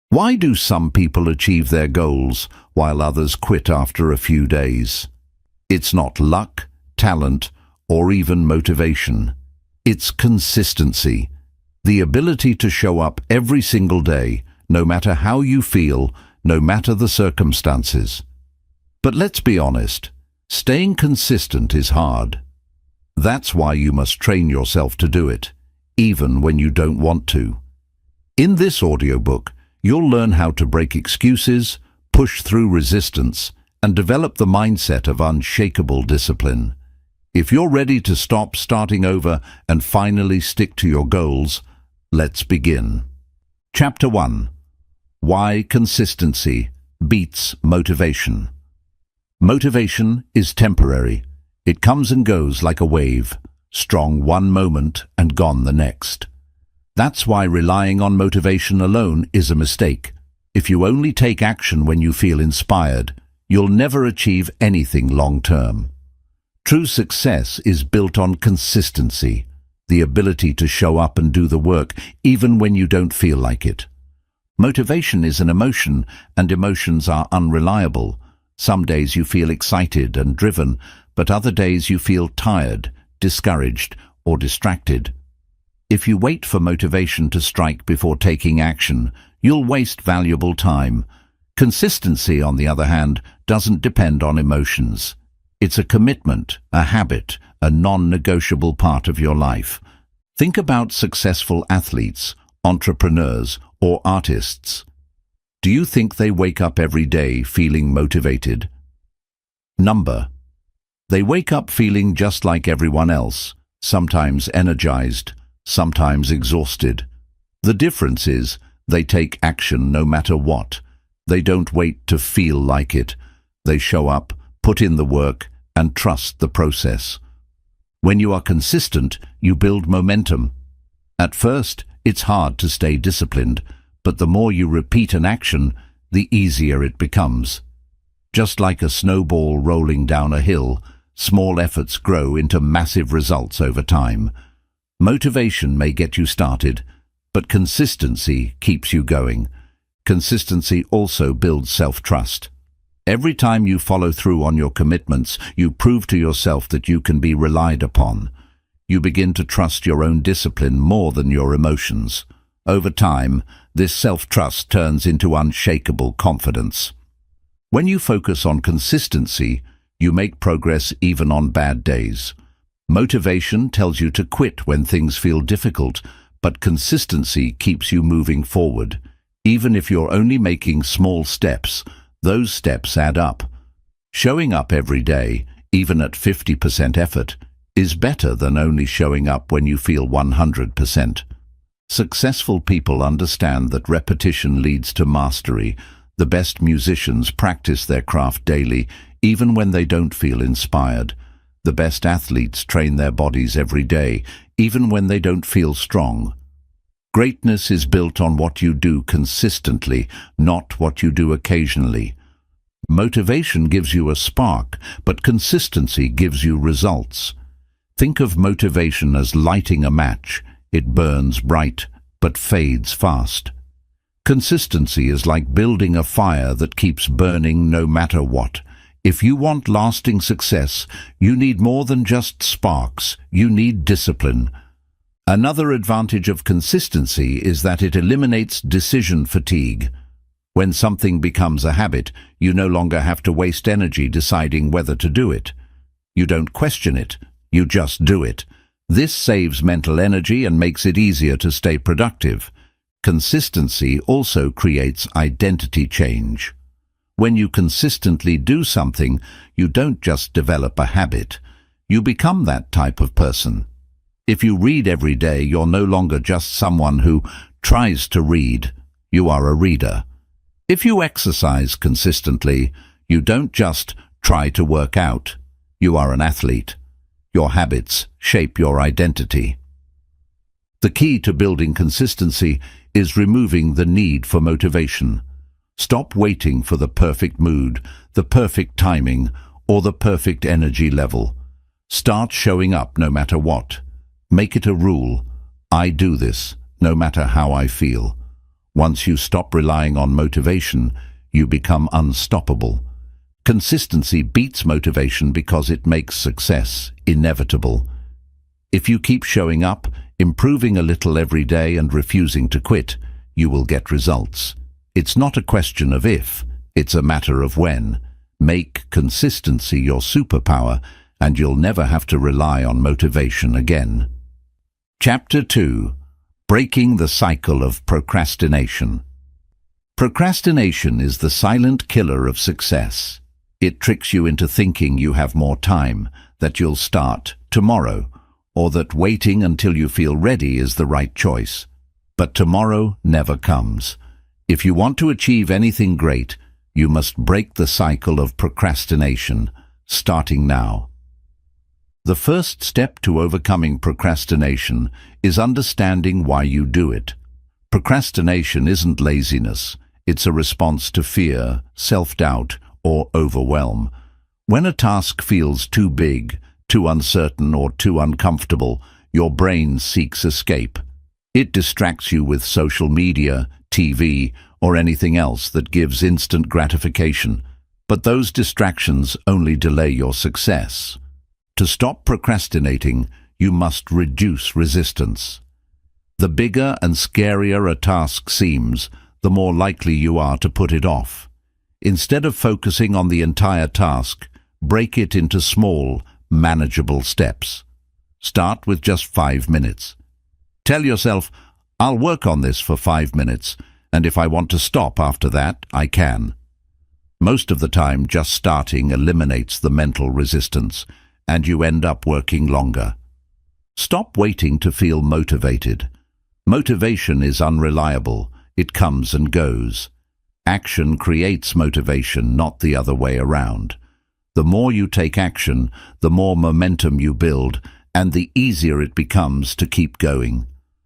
Why do some people achieve their goals while others quit after a few days? It's not luck, talent, or even motivation. It's consistency. The ability to show up every single day, no matter how you feel, no matter the circumstances. But let's be honest, staying consistent is hard. That's why you must train yourself to do it, even when you don't want to. In this audiobook, you'll learn how to break excuses, push through resistance, and develop the mindset of unshakable discipline. If you're ready to stop starting over and finally stick to your goals, let's begin. Chapter 1. Why consistency beats motivation. Motivation is temporary. It comes and goes like a wave, strong one moment and gone the next. That's why relying on motivation alone is a mistake. If you only take action when you feel inspired, you'll never achieve anything long-term. True success is built on consistency, the ability to show up and do the work even when you don't feel like it. Motivation is an emotion, and emotions are unreliable. Some days you feel excited and driven, but other days you feel tired, discouraged, or distracted. If you wait for motivation to strike before taking action, you'll waste valuable time. Consistency, on the other hand, doesn't depend on emotions. It's a commitment, a habit, a non-negotiable part of your life. Think about successful athletes, entrepreneurs, or artists. Do you think they wake up every day feeling motivated? They wake up feeling just like everyone else, sometimes energized, sometimes exhausted. The difference is, they take action no matter what. They don't wait to feel like it. They show up, put in the work, and trust the process. When you are consistent, you build momentum. At first, it's hard to stay disciplined, but the more you repeat an action, the easier it becomes. Just like a snowball rolling down a hill, small efforts grow into massive results over time. Motivation may get you started, but consistency keeps you going. Consistency also builds self-trust. Every time you follow through on your commitments, you prove to yourself that you can be relied upon. You begin to trust your own discipline more than your emotions. Over time, this self-trust turns into unshakable confidence. When you focus on consistency, you make progress even on bad days. Motivation tells you to quit when things feel difficult, but consistency keeps you moving forward. Even if you're only making small steps, those steps add up. Showing up every day, even at 50% effort, is better than only showing up when you feel 100%. Successful people understand that repetition leads to mastery. The best musicians practice their craft daily, even when they don't feel inspired. The best athletes train their bodies every day, even when they don't feel strong. Greatness is built on what you do consistently, not what you do occasionally. Motivation gives you a spark, but consistency gives you results. Think of motivation as lighting a match. It burns bright, but fades fast. Consistency is like building a fire that keeps burning no matter what. If you want lasting success, you need more than just sparks. You need discipline. Another advantage of consistency is that it eliminates decision fatigue. When something becomes a habit, you no longer have to waste energy deciding whether to do it. You don't question it, you just do it. This saves mental energy and makes it easier to stay productive. Consistency also creates identity change. When you consistently do something, you don't just develop a habit. You become that type of person. If you read every day, you're no longer just someone who tries to read. You are a reader. If you exercise consistently, you don't just try to work out. You are an athlete. Your habits shape your identity. The key to building consistency is removing the need for motivation. Stop waiting for the perfect mood, the perfect timing, or the perfect energy level. Start showing up no matter what. Make it a rule. I do this, no matter how I feel. Once you stop relying on motivation, you become unstoppable. Consistency beats motivation because it makes success inevitable. If you keep showing up, improving a little every day and refusing to quit, you will get results. It's not a question of if, it's a matter of when. Make consistency your superpower, and you'll never have to rely on motivation again. Chapter 2. Breaking the Cycle of Procrastination. Procrastination is the silent killer of success. It tricks you into thinking you have more time, that you'll start tomorrow, or that waiting until you feel ready is the right choice. But tomorrow never comes. If you want to achieve anything great, you must break the cycle of procrastination, starting now. The first step to overcoming procrastination is understanding why you do it. Procrastination isn't laziness. It's a response to fear, self-doubt, or overwhelm. When a task feels too big, too uncertain, or too uncomfortable, your brain seeks escape. It distracts you with social media, TV, or anything else that gives instant gratification. But those distractions only delay your success. To stop procrastinating, you must reduce resistance. The bigger and scarier a task seems, the more likely you are to put it off. Instead of focusing on the entire task, break it into small, manageable steps. Start with just 5 minutes. Tell yourself, I'll work on this for 5 minutes, and if I want to stop after that, I can. Most of the time, just starting eliminates the mental resistance, and you end up working longer. Stop waiting to feel motivated. Motivation is unreliable. It comes and goes. Action creates motivation, not the other way around. The more you take action, the more momentum you build, and the easier it becomes to keep going.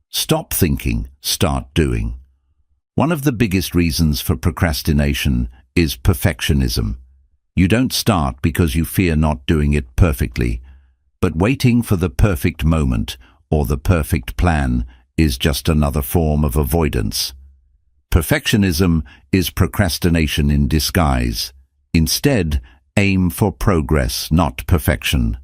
Stop thinking, start doing. One of the biggest reasons for procrastination is perfectionism. You don't start because you fear not doing it perfectly, but waiting for the perfect moment or the perfect plan is just another form of avoidance. Perfectionism is procrastination in disguise. Instead, aim for progress, not perfection.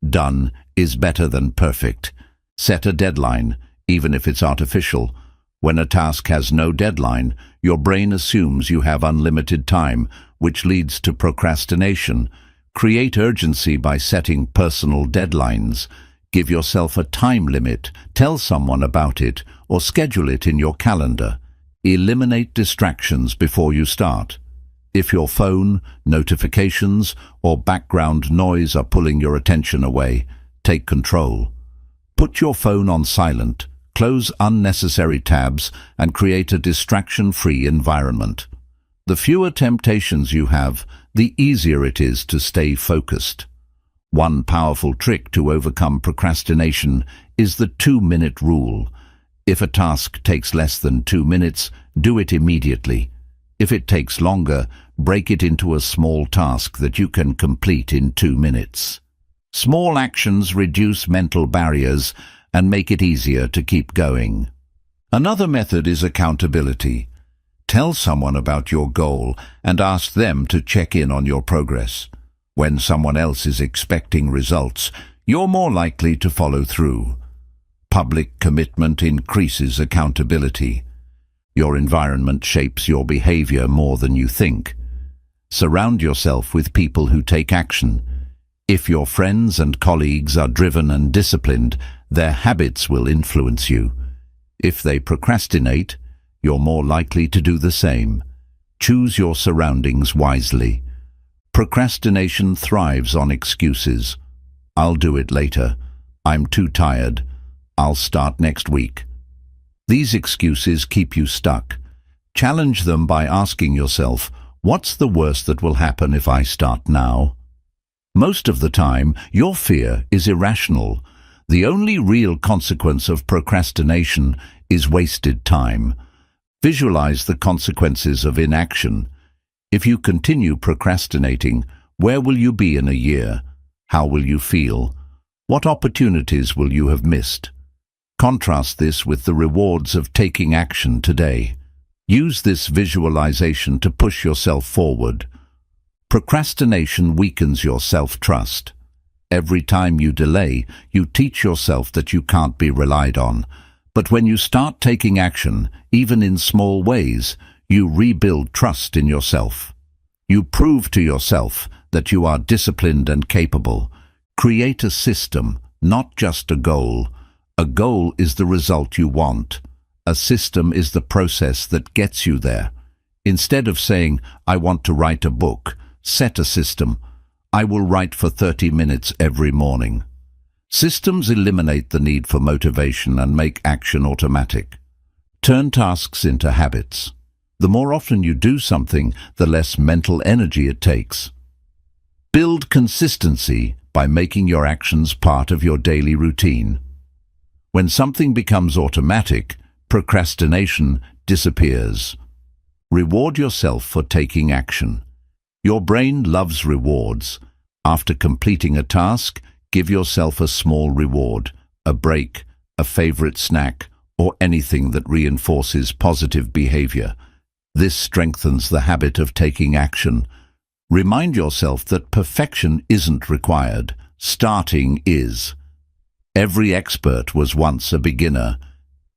Done is better than perfect. Set a deadline, even if it's artificial. When a task has no deadline, your brain assumes you have unlimited time, which leads to procrastination. Create urgency by setting personal deadlines. Give yourself a time limit, tell someone about it, or schedule it in your calendar. Eliminate distractions before you start. If your phone, notifications, or background noise are pulling your attention away, take control. Put your phone on silent, close unnecessary tabs, and create a distraction-free environment. The fewer temptations you have, the easier it is to stay focused. One powerful trick to overcome procrastination is the 2-minute rule. If a task takes less than 2 minutes, do it immediately. If it takes longer, break it into a small task that you can complete in 2 minutes. Small actions reduce mental barriers and make it easier to keep going. Another method is accountability. Tell someone about your goal and ask them to check in on your progress. When someone else is expecting results, you're more likely to follow through. Public commitment increases accountability. Your environment shapes your behavior more than you think. Surround yourself with people who take action. If your friends and colleagues are driven and disciplined, their habits will influence you. If they procrastinate, you're more likely to do the same. Choose your surroundings wisely. Procrastination thrives on excuses. I'll do it later. I'm too tired. I'll start next week. These excuses keep you stuck. Challenge them by asking yourself, what's the worst that will happen if I start now? Most of the time, your fear is irrational. The only real consequence of procrastination is wasted time. Visualize the consequences of inaction. If you continue procrastinating, where will you be in a year? How will you feel? What opportunities will you have missed? Contrast this with the rewards of taking action today. Use this visualization to push yourself forward. Procrastination weakens your self-trust. Every time you delay, you teach yourself that you can't be relied on. But when you start taking action, even in small ways, you rebuild trust in yourself. You prove to yourself that you are disciplined and capable. Create a system, not just a goal. A goal is the result you want. A system is the process that gets you there. Instead of saying, "I want to write a book," set a system. "I will write for 30 minutes every morning." Systems eliminate the need for motivation and make action automatic. Turn tasks into habits. The more often you do something, the less mental energy it takes. Build consistency by making your actions part of your daily routine. When something becomes automatic, procrastination disappears. Reward yourself for taking action. Your brain loves rewards. After completing a task, give yourself a small reward, a break, a favorite snack, or anything that reinforces positive behavior. This strengthens the habit of taking action. Remind yourself that perfection isn't required. Starting is. Every expert was once a beginner.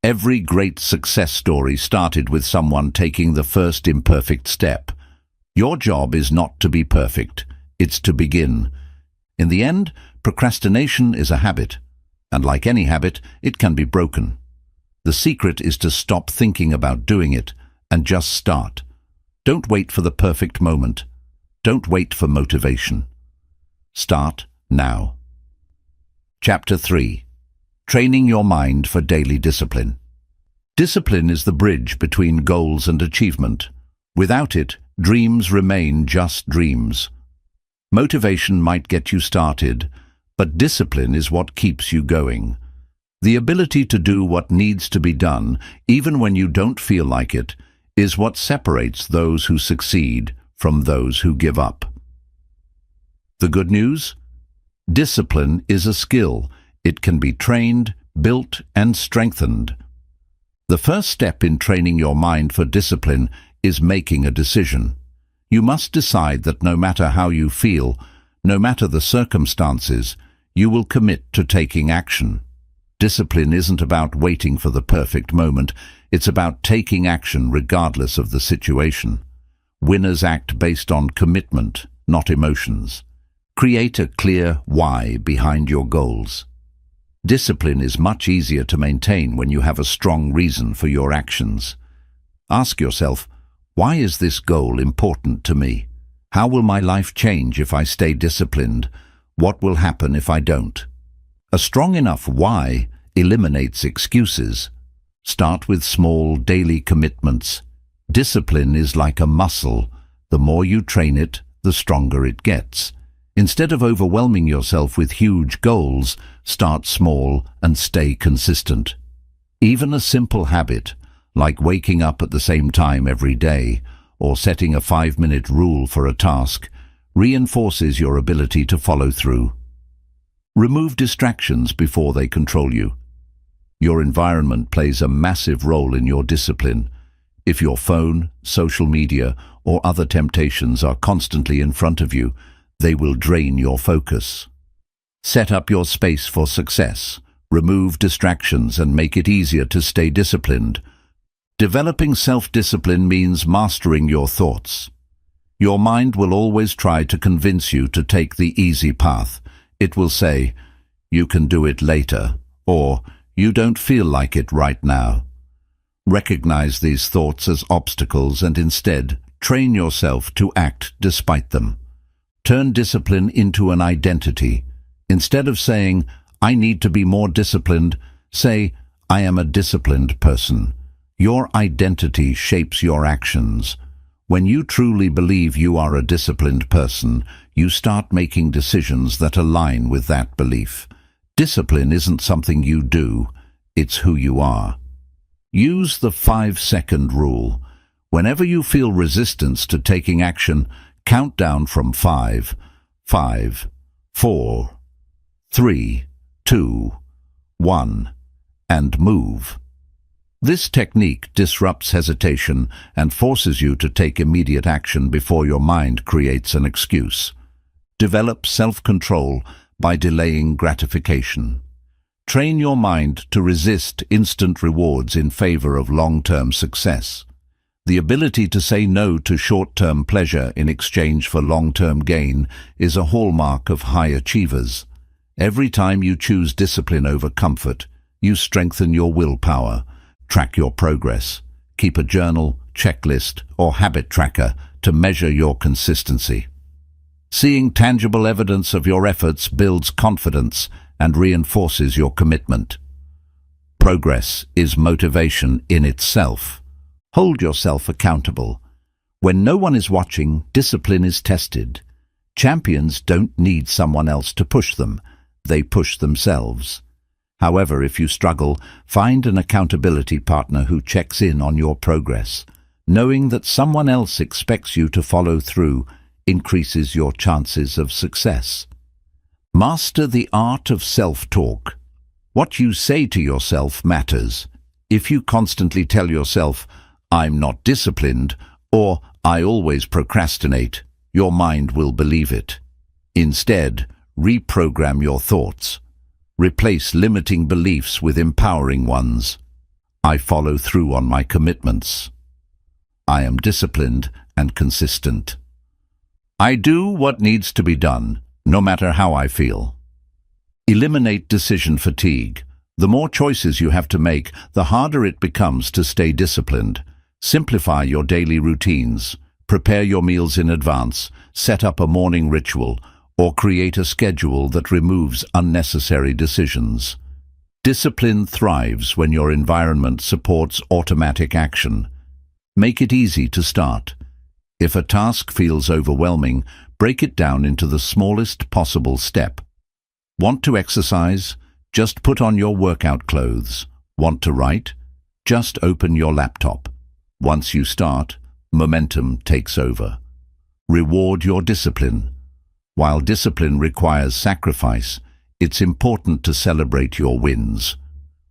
Every great success story started with someone taking the first imperfect step. Your job is not to be perfect, it's to begin. In the end, procrastination is a habit, and like any habit, it can be broken. The secret is to stop thinking about doing it and just start. Don't wait for the perfect moment. Don't wait for motivation. Start now. Chapter 3. Training your mind for daily discipline. Discipline is the bridge between goals and achievement. Without it, dreams remain just dreams. Motivation might get you started, but discipline is what keeps you going. The ability to do what needs to be done, even when you don't feel like it, is what separates those who succeed from those who give up. The good news? Discipline is a skill. It can be trained, built, and strengthened. The first step in training your mind for discipline is making a decision. You must decide that no matter how you feel, no matter the circumstances, you will commit to taking action. Discipline isn't about waiting for the perfect moment. It's about taking action regardless of the situation. Winners act based on commitment, not emotions. Create a clear why behind your goals. Discipline is much easier to maintain when you have a strong reason for your actions. Ask yourself, why is this goal important to me? How will my life change if I stay disciplined? What will happen if I don't? A strong enough why eliminates excuses. Start with small daily commitments. Discipline is like a muscle. The more you train it, the stronger it gets. Instead of overwhelming yourself with huge goals, start small and stay consistent. Even a simple habit, like waking up at the same time every day, or setting a 5-minute rule for a task, reinforces your ability to follow through. Remove distractions before they control you. Your environment plays a massive role in your discipline. If your phone, social media, or other temptations are constantly in front of you, they will drain your focus. Set up your space for success. Remove distractions and make it easier to stay disciplined. Developing self-discipline means mastering your thoughts. Your mind will always try to convince you to take the easy path. It will say, "You can do it later," or "You don't feel like it right now." Recognize these thoughts as obstacles and instead train yourself to act despite them. Turn discipline into an identity. Instead of saying, "I need to be more disciplined," say, "I am a disciplined person." Your identity shapes your actions. When you truly believe you are a disciplined person, you start making decisions that align with that belief. Discipline isn't something you do, it's who you are. Use the 5-second rule. Whenever you feel resistance to taking action, count down from 5, 4, 3, 2, 1, and move. This technique disrupts hesitation and forces you to take immediate action before your mind creates an excuse. Develop self-control by delaying gratification. Train your mind to resist instant rewards in favor of long-term success. The ability to say no to short-term pleasure in exchange for long-term gain is a hallmark of high achievers. Every time you choose discipline over comfort, you strengthen your willpower. Track your progress. Keep a journal, checklist, or habit tracker to measure your consistency. Seeing tangible evidence of your efforts builds confidence and reinforces your commitment. Progress is motivation in itself. Hold yourself accountable. When no one is watching, discipline is tested. Champions don't need someone else to push them. They push themselves. However, if you struggle, find an accountability partner who checks in on your progress. Knowing that someone else expects you to follow through increases your chances of success. Master the art of self-talk. What you say to yourself matters. If you constantly tell yourself, "I'm not disciplined," or "I always procrastinate," your mind will believe it. Instead, reprogram your thoughts. Replace limiting beliefs with empowering ones. I follow through on my commitments. I am disciplined and consistent. I do what needs to be done, no matter how I feel. Eliminate decision fatigue. The more choices you have to make, the harder it becomes to stay disciplined. Simplify your daily routines. Prepare your meals in advance. Set up a morning ritual, or create a schedule that removes unnecessary decisions. Discipline thrives when your environment supports automatic action. Make it easy to start. If a task feels overwhelming, break it down into the smallest possible step. Want to exercise? Just put on your workout clothes. Want to write? Just open your laptop. Once you start, momentum takes over. Reward your discipline. While discipline requires sacrifice, it's important to celebrate your wins.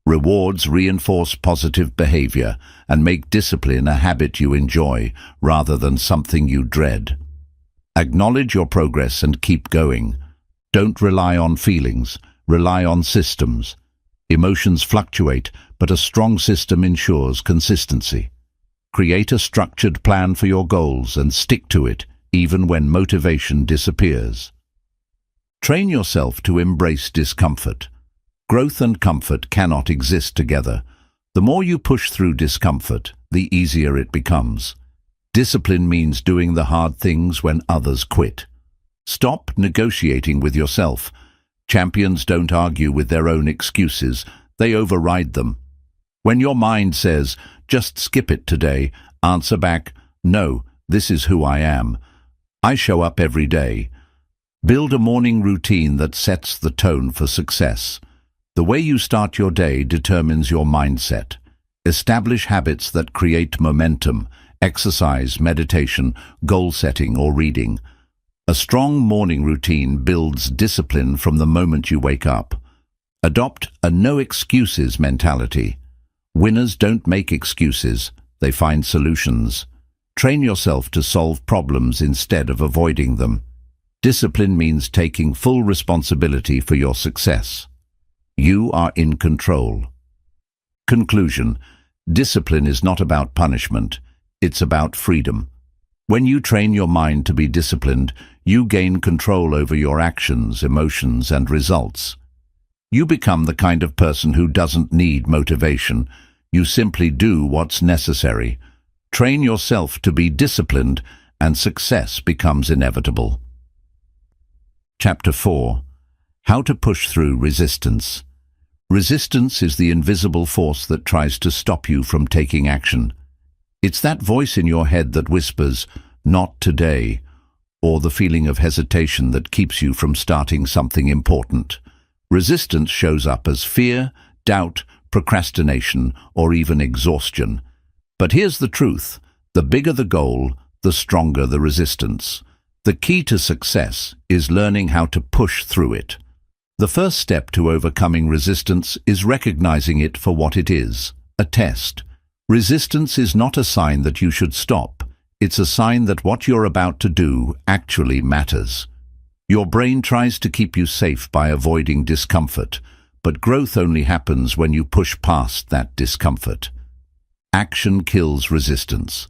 Rewards reinforce positive behavior and make discipline a habit you enjoy rather than something you dread. Acknowledge your progress and keep going. Don't rely on feelings, rely on systems. Emotions fluctuate, but a strong system ensures consistency. Create a structured plan for your goals and stick to it, even when motivation disappears. Train yourself to embrace discomfort. Growth and comfort cannot exist together. The more you push through discomfort, the easier it becomes. Discipline means doing the hard things when others quit. Stop negotiating with yourself. Champions don't argue with their own excuses, they override them. When your mind says, "Just skip it today," answer back, "No, this is who I am. I show up every day." Build a morning routine that sets the tone for success. The way you start your day determines your mindset. Establish habits that create momentum: exercise, meditation, goal setting, or reading. A strong morning routine builds discipline from the moment you wake up. Adopt a no excuses mentality. Winners don't make excuses, they find solutions. Train yourself to solve problems instead of avoiding them. Discipline means taking full responsibility for your success. You are in control. Conclusion: discipline is not about punishment, it's about freedom. When you train your mind to be disciplined, you gain control over your actions, emotions, and results. You become the kind of person who doesn't need motivation. You simply do what's necessary. Train yourself to be disciplined, and success becomes inevitable. Chapter 4. How to push through resistance. Resistance is the invisible force that tries to stop you from taking action. It's that voice in your head that whispers, "Not today," or the feeling of hesitation that keeps you from starting something important. Resistance shows up as fear, doubt, procrastination, or even exhaustion. But here's the truth: the bigger the goal, the stronger the resistance. The key to success is learning how to push through it. The first step to overcoming resistance is recognizing it for what it is: a test. Resistance is not a sign that you should stop. It's a sign that what you're about to do actually matters. Your brain tries to keep you safe by avoiding discomfort, but growth only happens when you push past that discomfort. Action kills resistance.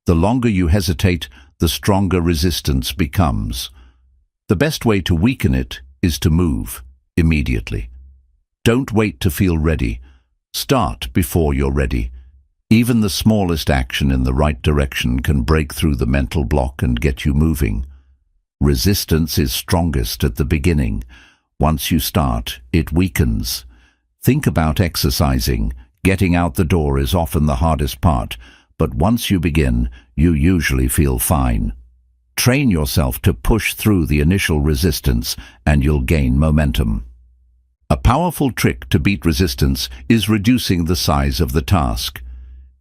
The longer you hesitate, the stronger resistance becomes. The best way to weaken it is to move immediately. Don't wait to feel ready. Start before you're ready. Even the smallest action in the right direction can break through the mental block and get you moving. Resistance is strongest at the beginning. Once you start, it weakens. Think about exercising. Getting out the door is often the hardest part, but once you begin, you usually feel fine. Train yourself to push through the initial resistance, and you'll gain momentum. A powerful trick to beat resistance is reducing the size of the task.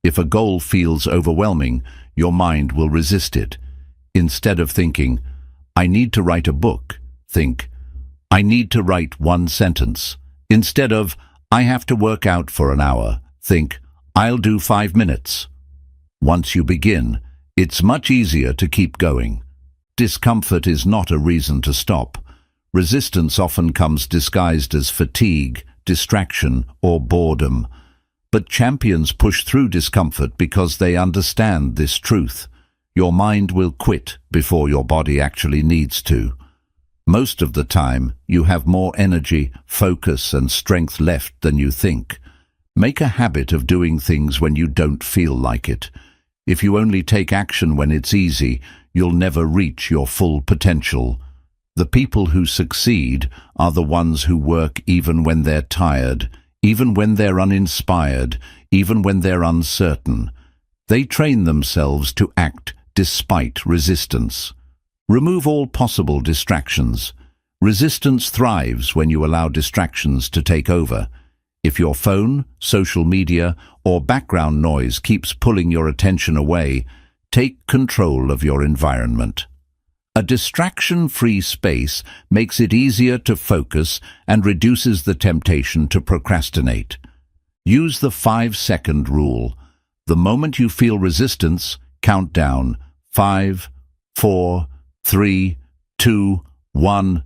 If a goal feels overwhelming, your mind will resist it. Instead of thinking, "I need to write a book," think, "I need to write one sentence." Instead of, "I have to work out for an hour," think, "I'll do 5 minutes." Once you begin, it's much easier to keep going. Discomfort is not a reason to stop. Resistance often comes disguised as fatigue, distraction, or boredom. But champions push through discomfort because they understand this truth. Your mind will quit before your body actually needs to. Most of the time, you have more energy, focus, and strength left than you think. Make a habit of doing things when you don't feel like it. If you only take action when it's easy, you'll never reach your full potential. The people who succeed are the ones who work even when they're tired, even when they're uninspired, even when they're uncertain. They train themselves to act despite resistance. Remove all possible distractions. Resistance thrives when you allow distractions to take over. If your phone, social media, or background noise keeps pulling your attention away, take control of your environment. A distraction-free space makes it easier to focus and reduces the temptation to procrastinate. Use the 5-second rule. The moment you feel resistance, count down. 5, 4, 3, 2, 1,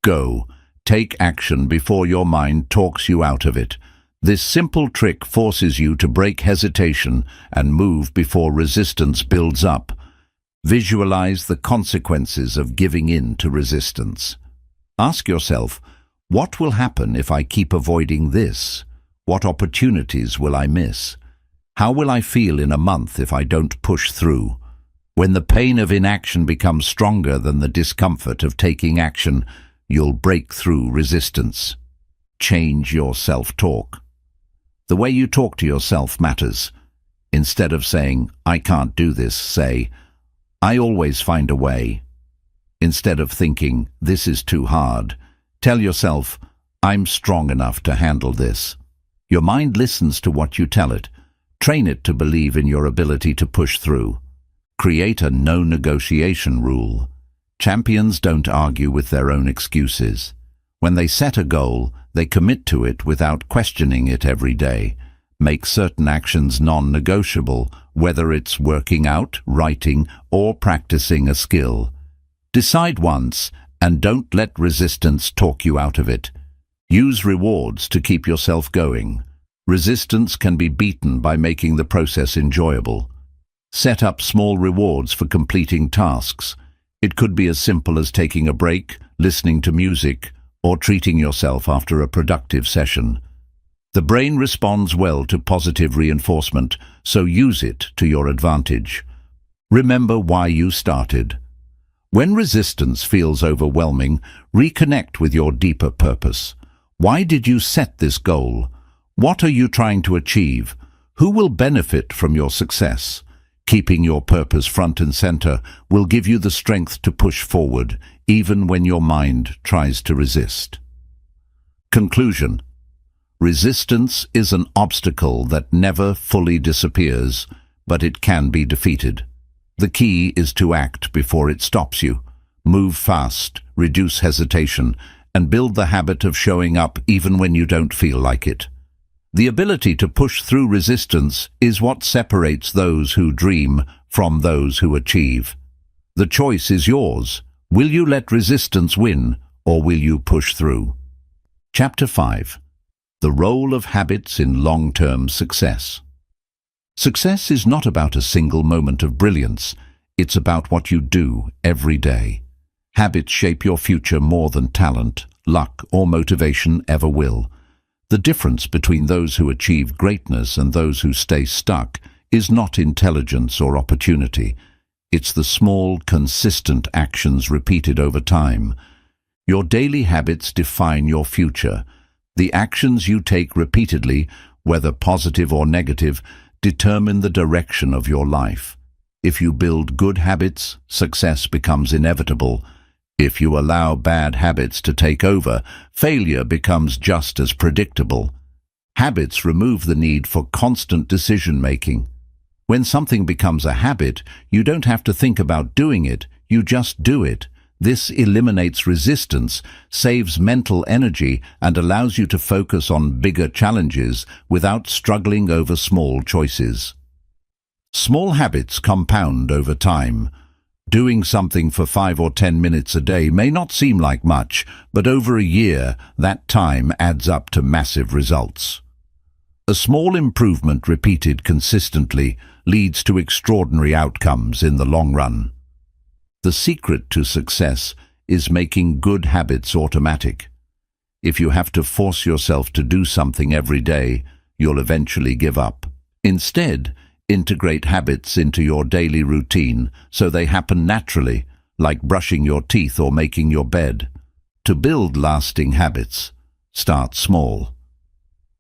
go. Take action before your mind talks you out of it. This simple trick forces you to break hesitation and move before resistance builds up. Visualize the consequences of giving in to resistance. Ask yourself, what will happen if I keep avoiding this? What opportunities will I miss? How will I feel in a month if I don't push through? When the pain of inaction becomes stronger than the discomfort of taking action, you'll break through resistance. Change your self-talk. The way you talk to yourself matters. Instead of saying, "I can't do this," say, "I always find a way." Instead of thinking, "This is too hard," tell yourself, "I'm strong enough to handle this." Your mind listens to what you tell it. Train it to believe in your ability to push through. Create a no-negotiation rule. Champions don't argue with their own excuses. When they set a goal, they commit to it without questioning it every day. Make certain actions non-negotiable, whether it's working out, writing, or practicing a skill. Decide once, and don't let resistance talk you out of it. Use rewards to keep yourself going. Resistance can be beaten by making the process enjoyable. Set up small rewards for completing tasks. It could be as simple as taking a break, listening to music, or treating yourself after a productive session. The brain responds well to positive reinforcement, so use it to your advantage. Remember why you started. When resistance feels overwhelming, reconnect with your deeper purpose. Why did you set this goal? What are you trying to achieve? Who will benefit from your success? Keeping your purpose front and center will give you the strength to push forward, even when your mind tries to resist. Conclusion. Resistance is an obstacle that never fully disappears, but it can be defeated. The key is to act before it stops you. Move fast, reduce hesitation, and build the habit of showing up even when you don't feel like it. The ability to push through resistance is what separates those who dream from those who achieve. The choice is yours. Will you let resistance win, or will you push through? Chapter 5. The role of habits in long-term success. Success is not about a single moment of brilliance. It's about what you do every day. Habits shape your future more than talent, luck, or motivation ever will. The difference between those who achieve greatness and those who stay stuck is not intelligence or opportunity. It's the small, consistent actions repeated over time. Your daily habits define your future. The actions you take repeatedly, whether positive or negative, determine the direction of your life. If you build good habits, success becomes inevitable. If you allow bad habits to take over, failure becomes just as predictable. Habits remove the need for constant decision-making. When something becomes a habit, you don't have to think about doing it, you just do it. This eliminates resistance, saves mental energy, and allows you to focus on bigger challenges without struggling over small choices. Small habits compound over time. Doing something for 5 or 10 minutes a day may not seem like much, but over a year, that time adds up to massive results. A small improvement repeated consistently leads to extraordinary outcomes in the long run. The secret to success is making good habits automatic. If you have to force yourself to do something every day, you'll eventually give up. Instead, integrate habits into your daily routine so they happen naturally, like brushing your teeth or making your bed. To build lasting habits, start small.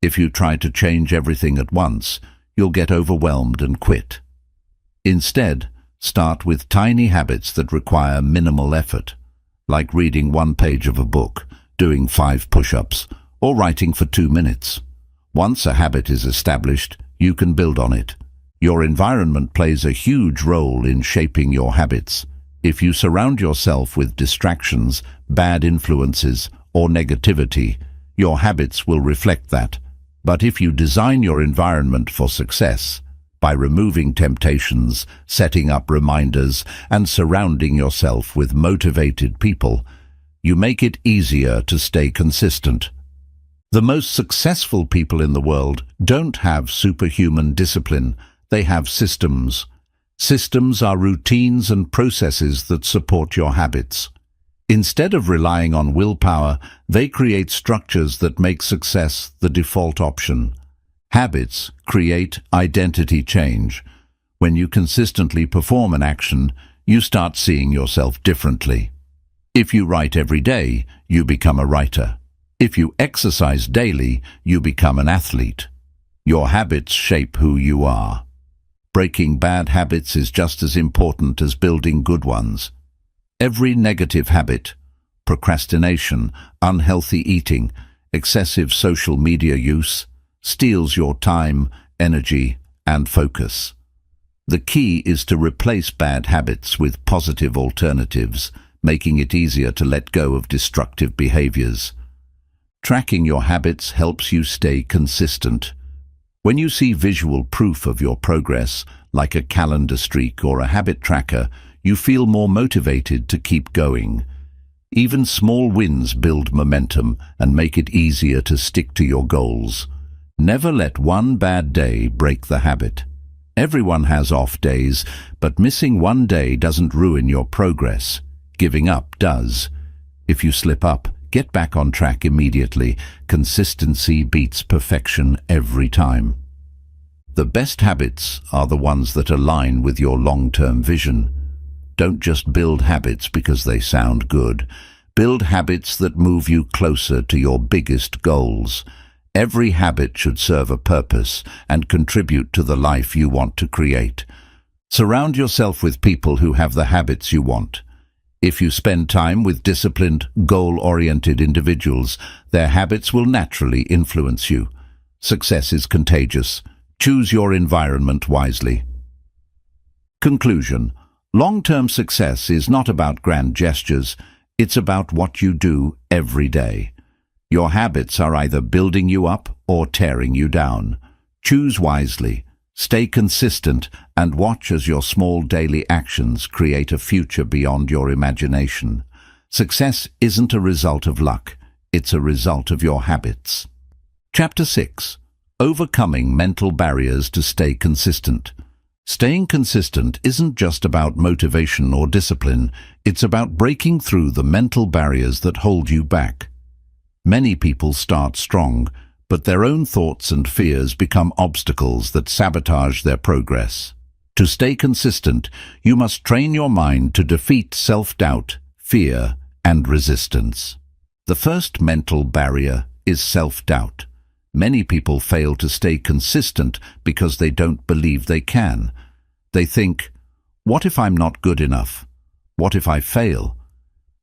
If you try to change everything at once, you'll get overwhelmed and quit. Instead, start with tiny habits that require minimal effort, like reading 1 page of a book, doing 5 push-ups, or writing for 2 minutes. Once a habit is established, you can build on it. Your environment plays a huge role in shaping your habits. If you surround yourself with distractions, bad influences, or negativity, your habits will reflect that. But if you design your environment for success, by removing temptations, setting up reminders, and surrounding yourself with motivated people, you make it easier to stay consistent. The most successful people in the world don't have superhuman discipline. They have systems. Systems are routines and processes that support your habits. Instead of relying on willpower, they create structures that make success the default option. Habits create identity change. When you consistently perform an action, you start seeing yourself differently. If you write every day, you become a writer. If you exercise daily, you become an athlete. Your habits shape who you are. Breaking bad habits is just as important as building good ones. Every negative habit, procrastination, unhealthy eating, excessive social media use, steals your time, energy, and focus. The key is to replace bad habits with positive alternatives, making it easier to let go of destructive behaviors. Tracking your habits helps you stay consistent. When you see visual proof of your progress, like a calendar streak or a habit tracker, you feel more motivated to keep going. Even small wins build momentum and make it easier to stick to your goals. Never let one bad day break the habit. Everyone has off days, but missing one day doesn't ruin your progress. Giving up does. If you slip up, get back on track immediately. Consistency beats perfection every time. The best habits are the ones that align with your long-term vision. Don't just build habits because they sound good. Build habits that move you closer to your biggest goals. Every habit should serve a purpose and contribute to the life you want to create. Surround yourself with people who have the habits you want. If you spend time with disciplined, goal-oriented individuals, their habits will naturally influence you. Success is contagious. Choose your environment wisely. Conclusion. Long-term success is not about grand gestures. It's about what you do every day. Your habits are either building you up or tearing you down. Choose wisely, stay consistent, and watch as your small daily actions create a future beyond your imagination. Success isn't a result of luck, it's a result of your habits. Chapter 6. Overcoming mental barriers to stay consistent. Staying consistent isn't just about motivation or discipline, it's about breaking through the mental barriers that hold you back. Many people start strong, but their own thoughts and fears become obstacles that sabotage their progress. To stay consistent, you must train your mind to defeat self-doubt, fear, and resistance. The first mental barrier is self-doubt. Many people fail to stay consistent because they don't believe they can. They think, what if I'm not good enough? What if I fail?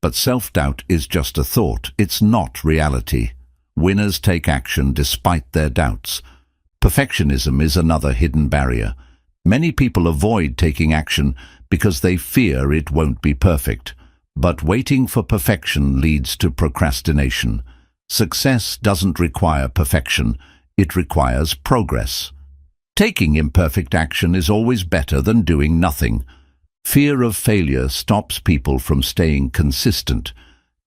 But self-doubt is just a thought, it's not reality. Winners take action despite their doubts. Perfectionism is another hidden barrier. Many people avoid taking action because they fear it won't be perfect. But waiting for perfection leads to procrastination. Success doesn't require perfection, it requires progress. Taking imperfect action is always better than doing nothing. Fear of failure stops people from staying consistent.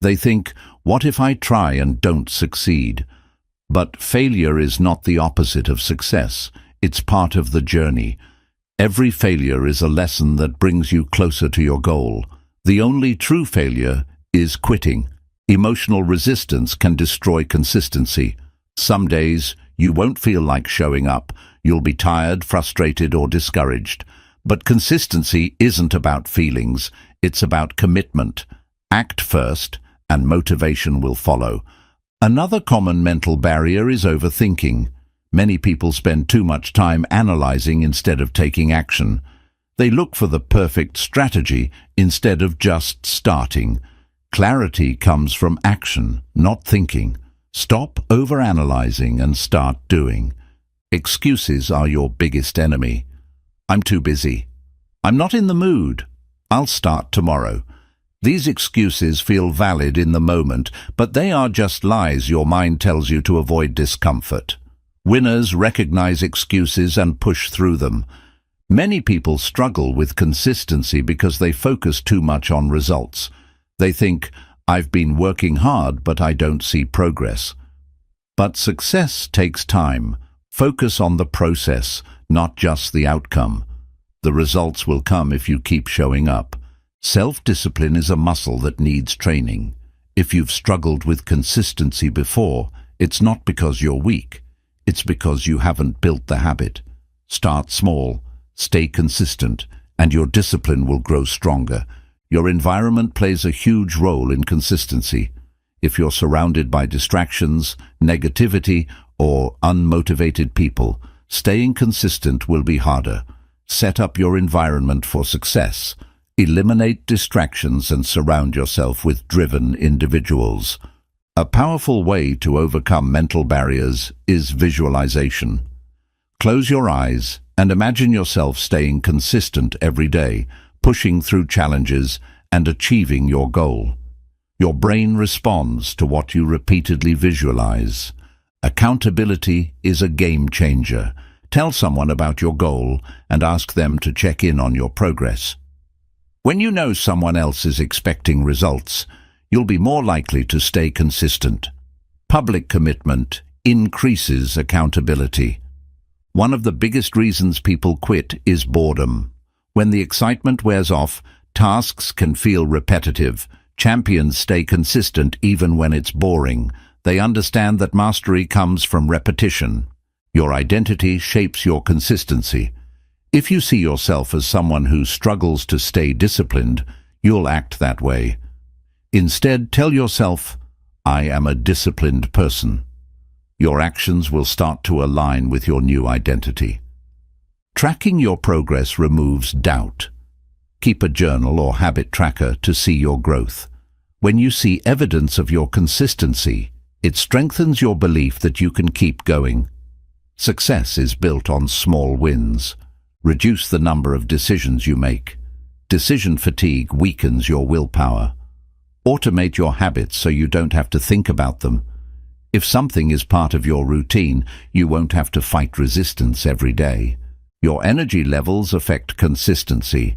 They think, what if I try and don't succeed? But failure is not the opposite of success. It's part of the journey. Every failure is a lesson that brings you closer to your goal. The only true failure is quitting. Emotional resistance can destroy consistency. Some days, you won't feel like showing up. You'll be tired, frustrated, or discouraged. But consistency isn't about feelings. It's about commitment. Act first, and motivation will follow. Another common mental barrier is overthinking. Many people spend too much time analyzing instead of taking action. They look for the perfect strategy instead of just starting. Clarity comes from action, not thinking. Stop overanalyzing and start doing. Excuses are your biggest enemy. I'm too busy. I'm not in the mood. I'll start tomorrow. These excuses feel valid in the moment, but they are just lies your mind tells you to avoid discomfort. Winners recognize excuses and push through them. Many people struggle with consistency because they focus too much on results. They think, I've been working hard, but I don't see progress. But success takes time. Focus on the process, not just the outcome. The results will come if you keep showing up. Self-discipline is a muscle that needs training. If you've struggled with consistency before, it's not because you're weak. It's because you haven't built the habit. Start small, stay consistent, and your discipline will grow stronger. Your environment plays a huge role in consistency. If you're surrounded by distractions, negativity, or unmotivated people, staying consistent will be harder. Set up your environment for success. Eliminate distractions and surround yourself with driven individuals. A powerful way to overcome mental barriers is visualization. Close your eyes and imagine yourself staying consistent every day, pushing through challenges and achieving your goal. Your brain responds to what you repeatedly visualize. Accountability is a game changer. Tell someone about your goal and ask them to check in on your progress. When you know someone else is expecting results, you'll be more likely to stay consistent. Public commitment increases accountability. One of the biggest reasons people quit is boredom. When the excitement wears off, tasks can feel repetitive. Champions stay consistent even when it's boring. They understand that mastery comes from repetition. Your identity shapes your consistency. If you see yourself as someone who struggles to stay disciplined, you'll act that way. Instead, tell yourself, I am a disciplined person. Your actions will start to align with your new identity. Tracking your progress removes doubt. Keep a journal or habit tracker to see your growth. When you see evidence of your consistency, it strengthens your belief that you can keep going. Success is built on small wins. Reduce the number of decisions you make. Decision fatigue weakens your willpower. Automate your habits so you don't have to think about them. If something is part of your routine, you won't have to fight resistance every day. Your energy levels affect consistency.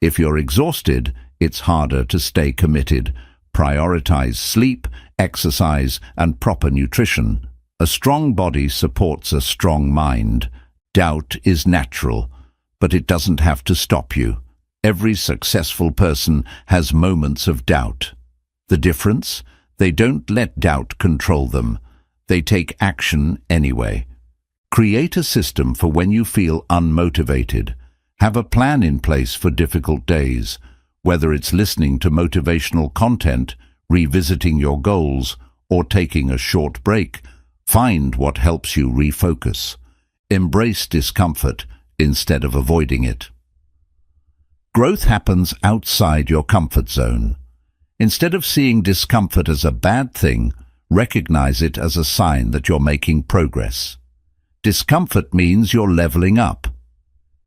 If you're exhausted, it's harder to stay committed. Prioritize sleep, exercise, and proper nutrition. A strong body supports a strong mind. Doubt is natural, but it doesn't have to stop you. Every successful person has moments of doubt. The difference? They don't let doubt control them. They take action anyway. Create a system for when you feel unmotivated. Have a plan in place for difficult days. Whether it's listening to motivational content, revisiting your goals, or taking a short break, find what helps you refocus. Embrace discomfort instead of avoiding it. Growth happens outside your comfort zone. Instead of seeing discomfort as a bad thing, recognize it as a sign that you're making progress. Discomfort means you're leveling up.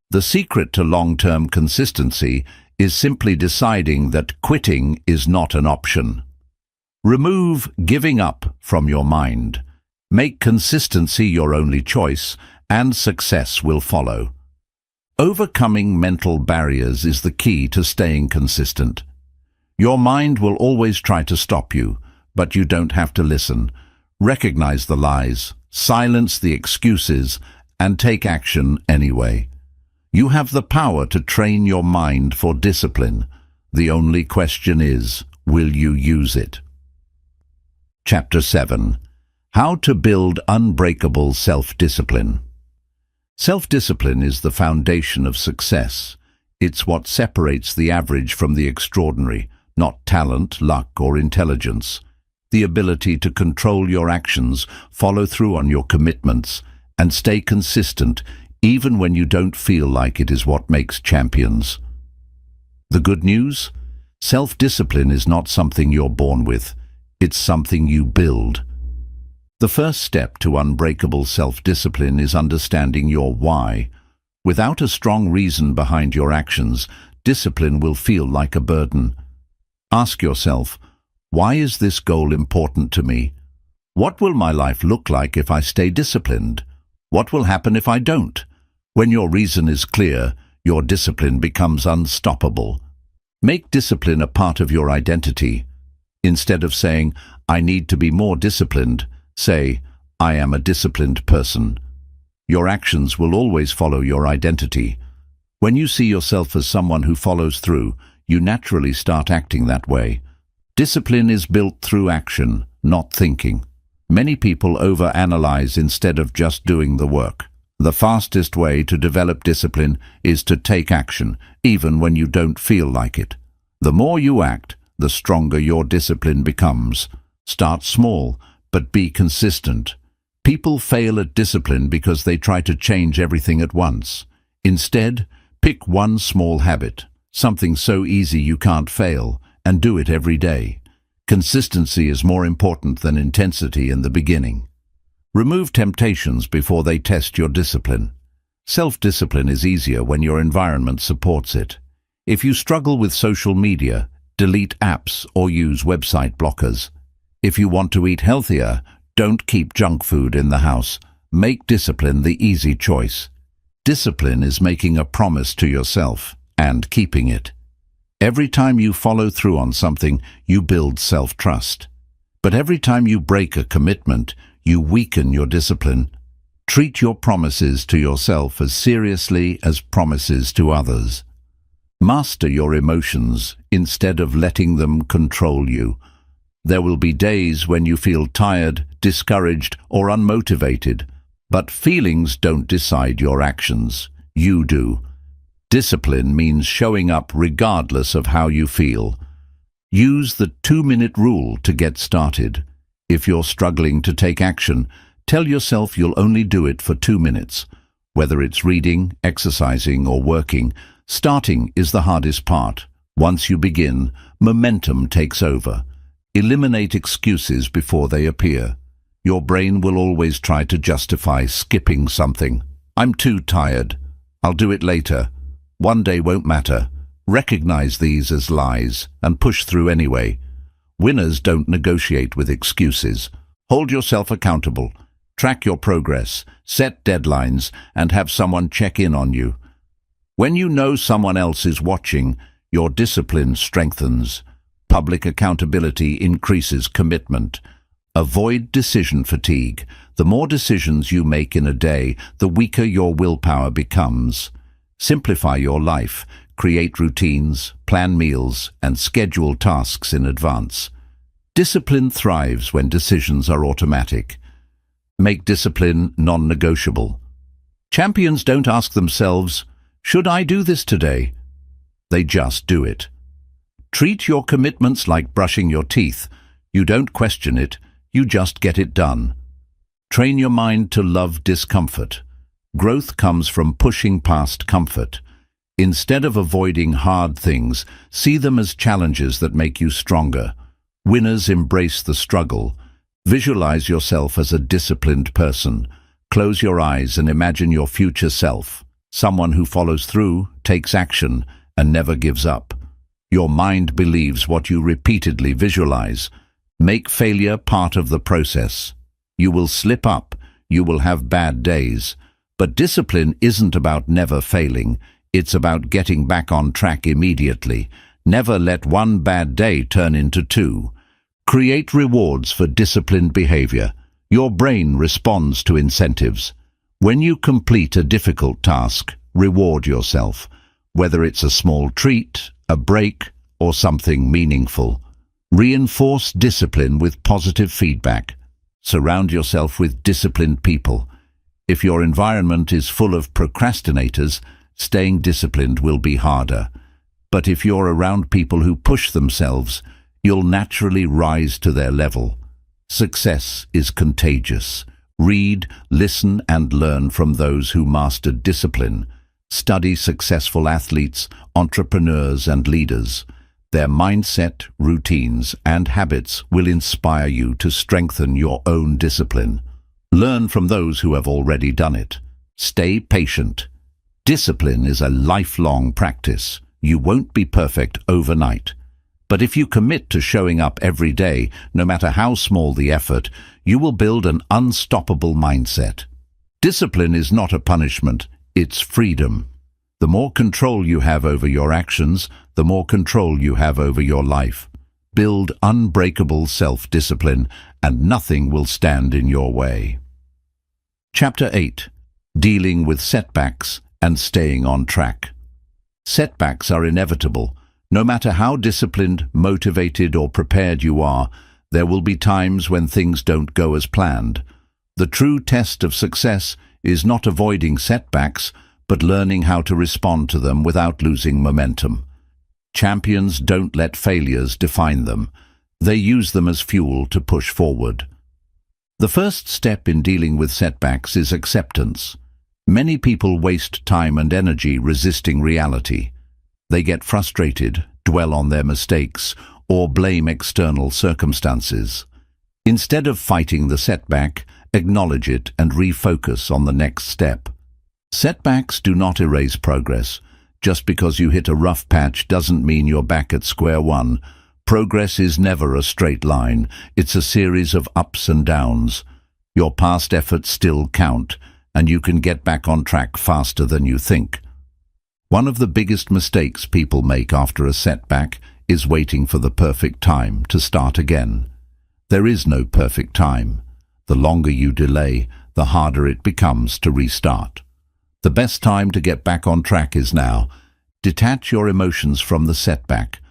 The secret to long-term consistency is simply deciding that quitting is not an option. Remove giving up from your mind. Make consistency your only choice, and success will follow. Overcoming mental barriers is the key to staying consistent. Your mind will always try to stop you, but you don't have to listen. Recognize the lies, silence the excuses, and take action anyway. You have the power to train your mind for discipline. The only question is, will you use it? Chapter 7. How to build unbreakable self-discipline. Self-discipline is the foundation of success. It's what separates the average from the extraordinary, not talent, luck, or intelligence. The ability to control your actions, follow through on your commitments, and stay consistent even when you don't feel like it is what makes champions. The good news? Self-discipline is not something you're born with. It's something you build. The first step to unbreakable self-discipline is understanding your why. Without a strong reason behind your actions, discipline will feel like a burden. Ask yourself, why is this goal important to me? What will my life look like if I stay disciplined? What will happen if I don't? When your reason is clear, your discipline becomes unstoppable. Make discipline a part of your identity. Instead of saying, I need to be more disciplined, say, I am a disciplined person. Your actions will always follow your identity. When you see yourself as someone who follows through, you naturally start acting that way. Discipline is built through action, not thinking. Many people overanalyze instead of just doing the work. The fastest way to develop discipline is to take action, even when you don't feel like it. The more you act, the stronger your discipline becomes. Start small, but be consistent. People fail at discipline because they try to change everything at once. Instead, pick one small habit, something so easy you can't fail, and do it every day. Consistency is more important than intensity in the beginning. Remove temptations before they test your discipline. Self-discipline is easier when your environment supports it. If you struggle with social media, delete apps or use website blockers. If you want to eat healthier, don't keep junk food in the house. Make discipline the easy choice. Discipline is making a promise to yourself and keeping it. Every time you follow through on something, you build self-trust. But every time you break a commitment, you weaken your discipline. Treat your promises to yourself as seriously as promises to others. Master your emotions instead of letting them control you. There will be days when you feel tired, discouraged, or unmotivated, but feelings don't decide your actions. You do. Discipline means showing up regardless of how you feel. Use the 2-minute rule to get started. If you're struggling to take action, tell yourself you'll only do it for 2 minutes. Whether it's reading, exercising, or working, starting is the hardest part. Once you begin, momentum takes over. Eliminate excuses before they appear. Your brain will always try to justify skipping something. I'm too tired. I'll do it later. One day won't matter. Recognize these as lies and push through anyway. Winners don't negotiate with excuses. Hold yourself accountable. Track your progress, set deadlines, and have someone check in on you. When you know someone else is watching, your discipline strengthens. Public accountability increases commitment. Avoid decision fatigue. The more decisions you make in a day, the weaker your willpower becomes. Simplify your life. Create routines, plan meals, and schedule tasks in advance. Discipline thrives when decisions are automatic. Make discipline non-negotiable. Champions don't ask themselves, "Should I do this today?" They just do it. Treat your commitments like brushing your teeth. You don't question it, you just get it done. Train your mind to love discomfort. Growth comes from pushing past comfort. Instead of avoiding hard things, see them as challenges that make you stronger. Winners embrace the struggle. Visualize yourself as a disciplined person. Close your eyes and imagine your future self, someone who follows through, takes action, and never gives up. Your mind believes what you repeatedly visualize. Make failure part of the process. You will slip up, you will have bad days. But discipline isn't about never failing. It's about getting back on track immediately. Never let one bad day turn into two. Create rewards for disciplined behavior. Your brain responds to incentives. When you complete a difficult task, reward yourself, whether it's a small treat, a break, or something meaningful. Reinforce discipline with positive feedback. Surround yourself with disciplined people. If your environment is full of procrastinators, staying disciplined will be harder. But if you're around people who push themselves, you'll naturally rise to their level. Success is contagious. Read, listen, and learn from those who mastered discipline. Study successful athletes, entrepreneurs, and leaders. Their mindset, routines, and habits will inspire you to strengthen your own discipline. Learn from those who have already done it. Stay patient. Discipline is a lifelong practice. You won't be perfect overnight. But if you commit to showing up every day, no matter how small the effort, you will build an unstoppable mindset. Discipline is not a punishment, it's freedom. The more control you have over your actions, the more control you have over your life. Build unbreakable self-discipline, and nothing will stand in your way. Chapter 8. Dealing with setbacks and staying on track. Setbacks are inevitable. No matter how disciplined, motivated, or prepared you are, there will be times when things don't go as planned. The true test of success is not avoiding setbacks, but learning how to respond to them without losing momentum. Champions don't let failures define them. They use them as fuel to push forward. The first step in dealing with setbacks is acceptance. Many people waste time and energy resisting reality. They get frustrated, dwell on their mistakes, or blame external circumstances. Instead of fighting the setback, acknowledge it and refocus on the next step. Setbacks do not erase progress. Just because you hit a rough patch doesn't mean you're back at square one. Progress is never a straight line. It's a series of ups and downs. Your past efforts still count, and you can get back on track faster than you think. One of the biggest mistakes people make after a setback is waiting for the perfect time to start again. There is no perfect time. The longer you delay, the harder it becomes to restart. The best time to get back on track is now. Detach your emotions from the setback.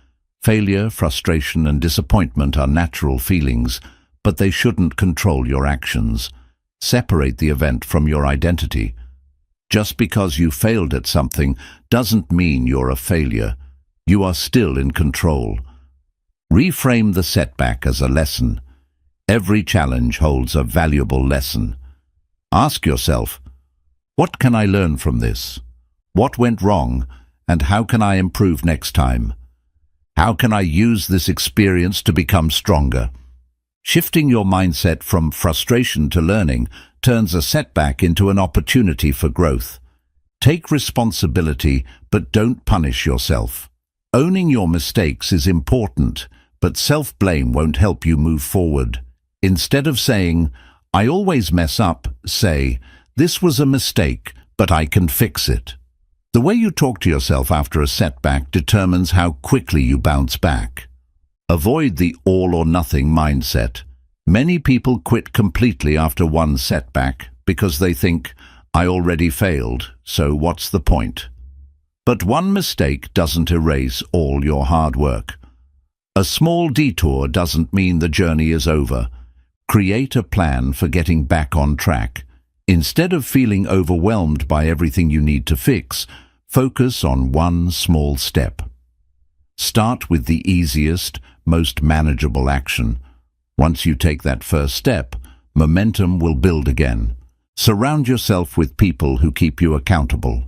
Failure, frustration, and disappointment are natural feelings, but they shouldn't control your actions. Separate the event from your identity. Just because you failed at something doesn't mean you're a failure. You are still in control. Reframe the setback as a lesson. Every challenge holds a valuable lesson. Ask yourself, what can I learn from this? What went wrong, and how can I improve next time? How can I use this experience to become stronger? Shifting your mindset from frustration to learning turns a setback into an opportunity for growth. Take responsibility, but don't punish yourself. Owning your mistakes is important, but self-blame won't help you move forward. Instead of saying, "I always mess up," say, "This was a mistake, but I can fix it." The way you talk to yourself after a setback determines how quickly you bounce back. Avoid the all or nothing mindset. Many people quit completely after one setback because they think, "I already failed, so what's the point?" But one mistake doesn't erase all your hard work. A small detour doesn't mean the journey is over. Create a plan for getting back on track. Instead of feeling overwhelmed by everything you need to fix, focus on one small step. Start with the easiest, most manageable action. Once you take that first step, momentum will build again. Surround yourself with people who keep you accountable.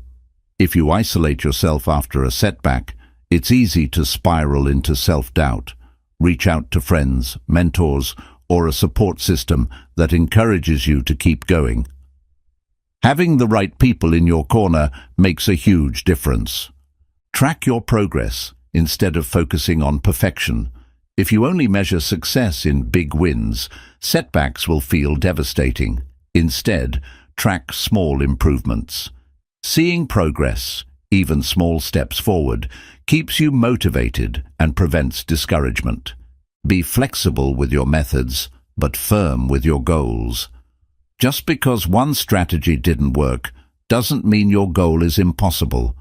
If you isolate yourself after a setback, it's easy to spiral into self-doubt. Reach out to friends, mentors, or a support system that encourages you to keep going. Having the right people in your corner makes a huge difference. Track your progress instead of focusing on perfection. If you only measure success in big wins, setbacks will feel devastating. Instead, track small improvements. Seeing progress, even small steps forward, keeps you motivated and prevents discouragement. Be flexible with your methods, but firm with your goals. Just because one strategy didn't work doesn't mean your goal is impossible.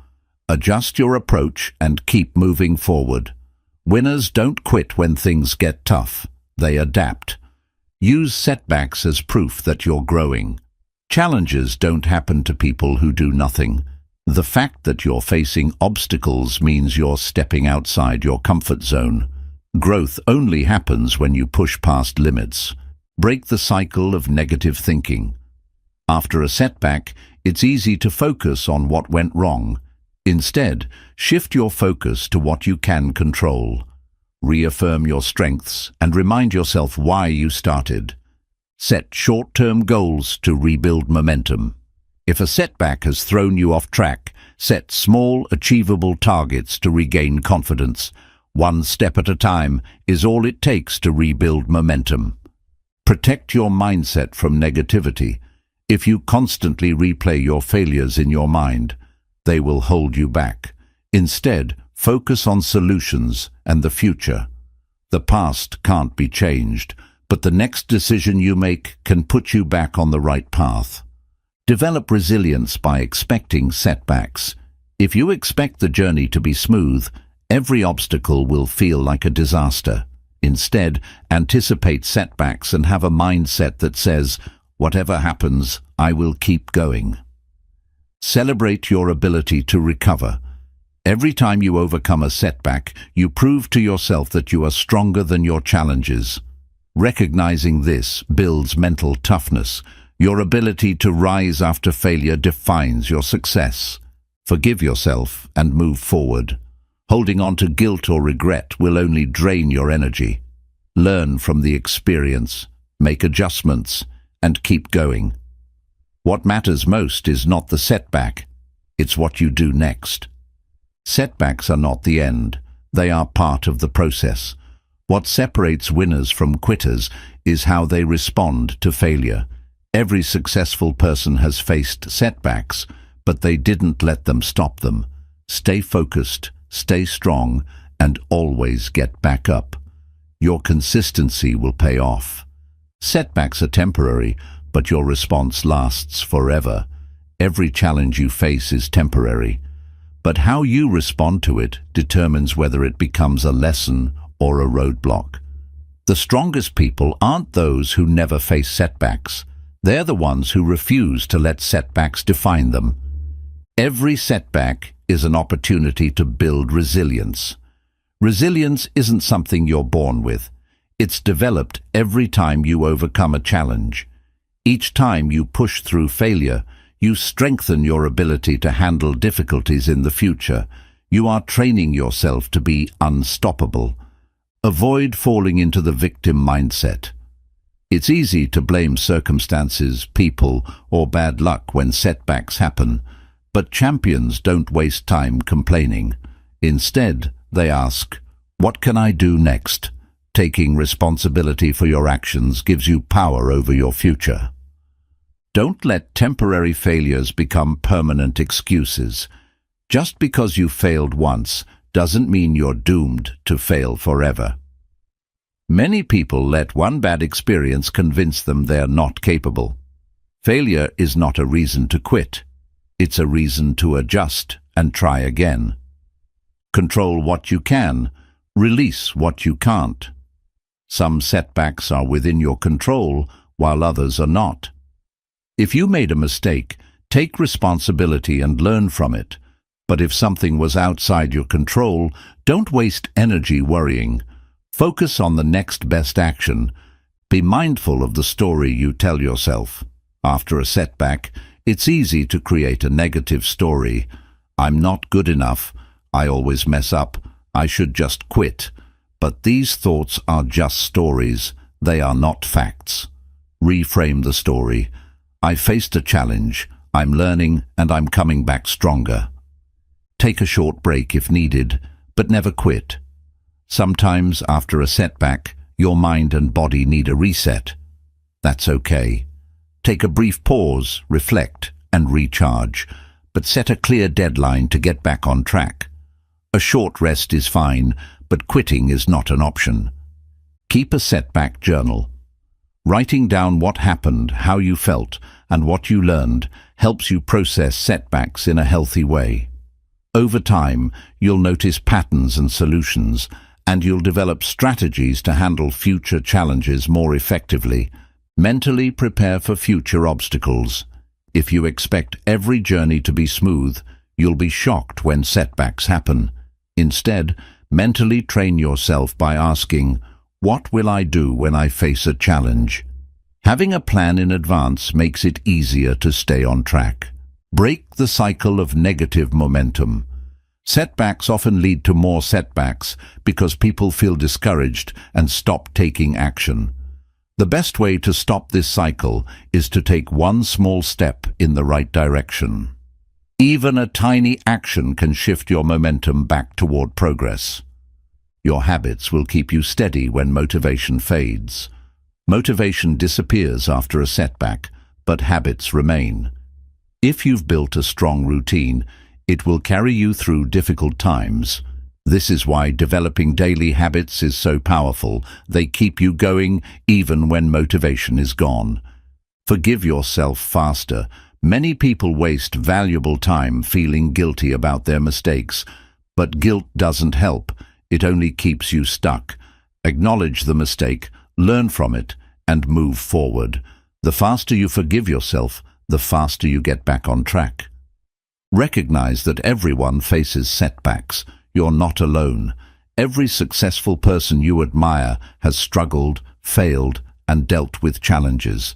Adjust your approach and keep moving forward. Winners don't quit when things get tough. They adapt. Use setbacks as proof that you're growing. Challenges don't happen to people who do nothing. The fact that you're facing obstacles means you're stepping outside your comfort zone. Growth only happens when you push past limits. Break the cycle of negative thinking. After a setback, it's easy to focus on what went wrong. Instead, shift your focus to what you can control. Reaffirm your strengths and remind yourself why you started. Set short-term goals to rebuild momentum. If a setback has thrown you off track, set small, achievable targets to regain confidence. One step at a time is all it takes to rebuild momentum. Protect your mindset from negativity. If you constantly replay your failures in your mind, they will hold you back. Instead, focus on solutions and the future. The past can't be changed, but the next decision you make can put you back on the right path. Develop resilience by expecting setbacks. If you expect the journey to be smooth, every obstacle will feel like a disaster. Instead, anticipate setbacks and have a mindset that says, "Whatever happens, I will keep going." Celebrate your ability to recover. Every time you overcome a setback, you prove to yourself that you are stronger than your challenges. Recognizing this builds mental toughness. Your ability to rise after failure defines your success. Forgive yourself and move forward. Holding on to guilt or regret will only drain your energy. Learn from the experience, make adjustments, and keep going. What matters most is not the setback, it's what you do next. Setbacks are not the end, they are part of the process. What separates winners from quitters is how they respond to failure. Every successful person has faced setbacks, but they didn't let them stop them. Stay focused, stay strong, and always get back up. Your consistency will pay off. Setbacks are temporary, but your response lasts forever. Every challenge you face is temporary, but how you respond to it determines whether it becomes a lesson or a roadblock. The strongest people aren't those who never face setbacks. They're the ones who refuse to let setbacks define them. Every setback is an opportunity to build resilience. Resilience isn't something you're born with. It's developed every time you overcome a challenge. Each time you push through failure, you strengthen your ability to handle difficulties in the future. You are training yourself to be unstoppable. Avoid falling into the victim mindset. It's easy to blame circumstances, people, or bad luck when setbacks happen, but champions don't waste time complaining. Instead, they ask, "What can I do next?" Taking responsibility for your actions gives you power over your future. Don't let temporary failures become permanent excuses. Just because you failed once doesn't mean you're doomed to fail forever. Many people let one bad experience convince them they're not capable. Failure is not a reason to quit. It's a reason to adjust and try again. Control what you can, release what you can't. Some setbacks are within your control, while others are not. If you made a mistake, take responsibility and learn from it. But if something was outside your control, don't waste energy worrying. Focus on the next best action. Be mindful of the story you tell yourself. After a setback, it's easy to create a negative story. I'm not good enough. I always mess up. I should just quit. But these thoughts are just stories. They are not facts. Reframe the story. I faced a challenge. I'm learning and I'm coming back stronger. Take a short break if needed, but never quit. Sometimes after a setback, your mind and body need a reset. That's okay. Take a brief pause, reflect, and recharge, but set a clear deadline to get back on track. A short rest is fine, but quitting is not an option. Keep a setback journal. Writing down what happened, how you felt, and what you learned helps you process setbacks in a healthy way. Over time, you'll notice patterns and solutions, and you'll develop strategies to handle future challenges more effectively. Mentally prepare for future obstacles. If you expect every journey to be smooth, you'll be shocked when setbacks happen. Instead, mentally train yourself by asking, "What will I do when I face a challenge?" Having a plan in advance makes it easier to stay on track. Break the cycle of negative momentum. Setbacks often lead to more setbacks because people feel discouraged and stop taking action. The best way to stop this cycle is to take one small step in the right direction. Even a tiny action can shift your momentum back toward progress. Your habits will keep you steady when motivation fades. Motivation disappears after a setback, but habits remain. If you've built a strong routine, it will carry you through difficult times. This is why developing daily habits is so powerful. They keep you going even when motivation is gone. Forgive yourself faster. Many people waste valuable time feeling guilty about their mistakes, but guilt doesn't help. It only keeps you stuck. Acknowledge the mistake, learn from it, and move forward. The faster you forgive yourself, the faster you get back on track. Recognize that everyone faces setbacks. You're not alone. Every successful person you admire has struggled, failed, and dealt with challenges.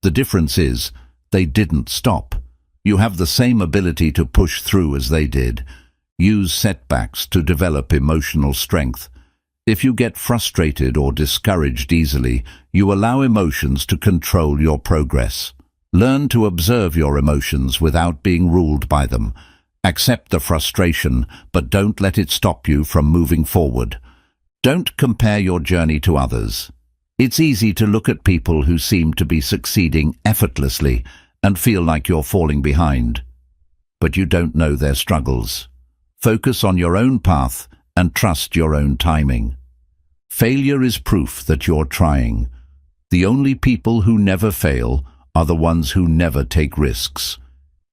The difference is, they didn't stop. You have the same ability to push through as they did. Use setbacks to develop emotional strength. If you get frustrated or discouraged easily, you allow emotions to control your progress. Learn to observe your emotions without being ruled by them. Accept the frustration, but don't let it stop you from moving forward. Don't compare your journey to others. It's easy to look at people who seem to be succeeding effortlessly and feel like you're falling behind. But you don't know their struggles. Focus on your own path and trust your own timing. Failure is proof that you're trying. The only people who never fail are the ones who never take risks.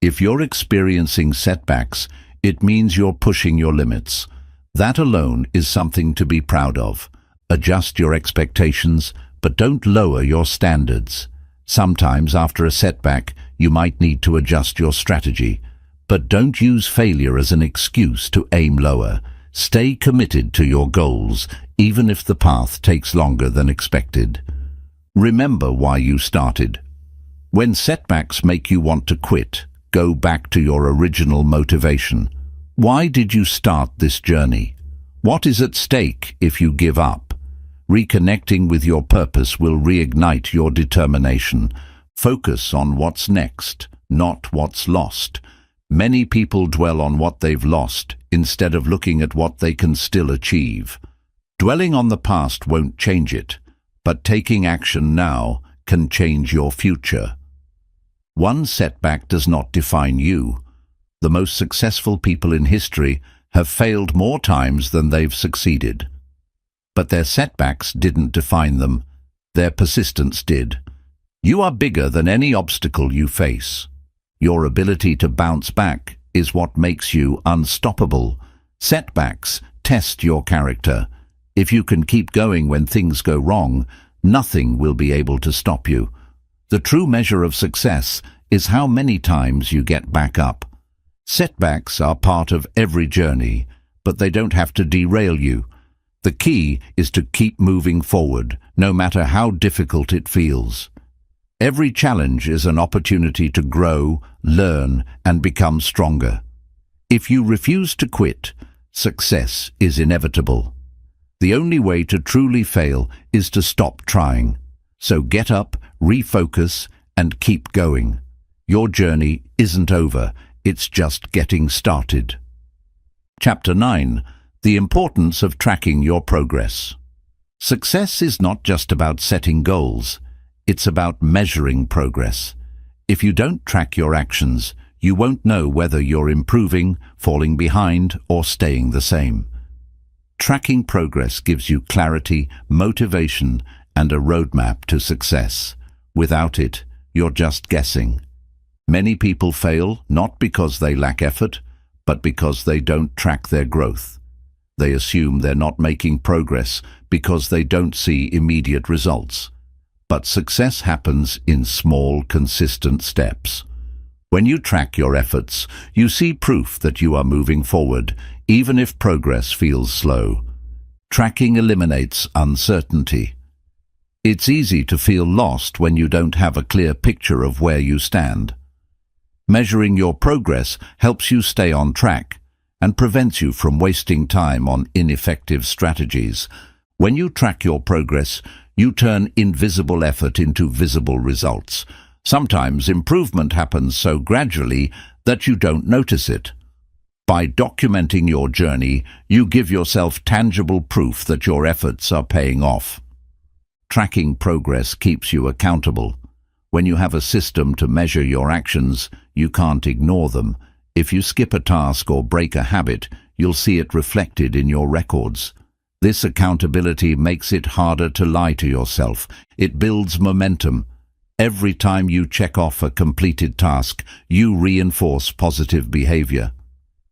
If you're experiencing setbacks, it means you're pushing your limits. That alone is something to be proud of. Adjust your expectations, but don't lower your standards. Sometimes after a setback, you might need to adjust your strategy. But don't use failure as an excuse to aim lower. Stay committed to your goals, even if the path takes longer than expected. Remember why you started. When setbacks make you want to quit, go back to your original motivation. Why did you start this journey? What is at stake if you give up? Reconnecting with your purpose will reignite your determination. Focus on what's next, not what's lost. Many people dwell on what they've lost instead of looking at what they can still achieve. Dwelling on the past won't change it, but taking action now can change your future. One setback does not define you. The most successful people in history have failed more times than they've succeeded. But their setbacks didn't define them. Their persistence did. You are bigger than any obstacle you face. Your ability to bounce back is what makes you unstoppable. Setbacks test your character. If you can keep going when things go wrong, nothing will be able to stop you. The true measure of success is how many times you get back up. Setbacks are part of every journey, but they don't have to derail you. The key is to keep moving forward, no matter how difficult it feels. Every challenge is an opportunity to grow, learn, and become stronger. If you refuse to quit, success is inevitable. The only way to truly fail is to stop trying. So get up, refocus, and keep going. Your journey isn't over, it's just getting started. Chapter 9. The importance of tracking your progress. Success is not just about setting goals, it's about measuring progress. If you don't track your actions, you won't know whether you're improving, falling behind, or staying the same. Tracking progress gives you clarity, motivation, and a roadmap to success. Without it, you're just guessing. Many people fail not because they lack effort, but because they don't track their growth. They assume they're not making progress because they don't see immediate results. But success happens in small, consistent steps. When you track your efforts, you see proof that you are moving forward, even if progress feels slow. Tracking eliminates uncertainty. It's easy to feel lost when you don't have a clear picture of where you stand. Measuring your progress helps you stay on track and prevents you from wasting time on ineffective strategies. When you track your progress, you turn invisible effort into visible results. Sometimes improvement happens so gradually that you don't notice it. By documenting your journey, you give yourself tangible proof that your efforts are paying off. Tracking progress keeps you accountable. When you have a system to measure your actions, you can't ignore them. If you skip a task or break a habit, you'll see it reflected in your records. This accountability makes it harder to lie to yourself. It builds momentum. Every time you check off a completed task, you reinforce positive behavior.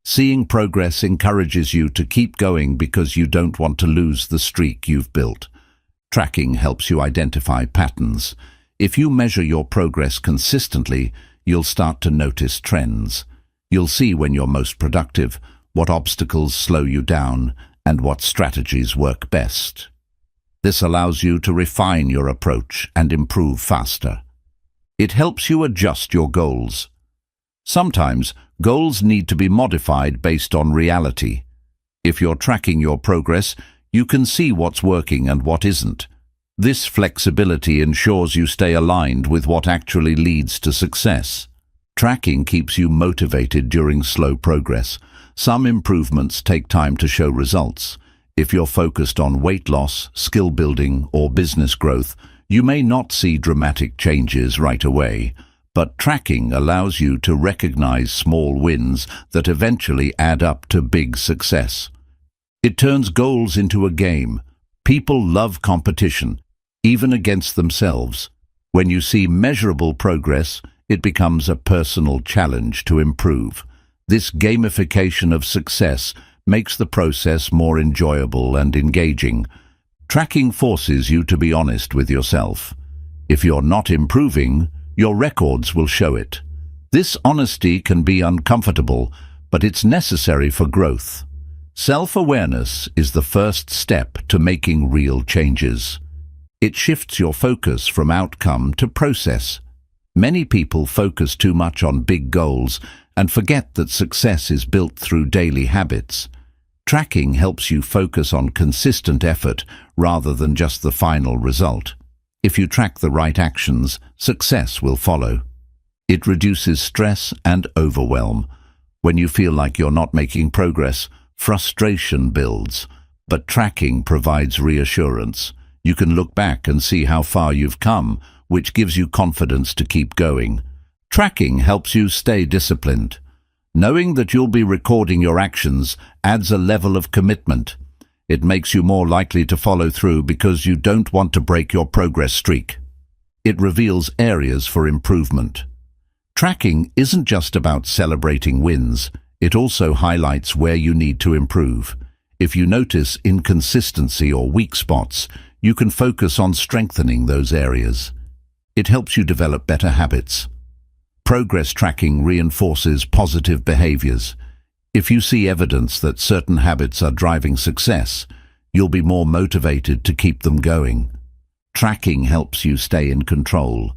Seeing progress encourages you to keep going because you don't want to lose the streak you've built. Tracking helps you identify patterns. If you measure your progress consistently, you'll start to notice trends. You'll see when you're most productive, what obstacles slow you down, and what strategies work best. This allows you to refine your approach and improve faster. It helps you adjust your goals. Sometimes, goals need to be modified based on reality. If you're tracking your progress, you can see what's working and what isn't. This flexibility ensures you stay aligned with what actually leads to success. Tracking keeps you motivated during slow progress. Some improvements take time to show results. If you're focused on weight loss, skill building, or business growth, you may not see dramatic changes right away, but tracking allows you to recognize small wins that eventually add up to big success. It turns goals into a game. People love competition, even against themselves. When you see measurable progress, it becomes a personal challenge to improve. This gamification of success makes the process more enjoyable and engaging. Tracking forces you to be honest with yourself. If you're not improving, your records will show it. This honesty can be uncomfortable, but it's necessary for growth. Self-awareness is the first step to making real changes. It shifts your focus from outcome to process. Many people focus too much on big goals and forget that success is built through daily habits. Tracking helps you focus on consistent effort rather than just the final result. If you track the right actions, success will follow. It reduces stress and overwhelm. When you feel like you're not making progress, frustration builds. but tracking provides reassurance. You can look back and see how far you've come, which gives you confidence to keep going. Tracking helps you stay disciplined. Knowing that you'll be recording your actions adds a level of commitment. It makes you more likely to follow through because you don't want to break your progress streak. It reveals areas for improvement. Tracking isn't just about celebrating wins, it also highlights where you need to improve. If you notice inconsistency or weak spots, you can focus on strengthening those areas. It helps you develop better habits. Progress tracking reinforces positive behaviors. If you see evidence that certain habits are driving success, you'll be more motivated to keep them going. Tracking helps you stay in control.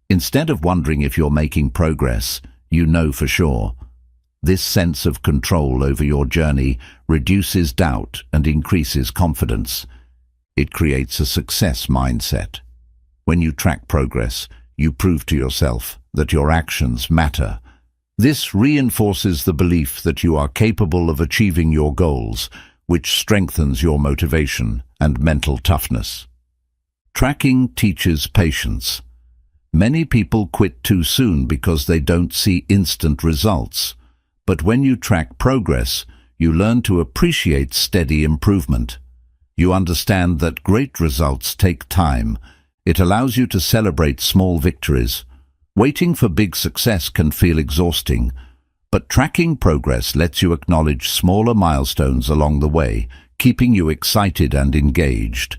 Instead of wondering if you're making progress, you know for sure. This sense of control over your journey reduces doubt and increases confidence. It creates a success mindset. When you track progress, you prove to yourself that your actions matter. This reinforces the belief that you are capable of achieving your goals, which strengthens your motivation and mental toughness. Tracking teaches patience. Many people quit too soon because they don't see instant results. But when you track progress, you learn to appreciate steady improvement. You understand that great results take time. It allows you to celebrate small victories. Waiting for big success can feel exhausting, but tracking progress lets you acknowledge smaller milestones along the way, keeping you excited and engaged.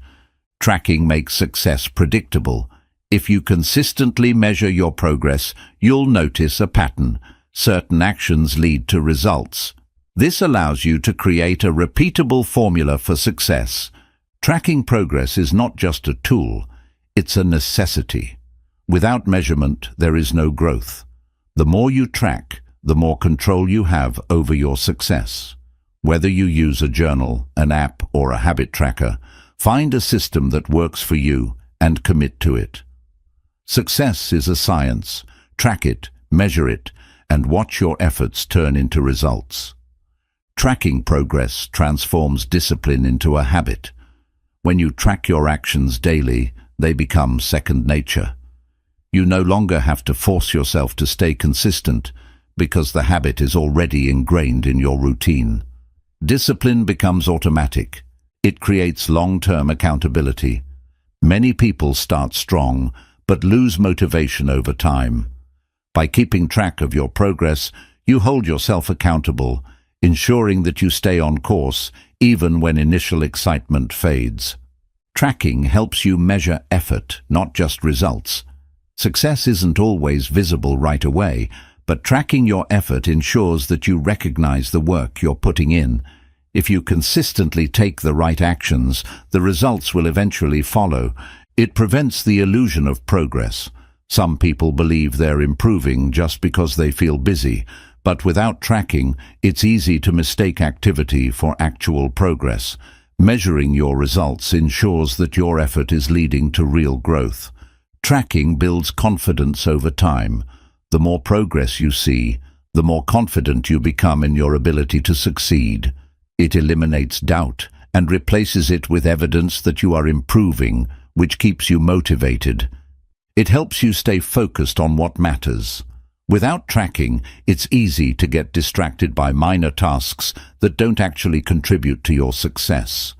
Tracking makes success predictable. If you consistently measure your progress, you'll notice a pattern. Certain actions lead to results. This allows you to create a repeatable formula for success. Tracking progress is not just a tool, it's a necessity. Without measurement, there is no growth. The more you track, the more control you have over your success. Whether you use a journal, an app, or a habit tracker, find a system that works for you and commit to it. Success is a science. Track it, measure it, and watch your efforts turn into results. Tracking progress transforms discipline into a habit. When you track your actions daily, they become second nature. You no longer have to force yourself to stay consistent because the habit is already ingrained in your routine. Discipline becomes automatic. It creates long-term accountability. Many people start strong but lose motivation over time. By keeping track of your progress, you hold yourself accountable, ensuring that you stay on course even when initial excitement fades. Tracking helps you measure effort, not just results. Success isn't always visible right away, but tracking your effort ensures that you recognize the work you're putting in. If you consistently take the right actions, the results will eventually follow. It prevents the illusion of progress. Some people believe they're improving just because they feel busy, but without tracking, it's easy to mistake activity for actual progress. Measuring your results ensures that your effort is leading to real growth. Tracking builds confidence over time. The more progress you see, the more confident you become in your ability to succeed. It eliminates doubt and replaces it with evidence that you are improving, which keeps you motivated. It helps you stay focused on what matters. Without tracking, it's easy to get distracted by minor tasks that don't actually contribute to your success.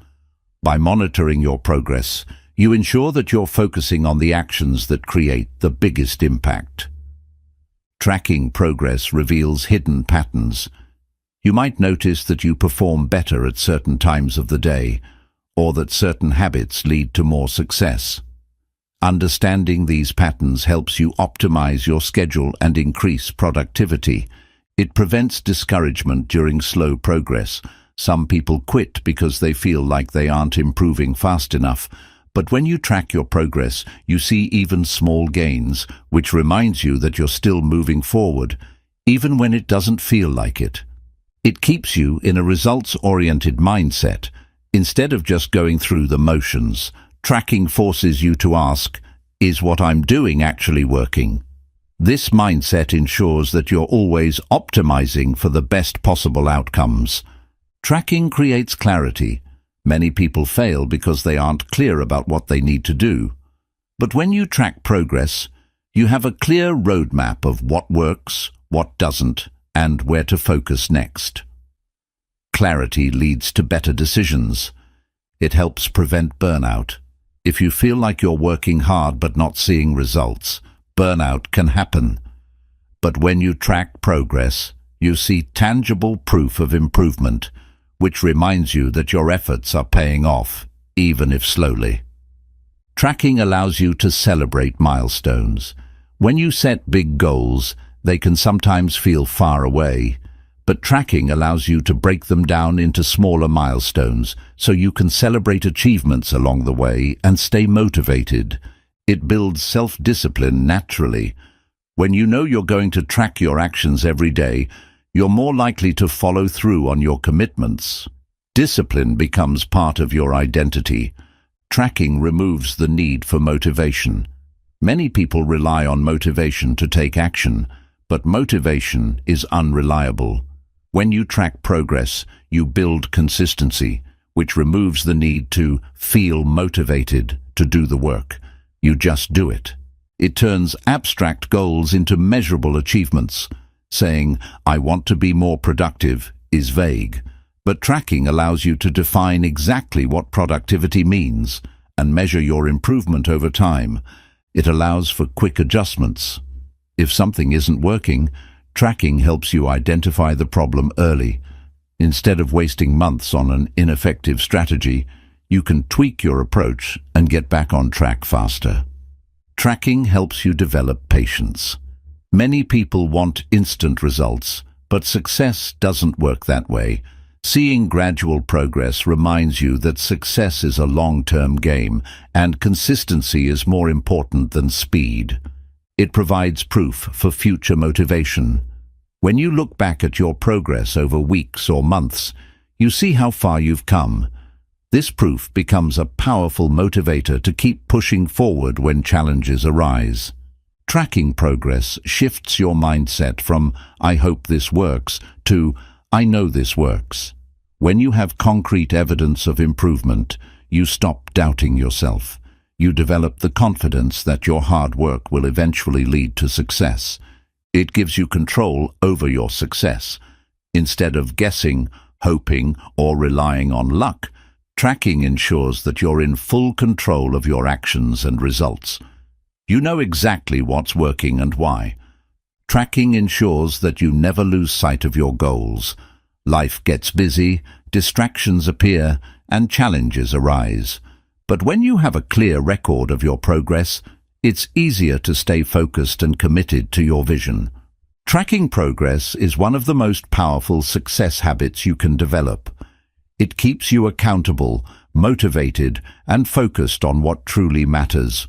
By monitoring your progress, you ensure that you're focusing on the actions that create the biggest impact. Tracking progress reveals hidden patterns. You might notice that you perform better at certain times of the day, or that certain habits lead to more success. Understanding these patterns helps you optimize your schedule and increase productivity. It prevents discouragement during slow progress. Some people quit because they feel like they aren't improving fast enough. But when you track your progress, you see even small gains, which reminds you that you're still moving forward, even when it doesn't feel like it. It keeps you in a results-oriented mindset. Instead of just going through the motions, tracking forces you to ask, is what I'm doing actually working? This mindset ensures that you're always optimizing for the best possible outcomes. Tracking creates clarity. Many people fail because they aren't clear about what they need to do. But when you track progress, you have a clear roadmap of what works, what doesn't, and where to focus next. Clarity leads to better decisions. It helps prevent burnout. If you feel like you're working hard but not seeing results, burnout can happen. But when you track progress, you see tangible proof of improvement, which reminds you that your efforts are paying off, even if slowly. Tracking allows you to celebrate milestones. When you set big goals, they can sometimes feel far away, but tracking allows you to break them down into smaller milestones so you can celebrate achievements along the way and stay motivated. It builds self-discipline naturally. When you know you're going to track your actions every day, you're more likely to follow through on your commitments. Discipline becomes part of your identity. Tracking removes the need for motivation. Many people rely on motivation to take action, but motivation is unreliable. When you track progress, you build consistency, which removes the need to feel motivated to do the work. You just do it. It turns abstract goals into measurable achievements. Saying, "I want to be more productive," is vague, but tracking allows you to define exactly what productivity means and measure your improvement over time. It allows for quick adjustments. If something isn't working, tracking helps you identify the problem early. Instead of wasting months on an ineffective strategy, you can tweak your approach and get back on track faster. Tracking helps you develop patience. Many people want instant results, but success doesn't work that way. Seeing gradual progress reminds you that success is a long-term game, and consistency is more important than speed. It provides proof for future motivation. When you look back at your progress over weeks or months, you see how far you've come. This proof becomes a powerful motivator to keep pushing forward when challenges arise. Tracking progress shifts your mindset from "I hope this works" to "I know this works." When you have concrete evidence of improvement, you stop doubting yourself. You develop the confidence that your hard work will eventually lead to success. It gives you control over your success. Instead of guessing, hoping, or relying on luck, tracking ensures that you're in full control of your actions and results. You know exactly what's working and why. Tracking ensures that you never lose sight of your goals. Life gets busy, distractions appear, and challenges arise. But when you have a clear record of your progress, it's easier to stay focused and committed to your vision. Tracking progress is one of the most powerful success habits you can develop. It keeps you accountable, motivated, and focused on what truly matters.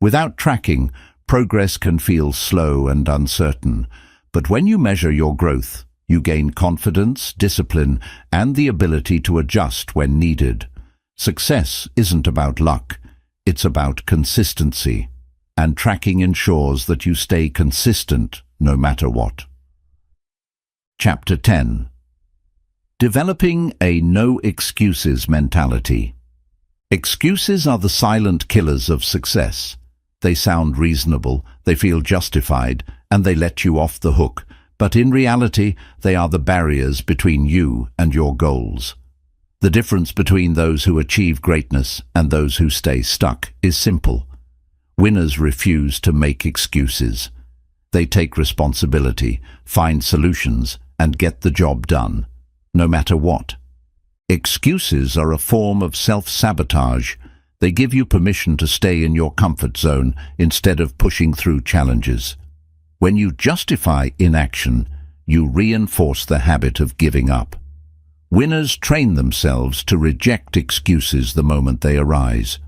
Without tracking, progress can feel slow and uncertain, but when you measure your growth, you gain confidence, discipline, and the ability to adjust when needed. Success isn't about luck, it's about consistency, and tracking ensures that you stay consistent no matter what. Chapter 10. Developing a no excuses mentality. Excuses are the silent killers of success. They sound reasonable, they feel justified, and they let you off the hook, but in reality, they are the barriers between you and your goals. The difference between those who achieve greatness and those who stay stuck is simple. Winners refuse to make excuses. They take responsibility, find solutions, and get the job done, no matter what. Excuses are a form of self-sabotage. They give you permission to stay in your comfort zone instead of pushing through challenges. When you justify inaction, you reinforce the habit of giving up. Winners train themselves to reject excuses the moment they arise.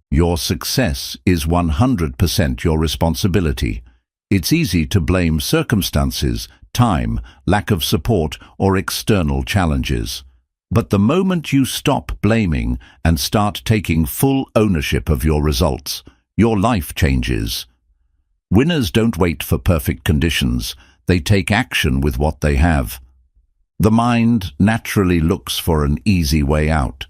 Your success is 100% your responsibility. It's easy to blame circumstances, time, lack of support, or external challenges. But the moment you stop blaming and start taking full ownership of your results, your life changes. Winners don't wait for perfect conditions. They take action with what they have. The mind naturally looks for an easy way out.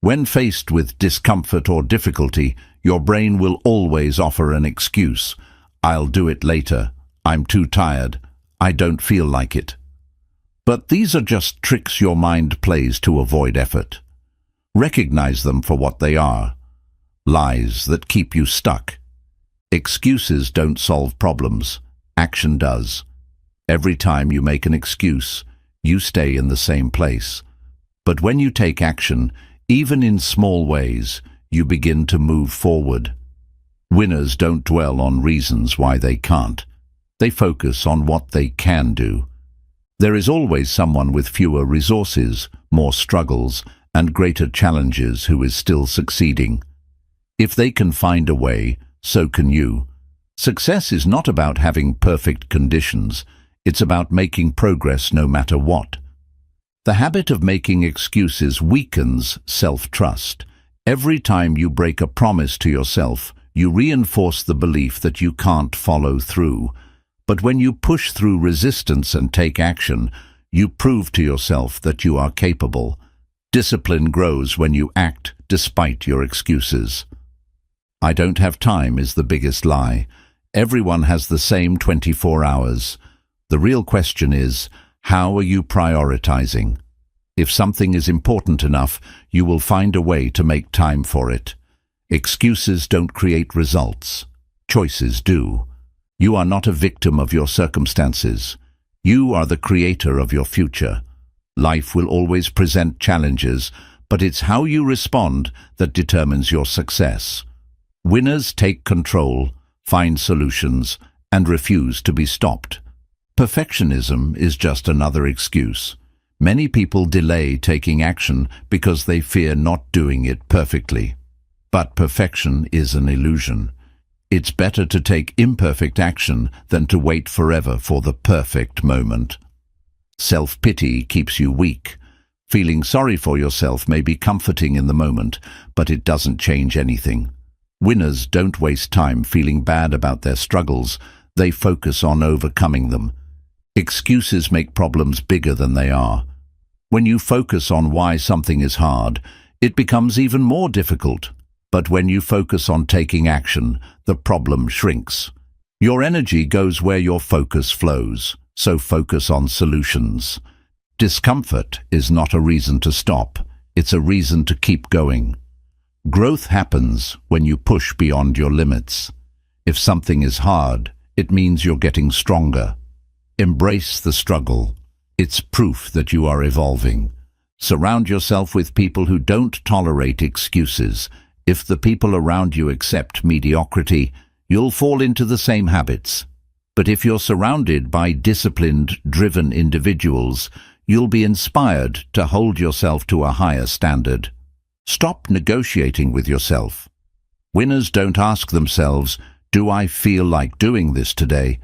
When faced with discomfort or difficulty, your brain will always offer an excuse. I'll do it later. I'm too tired. I don't feel like it. But these are just tricks your mind plays to avoid effort. Recognize them for what they are: lies that keep you stuck. Excuses don't solve problems. Action does. Every time you make an excuse, you stay in the same place. But when you take action, even in small ways, you begin to move forward. Winners don't dwell on reasons why they can't. They focus on what they can do. There is always someone with fewer resources, more struggles, and greater challenges who is still succeeding. If they can find a way, so can you. Success is not about having perfect conditions. It's about making progress no matter what. The habit of making excuses weakens self-trust. Every time you break a promise to yourself, you reinforce the belief that you can't follow through. But when you push through resistance and take action, you prove to yourself that you are capable. Discipline grows when you act despite your excuses. I don't have time is the biggest lie. Everyone has the same 24 hours. The real question is, how are you prioritizing? If something is important enough, you will find a way to make time for it. Excuses don't create results. Choices do. You are not a victim of your circumstances. You are the creator of your future. Life will always present challenges, but it's how you respond that determines your success. Winners take control, find solutions, and refuse to be stopped. Perfectionism is just another excuse. Many people delay taking action because they fear not doing it perfectly. But perfection is an illusion. It's better to take imperfect action than to wait forever for the perfect moment. Self-pity keeps you weak. Feeling sorry for yourself may be comforting in the moment, but it doesn't change anything. Winners don't waste time feeling bad about their struggles. They focus on overcoming them. Excuses make problems bigger than they are. When you focus on why something is hard, it becomes even more difficult. But when you focus on taking action, the problem shrinks. Your energy goes where your focus flows, so focus on solutions. Discomfort is not a reason to stop. It's a reason to keep going. Growth happens when you push beyond your limits. If something is hard, it means you're getting stronger. Embrace the struggle. It's proof that you are evolving. Surround yourself with people who don't tolerate excuses. If the people around you accept mediocrity, you'll fall into the same habits. But if you're surrounded by disciplined, driven individuals, you'll be inspired to hold yourself to a higher standard. Stop negotiating with yourself. Winners don't ask themselves, "Do I feel like doing this today?"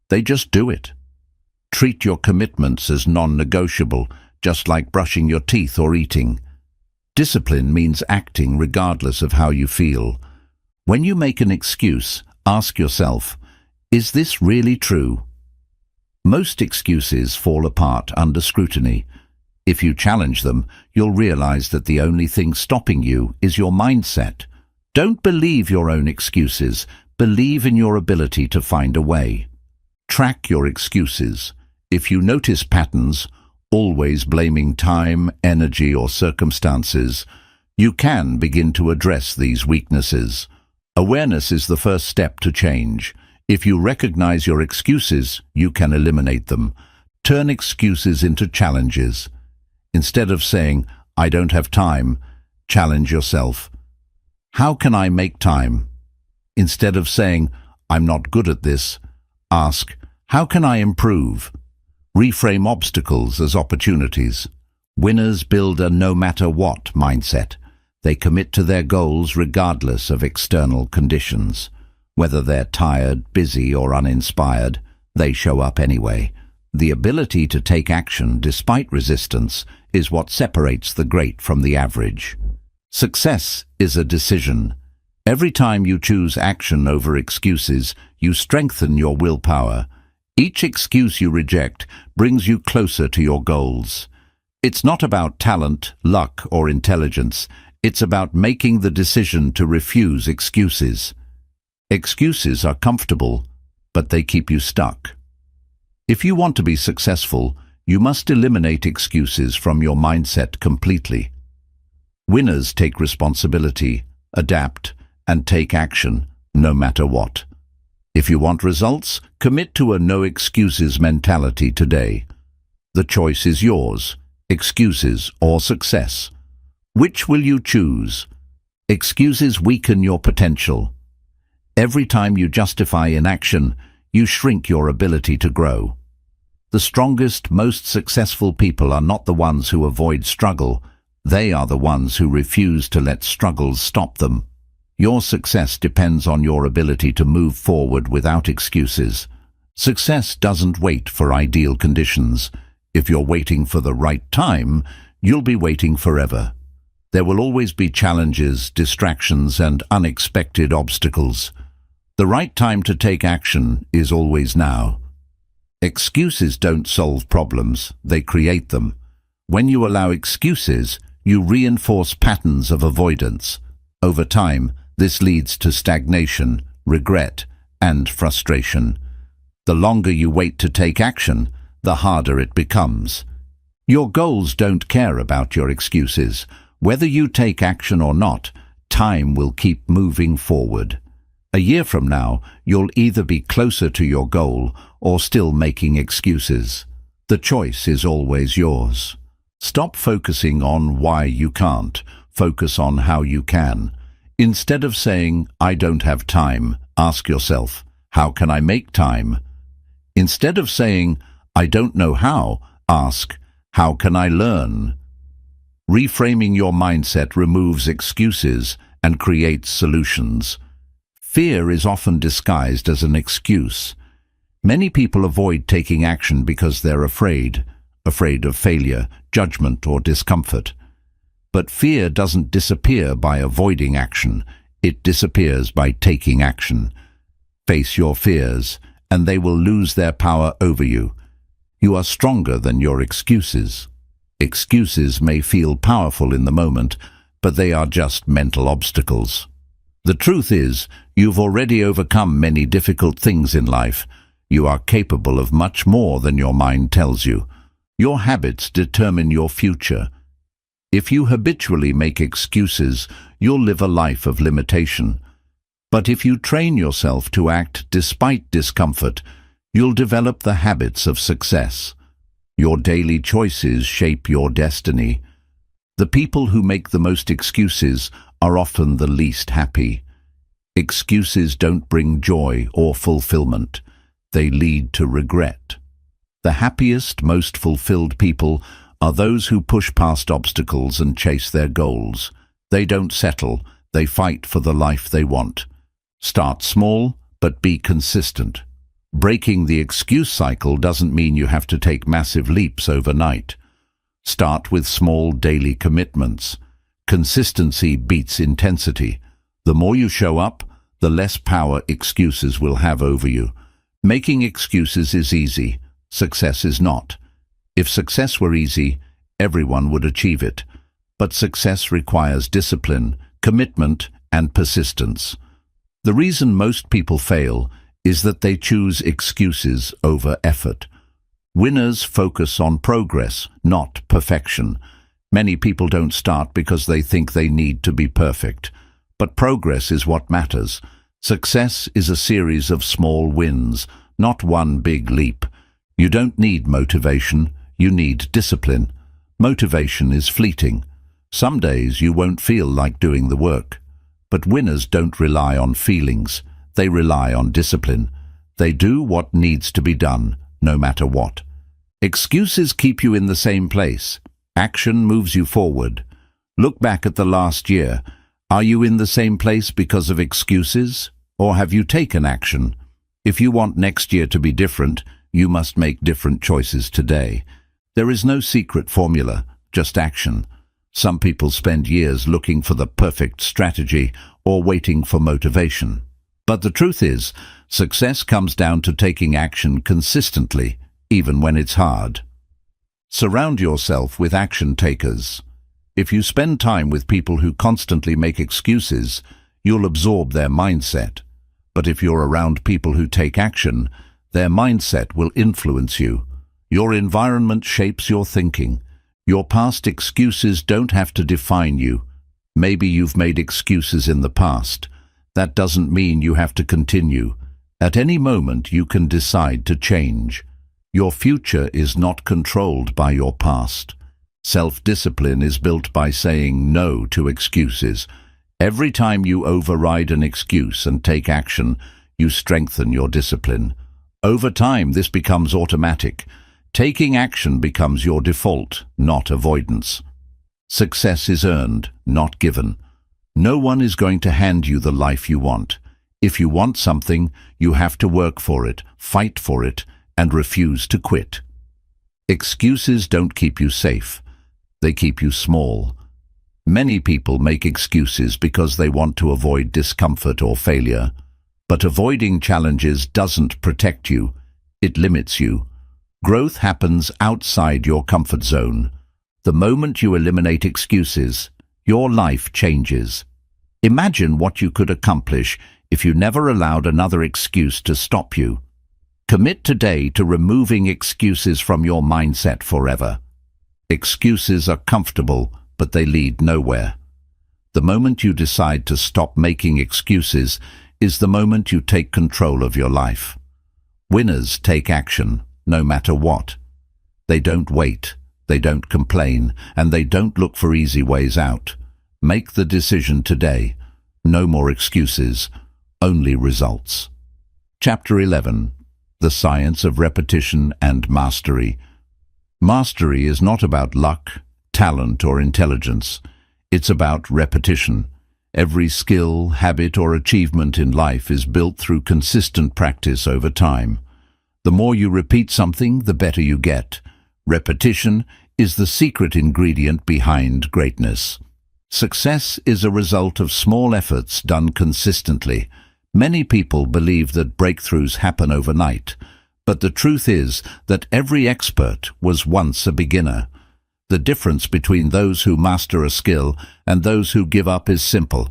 They just do it. Treat your commitments as non-negotiable, just like brushing your teeth or eating. Discipline means acting regardless of how you feel. When you make an excuse, ask yourself, is this really true? Most excuses fall apart under scrutiny. If you challenge them, you'll realize that the only thing stopping you is your mindset. Don't believe your own excuses. Believe in your ability to find a way. Track your excuses. If you notice patterns, always blaming time, energy, or circumstances, you can begin to address these weaknesses. Awareness is the first step to change. If you recognize your excuses, you can eliminate them. Turn excuses into challenges. Instead of saying, "I don't have time," challenge yourself. How can I make time? Instead of saying, "I'm not good at this," ask, "How can I improve?" Reframe obstacles as opportunities. Winners build a no-matter-what mindset. They commit to their goals regardless of external conditions. Whether they're tired, busy, or uninspired, they show up anyway. The ability to take action despite resistance is what separates the great from the average. Success is a decision. Every time you choose action over excuses, you strengthen your willpower. Each excuse you reject brings you closer to your goals. It's not about talent, luck, or intelligence. It's about making the decision to refuse excuses. Excuses are comfortable, but they keep you stuck. If you want to be successful, you must eliminate excuses from your mindset completely. Winners take responsibility, adapt, and take action, no matter what. If you want results, commit to a no-excuses mentality today. The choice is yours, excuses or success. Which will you choose? Excuses weaken your potential. Every time you justify inaction, you shrink your ability to grow. The strongest, most successful people are not the ones who avoid struggle. They are the ones who refuse to let struggles stop them. Your success depends on your ability to move forward without excuses. Success doesn't wait for ideal conditions. If you're waiting for the right time, you'll be waiting forever. There will always be challenges, distractions, and unexpected obstacles. The right time to take action is always now. Excuses don't solve problems, they create them. When you allow excuses, you reinforce patterns of avoidance. Over time, this leads to stagnation, regret, and frustration. The longer you wait to take action, the harder it becomes. Your goals don't care about your excuses. Whether you take action or not, time will keep moving forward. A year from now, you'll either be closer to your goal or still making excuses. The choice is always yours. Stop focusing on why you can't. Focus on how you can. Instead of saying, "I don't have time," ask yourself, "How can I make time?" Instead of saying, "I don't know how," ask, "How can I learn?" Reframing your mindset removes excuses and creates solutions. Fear is often disguised as an excuse. Many people avoid taking action because they're afraid of failure, judgment, or discomfort. But fear doesn't disappear by avoiding action. It disappears by taking action. Face your fears, and they will lose their power over you. You are stronger than your excuses. Excuses may feel powerful in the moment, but they are just mental obstacles. The truth is, you've already overcome many difficult things in life. You are capable of much more than your mind tells you. Your habits determine your future. If you habitually make excuses, you'll live a life of limitation. But if you train yourself to act despite discomfort, you'll develop the habits of success. Your daily choices shape your destiny. The people who make the most excuses are often the least happy. Excuses don't bring joy or fulfillment. They lead to regret. The happiest, most fulfilled people are those who push past obstacles and chase their goals. They don't settle, they fight for the life they want. Start small, but be consistent. Breaking the excuse cycle doesn't mean you have to take massive leaps overnight. Start with small daily commitments. Consistency beats intensity. The more you show up, the less power excuses will have over you. Making excuses is easy. Success is not. If success were easy, everyone would achieve it. But success requires discipline, commitment, and persistence. The reason most people fail is that they choose excuses over effort. Winners focus on progress, not perfection. Many people don't start because they think they need to be perfect. But progress is what matters. Success is a series of small wins, not one big leap. You don't need motivation, you need discipline. Motivation is fleeting. Some days you won't feel like doing the work. But winners don't rely on feelings, they rely on discipline. They do what needs to be done, no matter what. Excuses keep you in the same place. Action moves you forward. Look back at the last year. Are you in the same place because of excuses? Or have you taken action? If you want next year to be different, you must make different choices today. There is no secret formula, just action. Some people spend years looking for the perfect strategy or waiting for motivation. But the truth is, success comes down to taking action consistently, even when it's hard. Surround yourself with action takers. If you spend time with people who constantly make excuses, you'll absorb their mindset. But if you're around people who take action, their mindset will influence you. Your environment shapes your thinking. Your past excuses don't have to define you. Maybe you've made excuses in the past. That doesn't mean you have to continue. At any moment you can decide to change. Your future is not controlled by your past. Self-discipline is built by saying no to excuses. Every time you override an excuse and take action, you strengthen your discipline. Over time, this becomes automatic. Taking action becomes your default, not avoidance. Success is earned, not given. No one is going to hand you the life you want. If you want something, you have to work for it, fight for it, and refuse to quit. Excuses don't keep you safe. They keep you small. Many people make excuses because they want to avoid discomfort or failure. But avoiding challenges doesn't protect you. It limits you. Growth happens outside your comfort zone. The moment you eliminate excuses, your life changes. Imagine what you could accomplish if you never allowed another excuse to stop you. Commit today to removing excuses from your mindset forever. Excuses are comfortable, but they lead nowhere. The moment you decide to stop making excuses is the moment you take control of your life. Winners take action, no matter what. They don't wait, they don't complain, and they don't look for easy ways out. Make the decision today. No more excuses, only results. Chapter 11. The Science of Repetition and Mastery. Mastery is not about luck, talent, or intelligence. It's about repetition. Every skill, habit, or achievement in life is built through consistent practice over time. The more you repeat something, the better you get. Repetition is the secret ingredient behind greatness. Success is a result of small efforts done consistently. Many people believe that breakthroughs happen overnight, but the truth is that every expert was once a beginner. The difference between those who master a skill and those who give up is simple.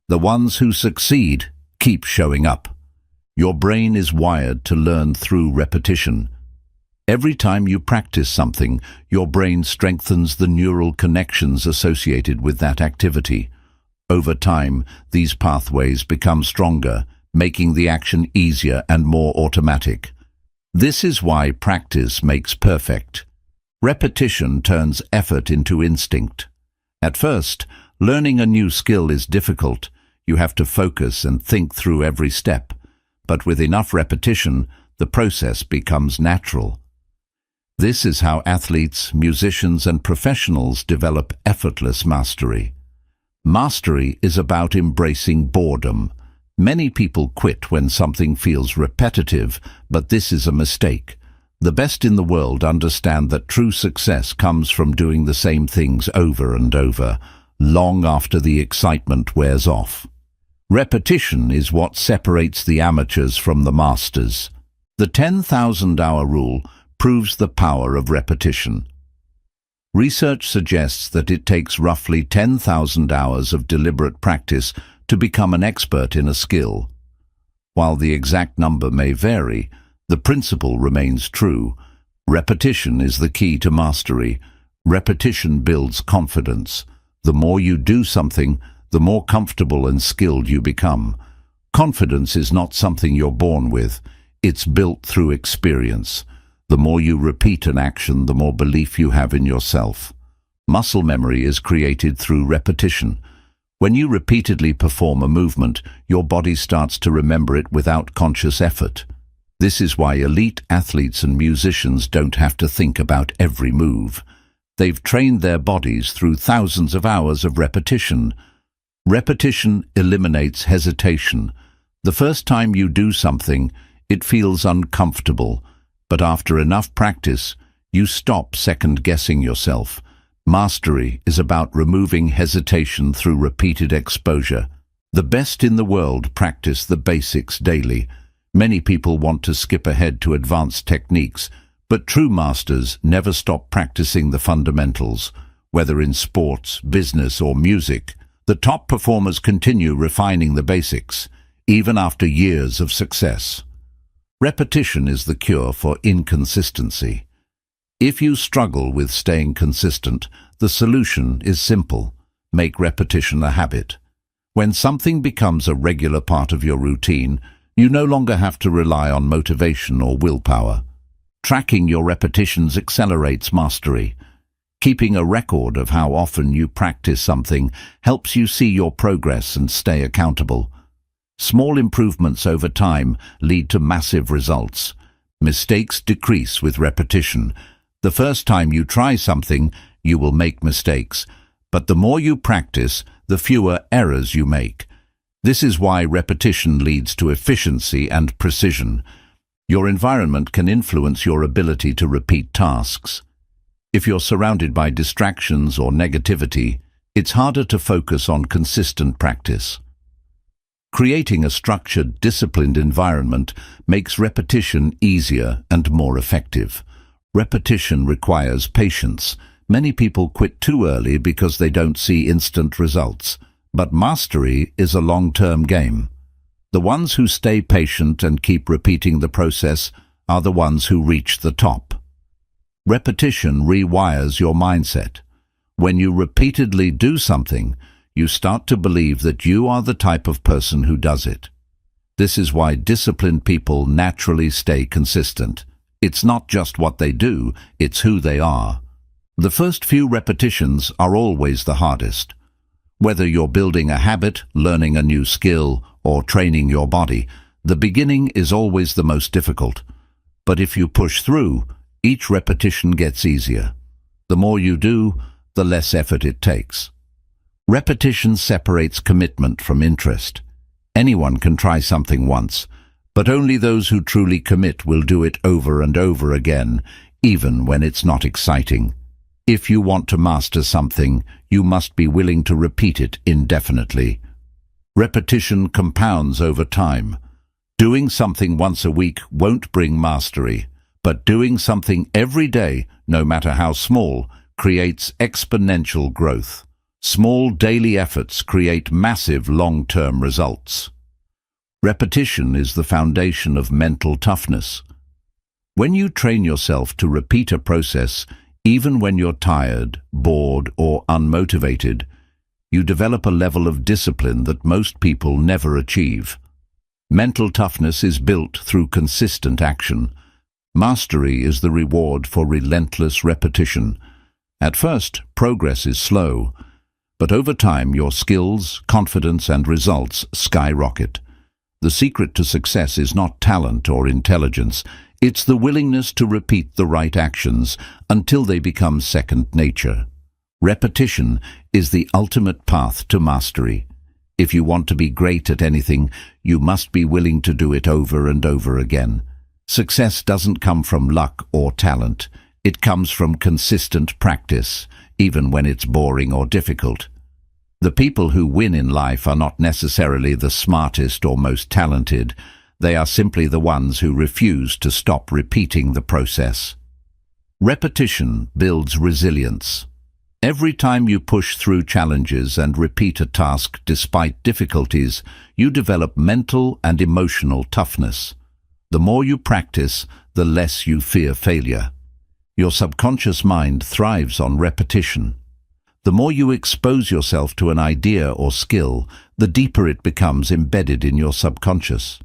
The ones who succeed keep showing up. Your brain is wired to learn through repetition. Every time you practice something, your brain strengthens the neural connections associated with that activity. Over time, these pathways become stronger, making the action easier and more automatic. This is why practice makes perfect. Repetition turns effort into instinct. At first, learning a new skill is difficult. You have to focus and think through every step. But with enough repetition, the process becomes natural. This is how athletes, musicians, and professionals develop effortless mastery. Mastery is about embracing boredom. Many people quit when something feels repetitive, but this is a mistake. The best in the world understand that true success comes from doing the same things over and over, long after the excitement wears off. Repetition is what separates the amateurs from the masters. The 10,000-hour rule proves the power of repetition. Research suggests that it takes roughly 10,000 hours of deliberate practice to become an expert in a skill. While the exact number may vary, the principle remains true. Repetition is the key to mastery. Repetition builds confidence. The more you do something, the more comfortable and skilled you become. Confidence is not something you're born with. It's built through experience. The more you repeat an action, the more belief you have in yourself. Muscle memory is created through repetition. When you repeatedly perform a movement, your body starts to remember it without conscious effort. This is why elite athletes and musicians don't have to think about every move. They've trained their bodies through thousands of hours of repetition. Repetition eliminates hesitation. The first time you do something, it feels uncomfortable. But after enough practice, you stop second-guessing yourself. Mastery is about removing hesitation through repeated exposure. The best in the world practice the basics daily. Many people want to skip ahead to advanced techniques, but true masters never stop practicing the fundamentals. Whether in sports, business, or music, the top performers continue refining the basics, even after years of success. Repetition is the cure for inconsistency. If you struggle with staying consistent, the solution is simple. Make repetition a habit. When something becomes a regular part of your routine, you no longer have to rely on motivation or willpower. Tracking your repetitions accelerates mastery. Keeping a record of how often you practice something helps you see your progress and stay accountable. Small improvements over time lead to massive results. Mistakes decrease with repetition. The first time you try something, you will make mistakes, but the more you practice, the fewer errors you make. This is why repetition leads to efficiency and precision. Your environment can influence your ability to repeat tasks. If you're surrounded by distractions or negativity, it's harder to focus on consistent practice. Creating a structured, disciplined environment makes repetition easier and more effective. Repetition requires patience. Many people quit too early because they don't see instant results. But mastery is a long-term game. The ones who stay patient and keep repeating the process are the ones who reach the top. Repetition rewires your mindset. When you repeatedly do something, you start to believe that you are the type of person who does it. This is why disciplined people naturally stay consistent. It's not just what they do, it's who they are. The first few repetitions are always the hardest. Whether you're building a habit, learning a new skill, or training your body, the beginning is always the most difficult. But if you push through, each repetition gets easier. The more you do, the less effort it takes. Repetition separates commitment from interest. Anyone can try something once, but only those who truly commit will do it over and over again, even when it's not exciting. If you want to master something, you must be willing to repeat it indefinitely. Repetition compounds over time. Doing something once a week won't bring mastery, but doing something every day, no matter how small, creates exponential growth. Small daily efforts create massive long-term results. Repetition is the foundation of mental toughness. When you train yourself to repeat a process, even when you're tired, bored, or unmotivated, you develop a level of discipline that most people never achieve. Mental toughness is built through consistent action. Mastery is the reward for relentless repetition. At first, progress is slow, but over time your skills, confidence, and results skyrocket. The secret to success is not talent or intelligence. It's the willingness to repeat the right actions until they become second nature. Repetition is the ultimate path to mastery. If you want to be great at anything, you must be willing to do it over and over again. Success doesn't come from luck or talent. It comes from consistent practice, even when it's boring or difficult. The people who win in life are not necessarily the smartest or most talented. They are simply the ones who refuse to stop repeating the process. Repetition builds resilience. Every time you push through challenges and repeat a task despite difficulties, you develop mental and emotional toughness. The more you practice, the less you fear failure. Your subconscious mind thrives on repetition. The more you expose yourself to an idea or skill, the deeper it becomes embedded in your subconscious.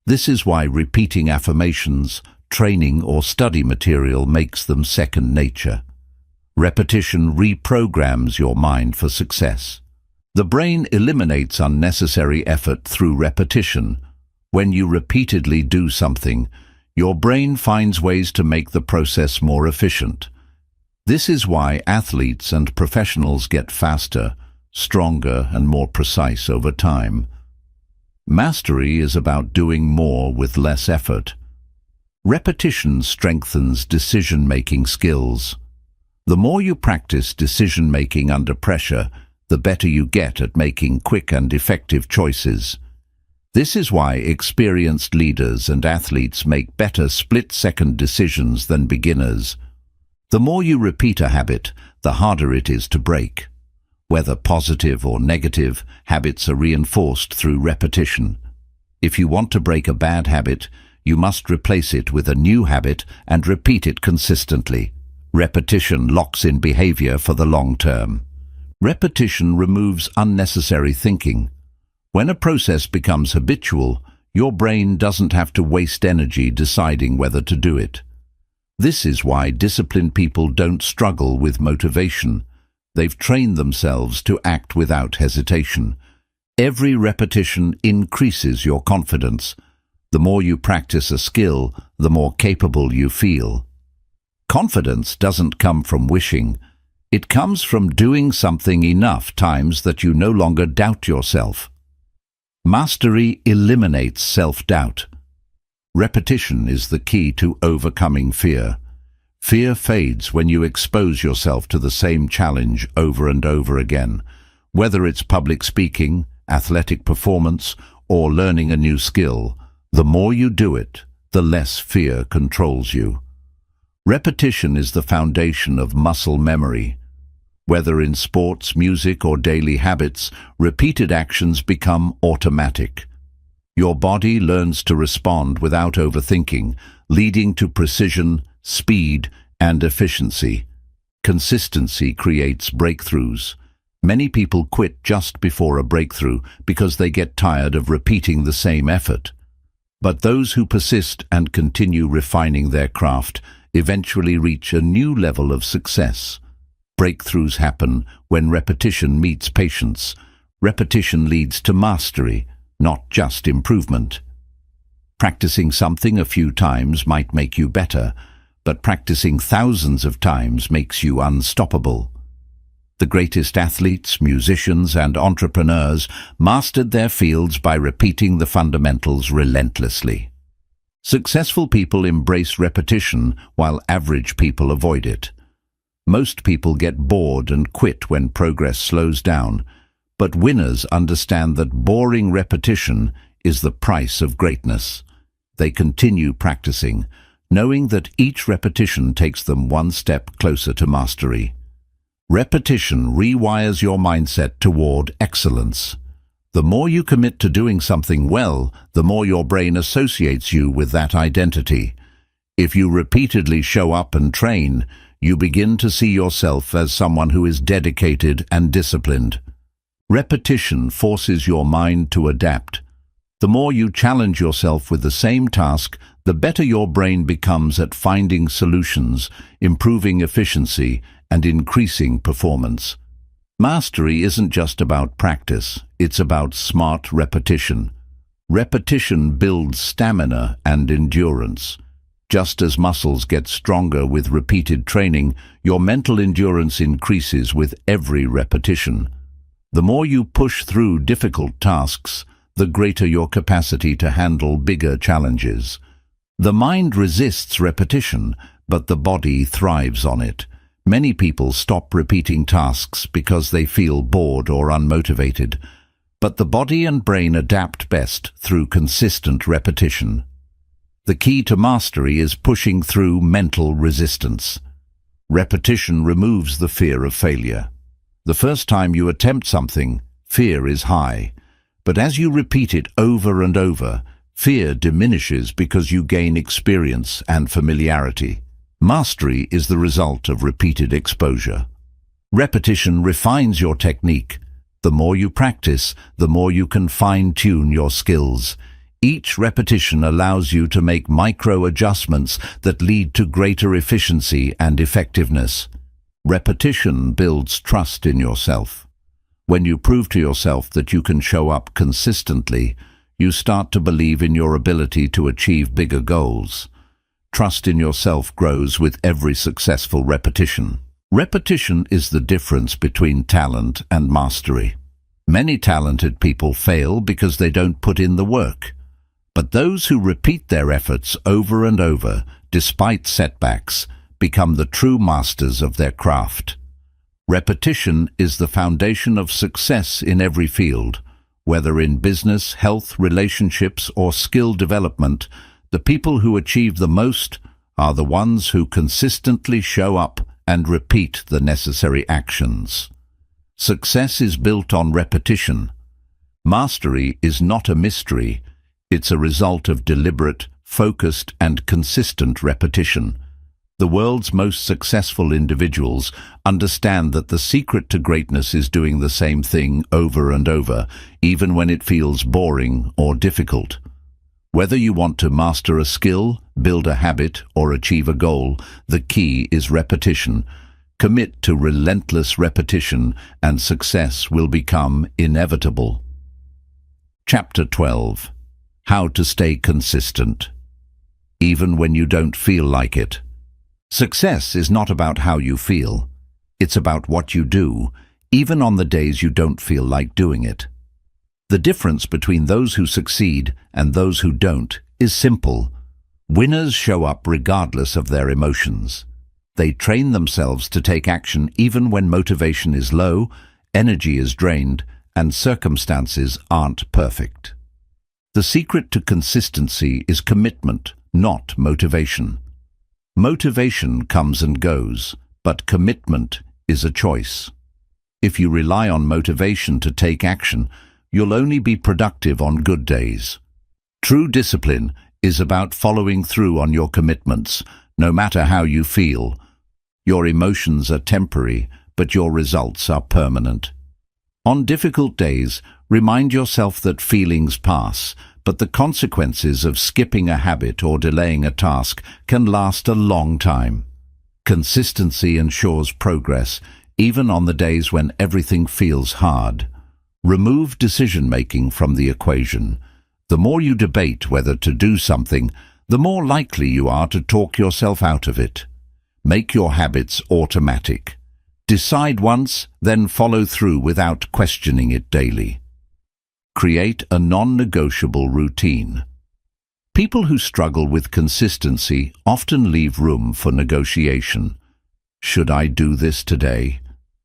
This is why repeating affirmations, training, or study material makes them second nature. Repetition reprograms your mind for success. The brain eliminates unnecessary effort through repetition. When you repeatedly do something, your brain finds ways to make the process more efficient. This is why athletes and professionals get faster, stronger, and more precise over time. Mastery is about doing more with less effort. Repetition strengthens decision-making skills. The more you practice decision-making under pressure, the better you get at making quick and effective choices. This is why experienced leaders and athletes make better split-second decisions than beginners. The more you repeat a habit, the harder it is to break. Whether positive or negative, habits are reinforced through repetition. If you want to break a bad habit, you must replace it with a new habit and repeat it consistently. Repetition locks in behavior for the long term. Repetition removes unnecessary thinking. When a process becomes habitual, your brain doesn't have to waste energy deciding whether to do it. This is why disciplined people don't struggle with motivation. They've trained themselves to act without hesitation. Every repetition increases your confidence. The more you practice a skill, the more capable you feel. Confidence doesn't come from wishing. It comes from doing something enough times that you no longer doubt yourself. Mastery eliminates self-doubt. Repetition is the key to overcoming fear. Fear fades when you expose yourself to the same challenge over and over again. Whether it's public speaking, athletic performance, or learning a new skill, the more you do it, the less fear controls you. Repetition is the foundation of muscle memory. Whether in sports, music, or daily habits, repeated actions become automatic. Your body learns to respond without overthinking, leading to precision, speed, and efficiency. Consistency creates breakthroughs. Many people quit just before a breakthrough because they get tired of repeating the same effort. But those who persist and continue refining their craft eventually reach a new level of success. Breakthroughs happen when repetition meets patience. Repetition leads to mastery, not just improvement. Practicing something a few times might make you better, but practicing thousands of times makes you unstoppable. The greatest athletes, musicians, and entrepreneurs mastered their fields by repeating the fundamentals relentlessly. Successful people embrace repetition while average people avoid it. Most people get bored and quit when progress slows down, but winners understand that boring repetition is the price of greatness. They continue practicing, knowing that each repetition takes them one step closer to mastery. Repetition rewires your mindset toward excellence. The more you commit to doing something well, the more your brain associates you with that identity. If you repeatedly show up and train, you begin to see yourself as someone who is dedicated and disciplined. Repetition forces your mind to adapt. The more you challenge yourself with the same task, the better your brain becomes at finding solutions, improving efficiency, and increasing performance. Mastery isn't just about practice, it's about smart repetition. Repetition builds stamina and endurance. Just as muscles get stronger with repeated training, your mental endurance increases with every repetition. The more you push through difficult tasks, the greater your capacity to handle bigger challenges. The mind resists repetition, but the body thrives on it. Many people stop repeating tasks because they feel bored or unmotivated, but the body and brain adapt best through consistent repetition. The key to mastery is pushing through mental resistance. Repetition removes the fear of failure. The first time you attempt something, fear is high. But as you repeat it over and over, fear diminishes because you gain experience and familiarity. Mastery is the result of repeated exposure. Repetition refines your technique. The more you practice, the more you can fine-tune your skills. Each repetition allows you to make micro-adjustments that lead to greater efficiency and effectiveness. Repetition builds trust in yourself. When you prove to yourself that you can show up consistently, you start to believe in your ability to achieve bigger goals. Trust in yourself grows with every successful repetition. Repetition is the difference between talent and mastery. Many talented people fail because they don't put in the work. But those who repeat their efforts over and over, despite setbacks, become the true masters of their craft. Repetition is the foundation of success in every field. Whether in business, health, relationships, or skill development, the people who achieve the most are the ones who consistently show up and repeat the necessary actions. Success is built on repetition. Mastery is not a mystery. It's a result of deliberate, focused, and consistent repetition. The world's most successful individuals understand that the secret to greatness is doing the same thing over and over, even when it feels boring or difficult. Whether you want to master a skill, build a habit, or achieve a goal, the key is repetition. Commit to relentless repetition, and success will become inevitable. Chapter 12. How to stay consistent, even when you don't feel like it. Success is not about how you feel. It's about what you do, even on the days you don't feel like doing it. The difference between those who succeed and those who don't is simple. Winners show up regardless of their emotions. They train themselves to take action even when motivation is low, energy is drained, and circumstances aren't perfect. The secret to consistency is commitment, not motivation. Motivation comes and goes, but commitment is a choice. If you rely on motivation to take action, you'll only be productive on good days. True discipline is about following through on your commitments, no matter how you feel. Your emotions are temporary, but your results are permanent. On difficult days, remind yourself that feelings pass, but the consequences of skipping a habit or delaying a task can last a long time. Consistency ensures progress, even on the days when everything feels hard. Remove decision-making from the equation. The more you debate whether to do something, the more likely you are to talk yourself out of it. Make your habits automatic. Decide once, then follow through without questioning it daily. Create a non-negotiable routine. People who struggle with consistency often leave room for negotiation. Should I do this today?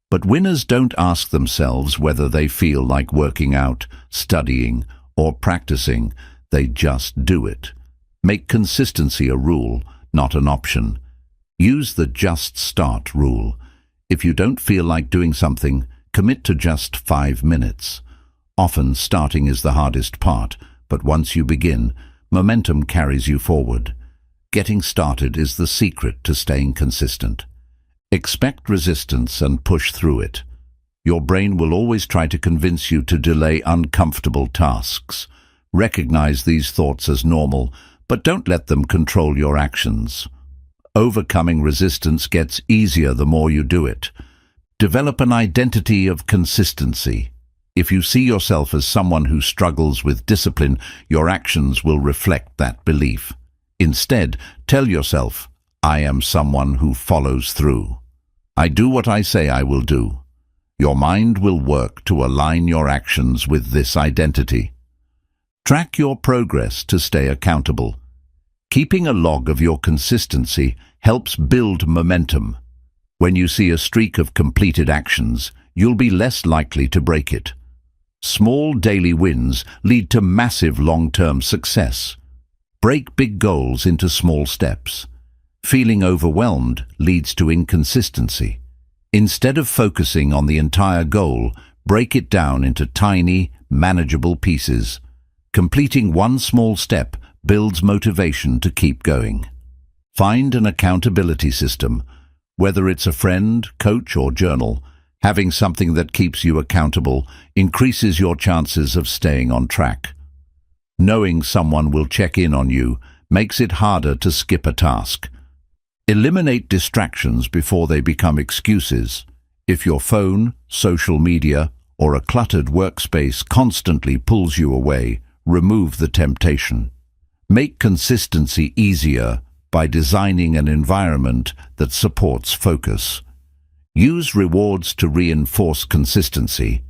But winners don't ask themselves whether they feel like working out, studying, or practicing. They just do it. Make consistency a rule, not an option. Use the just start rule. If you don't feel like doing something, commit to just 5 minutes. Often starting is the hardest part, but once you begin, momentum carries you forward. Getting started is the secret to staying consistent. Expect resistance and push through it. Your brain will always try to convince you to delay uncomfortable tasks. Recognize these thoughts as normal, but don't let them control your actions. Overcoming resistance gets easier the more you do it. Develop an identity of consistency. If you see yourself as someone who struggles with discipline, your actions will reflect that belief. Instead, tell yourself, I am someone who follows through. I do what I say I will do. Your mind will work to align your actions with this identity. Track your progress to stay accountable. Keeping a log of your consistency helps build momentum. When you see a streak of completed actions, you'll be less likely to break it. Small daily wins lead to massive long-term success. Break big goals into small steps. Feeling overwhelmed leads to inconsistency. Instead of focusing on the entire goal, break it down into tiny, manageable pieces. Completing one small step builds motivation to keep going. Find an accountability system. Whether it's a friend, coach, or journal, having something that keeps you accountable increases your chances of staying on track. Knowing someone will check in on you makes it harder to skip a task. Eliminate distractions before they become excuses. If your phone, social media, or a cluttered workspace constantly pulls you away, remove the temptation. Make consistency easier by designing an environment that supports focus. Use rewards to reinforce consistency.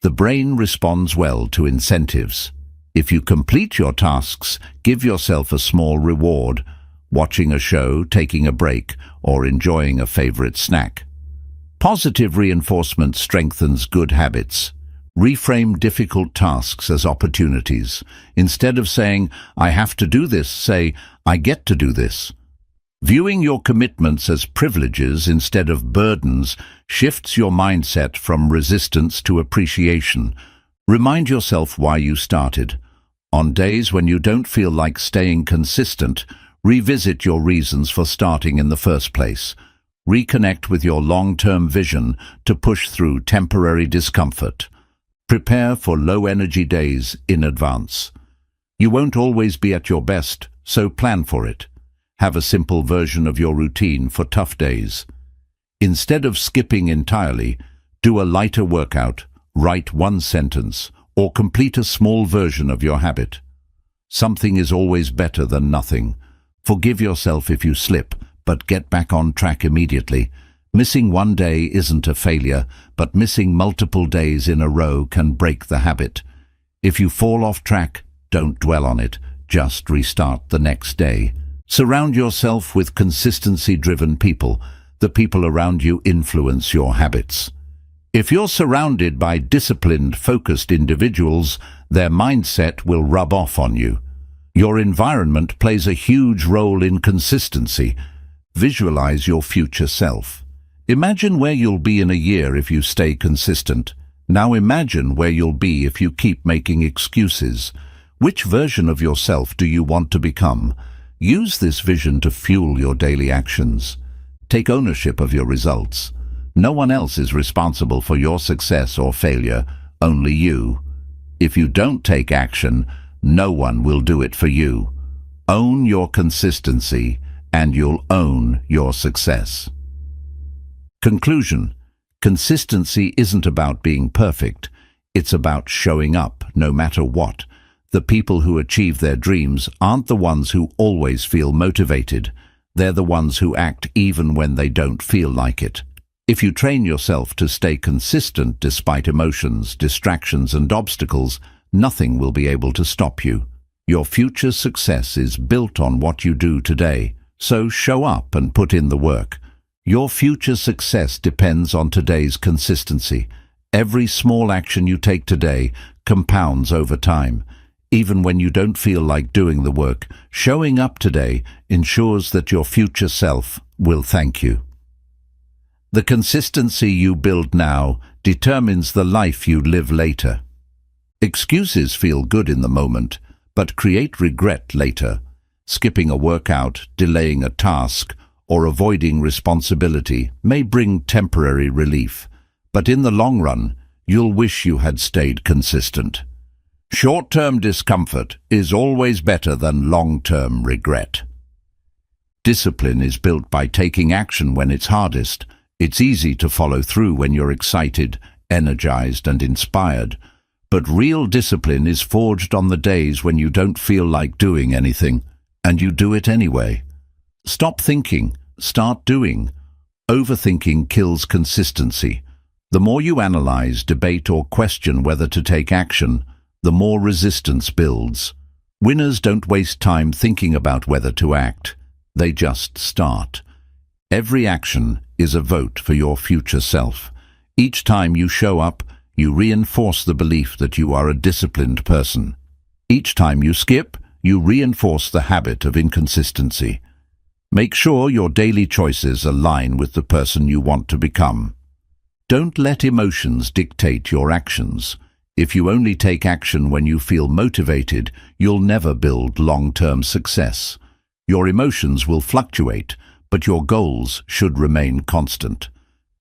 The brain responds well to incentives. If you complete your tasks, give yourself a small reward, watching a show, taking a break, or enjoying a favorite snack. Positive reinforcement strengthens good habits. Reframe difficult tasks as opportunities. Instead of saying, I have to do this, say, I get to do this. Viewing your commitments as privileges instead of burdens shifts your mindset from resistance to appreciation. Remind yourself why you started. On days when you don't feel like staying consistent, revisit your reasons for starting in the first place. Reconnect with your long-term vision to push through temporary discomfort. Prepare for low-energy days in advance. You won't always be at your best, so plan for it. Have a simple version of your routine for tough days. Instead of skipping entirely, do a lighter workout, write one sentence, or complete a small version of your habit. Something is always better than nothing. Forgive yourself if you slip, but get back on track immediately. Missing one day isn't a failure, but missing multiple days in a row can break the habit. If you fall off track, don't dwell on it. Just restart the next day. Surround yourself with consistency-driven people. The people around you influence your habits. If you're surrounded by disciplined, focused individuals, their mindset will rub off on you. Your environment plays a huge role in consistency. Visualize your future self. Imagine where you'll be in a year if you stay consistent. Now imagine where you'll be if you keep making excuses. Which version of yourself do you want to become? Use this vision to fuel your daily actions. Take ownership of your results. No one else is responsible for your success or failure, only you. If you don't take action, no one will do it for you. Own your consistency, and you'll own your success. Conclusion: consistency isn't about being perfect. It's about showing up, no matter what. The people who achieve their dreams aren't the ones who always feel motivated. They're the ones who act even when they don't feel like it. If you train yourself to stay consistent despite emotions, distractions, and obstacles, nothing will be able to stop you. Your future success is built on what you do today, so show up and put in the work. Your future success depends on today's consistency. Every small action you take today compounds over time. Even when you don't feel like doing the work, showing up today ensures that your future self will thank you. The consistency you build now determines the life you live later. Excuses feel good in the moment, but create regret later. Skipping a workout, delaying a task, or avoiding responsibility may bring temporary relief, but in the long run, you'll wish you had stayed consistent. Short-term discomfort is always better than long-term regret. Discipline is built by taking action when it's hardest. It's easy to follow through when you're excited, energized, and inspired. But real discipline is forged on the days when you don't feel like doing anything, and you do it anyway. Stop thinking, start doing. Overthinking kills consistency. The more you analyze, debate, or question whether to take action, the more resistance builds. Winners don't waste time thinking about whether to act. They just start. Every action is a vote for your future self. Each time you show up, you reinforce the belief that you are a disciplined person. Each time you skip, you reinforce the habit of inconsistency. Make sure your daily choices align with the person you want to become. Don't let emotions dictate your actions. If you only take action when you feel motivated, you'll never build long-term success. Your emotions will fluctuate, but your goals should remain constant.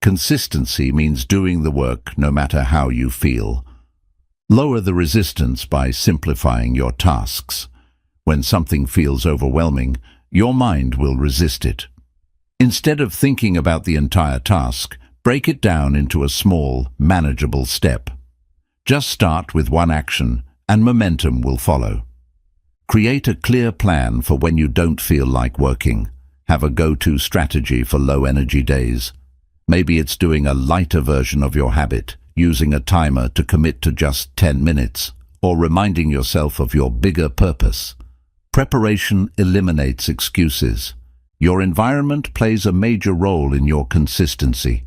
Consistency means doing the work no matter how you feel. Lower the resistance by simplifying your tasks. When something feels overwhelming, your mind will resist it. Instead of thinking about the entire task, break it down into a small, manageable step. Just start with one action, and momentum will follow. Create a clear plan for when you don't feel like working. Have a go-to strategy for low-energy days. Maybe it's doing a lighter version of your habit, using a timer to commit to just 10 minutes, or reminding yourself of your bigger purpose. Preparation eliminates excuses. Your environment plays a major role in your consistency.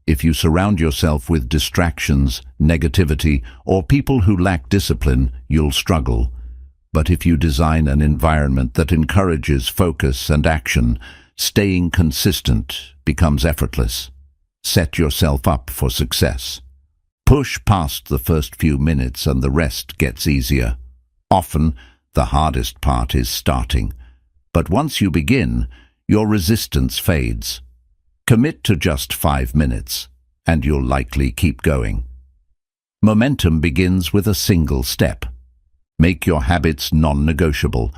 If you surround yourself with distractions, negativity, or people who lack discipline, you'll struggle. But if you design an environment that encourages focus and action, Staying consistent becomes effortless. Set yourself up for success. Push past the first few minutes and the rest gets easier. Often, the hardest part is starting. But once you begin, your resistance fades. Commit to just 5 minutes, and you'll likely keep going. Momentum begins with a single step. Make your habits non-negotiable.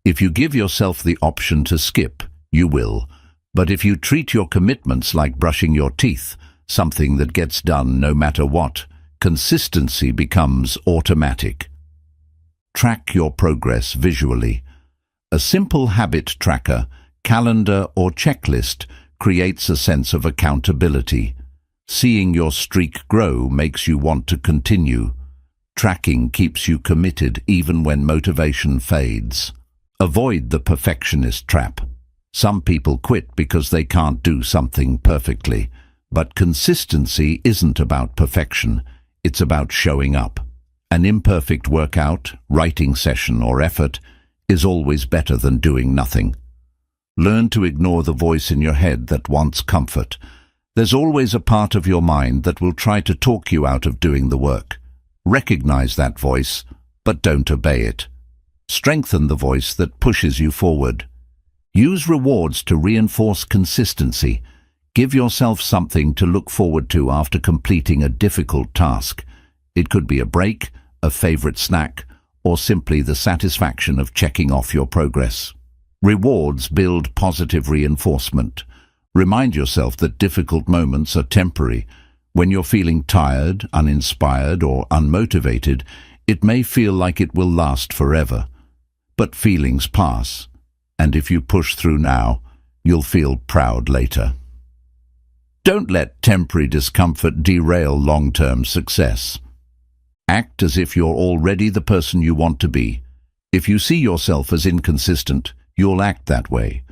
If you give yourself the option to skip, you will. But if you treat your commitments like brushing your teeth, something that gets done no matter what, consistency becomes automatic. Track your progress visually. A simple habit tracker, calendar, or checklist creates a sense of accountability. Seeing your streak grow makes you want to continue. Tracking keeps you committed even when motivation fades. Avoid the perfectionist trap. Some people quit because they can't do something perfectly. But consistency isn't about perfection. It's about showing up. An imperfect workout, writing session, or effort is always better than doing nothing. Learn to ignore the voice in your head that wants comfort. There's always a part of your mind that will try to talk you out of doing the work. Recognize that voice, but don't obey it. Strengthen the voice that pushes you forward. Use rewards to reinforce consistency. Give yourself something to look forward to after completing a difficult task. It could be a break, a favorite snack, or simply the satisfaction of checking off your progress. Rewards build positive reinforcement. Remind yourself that difficult moments are temporary. When you're feeling tired, uninspired, or unmotivated, it may feel like it will last forever. But feelings pass, and if you push through now, you'll feel proud later. Don't let temporary discomfort derail long-term success. Act as if you're already the person you want to be. If you see yourself as inconsistent, you'll act that way.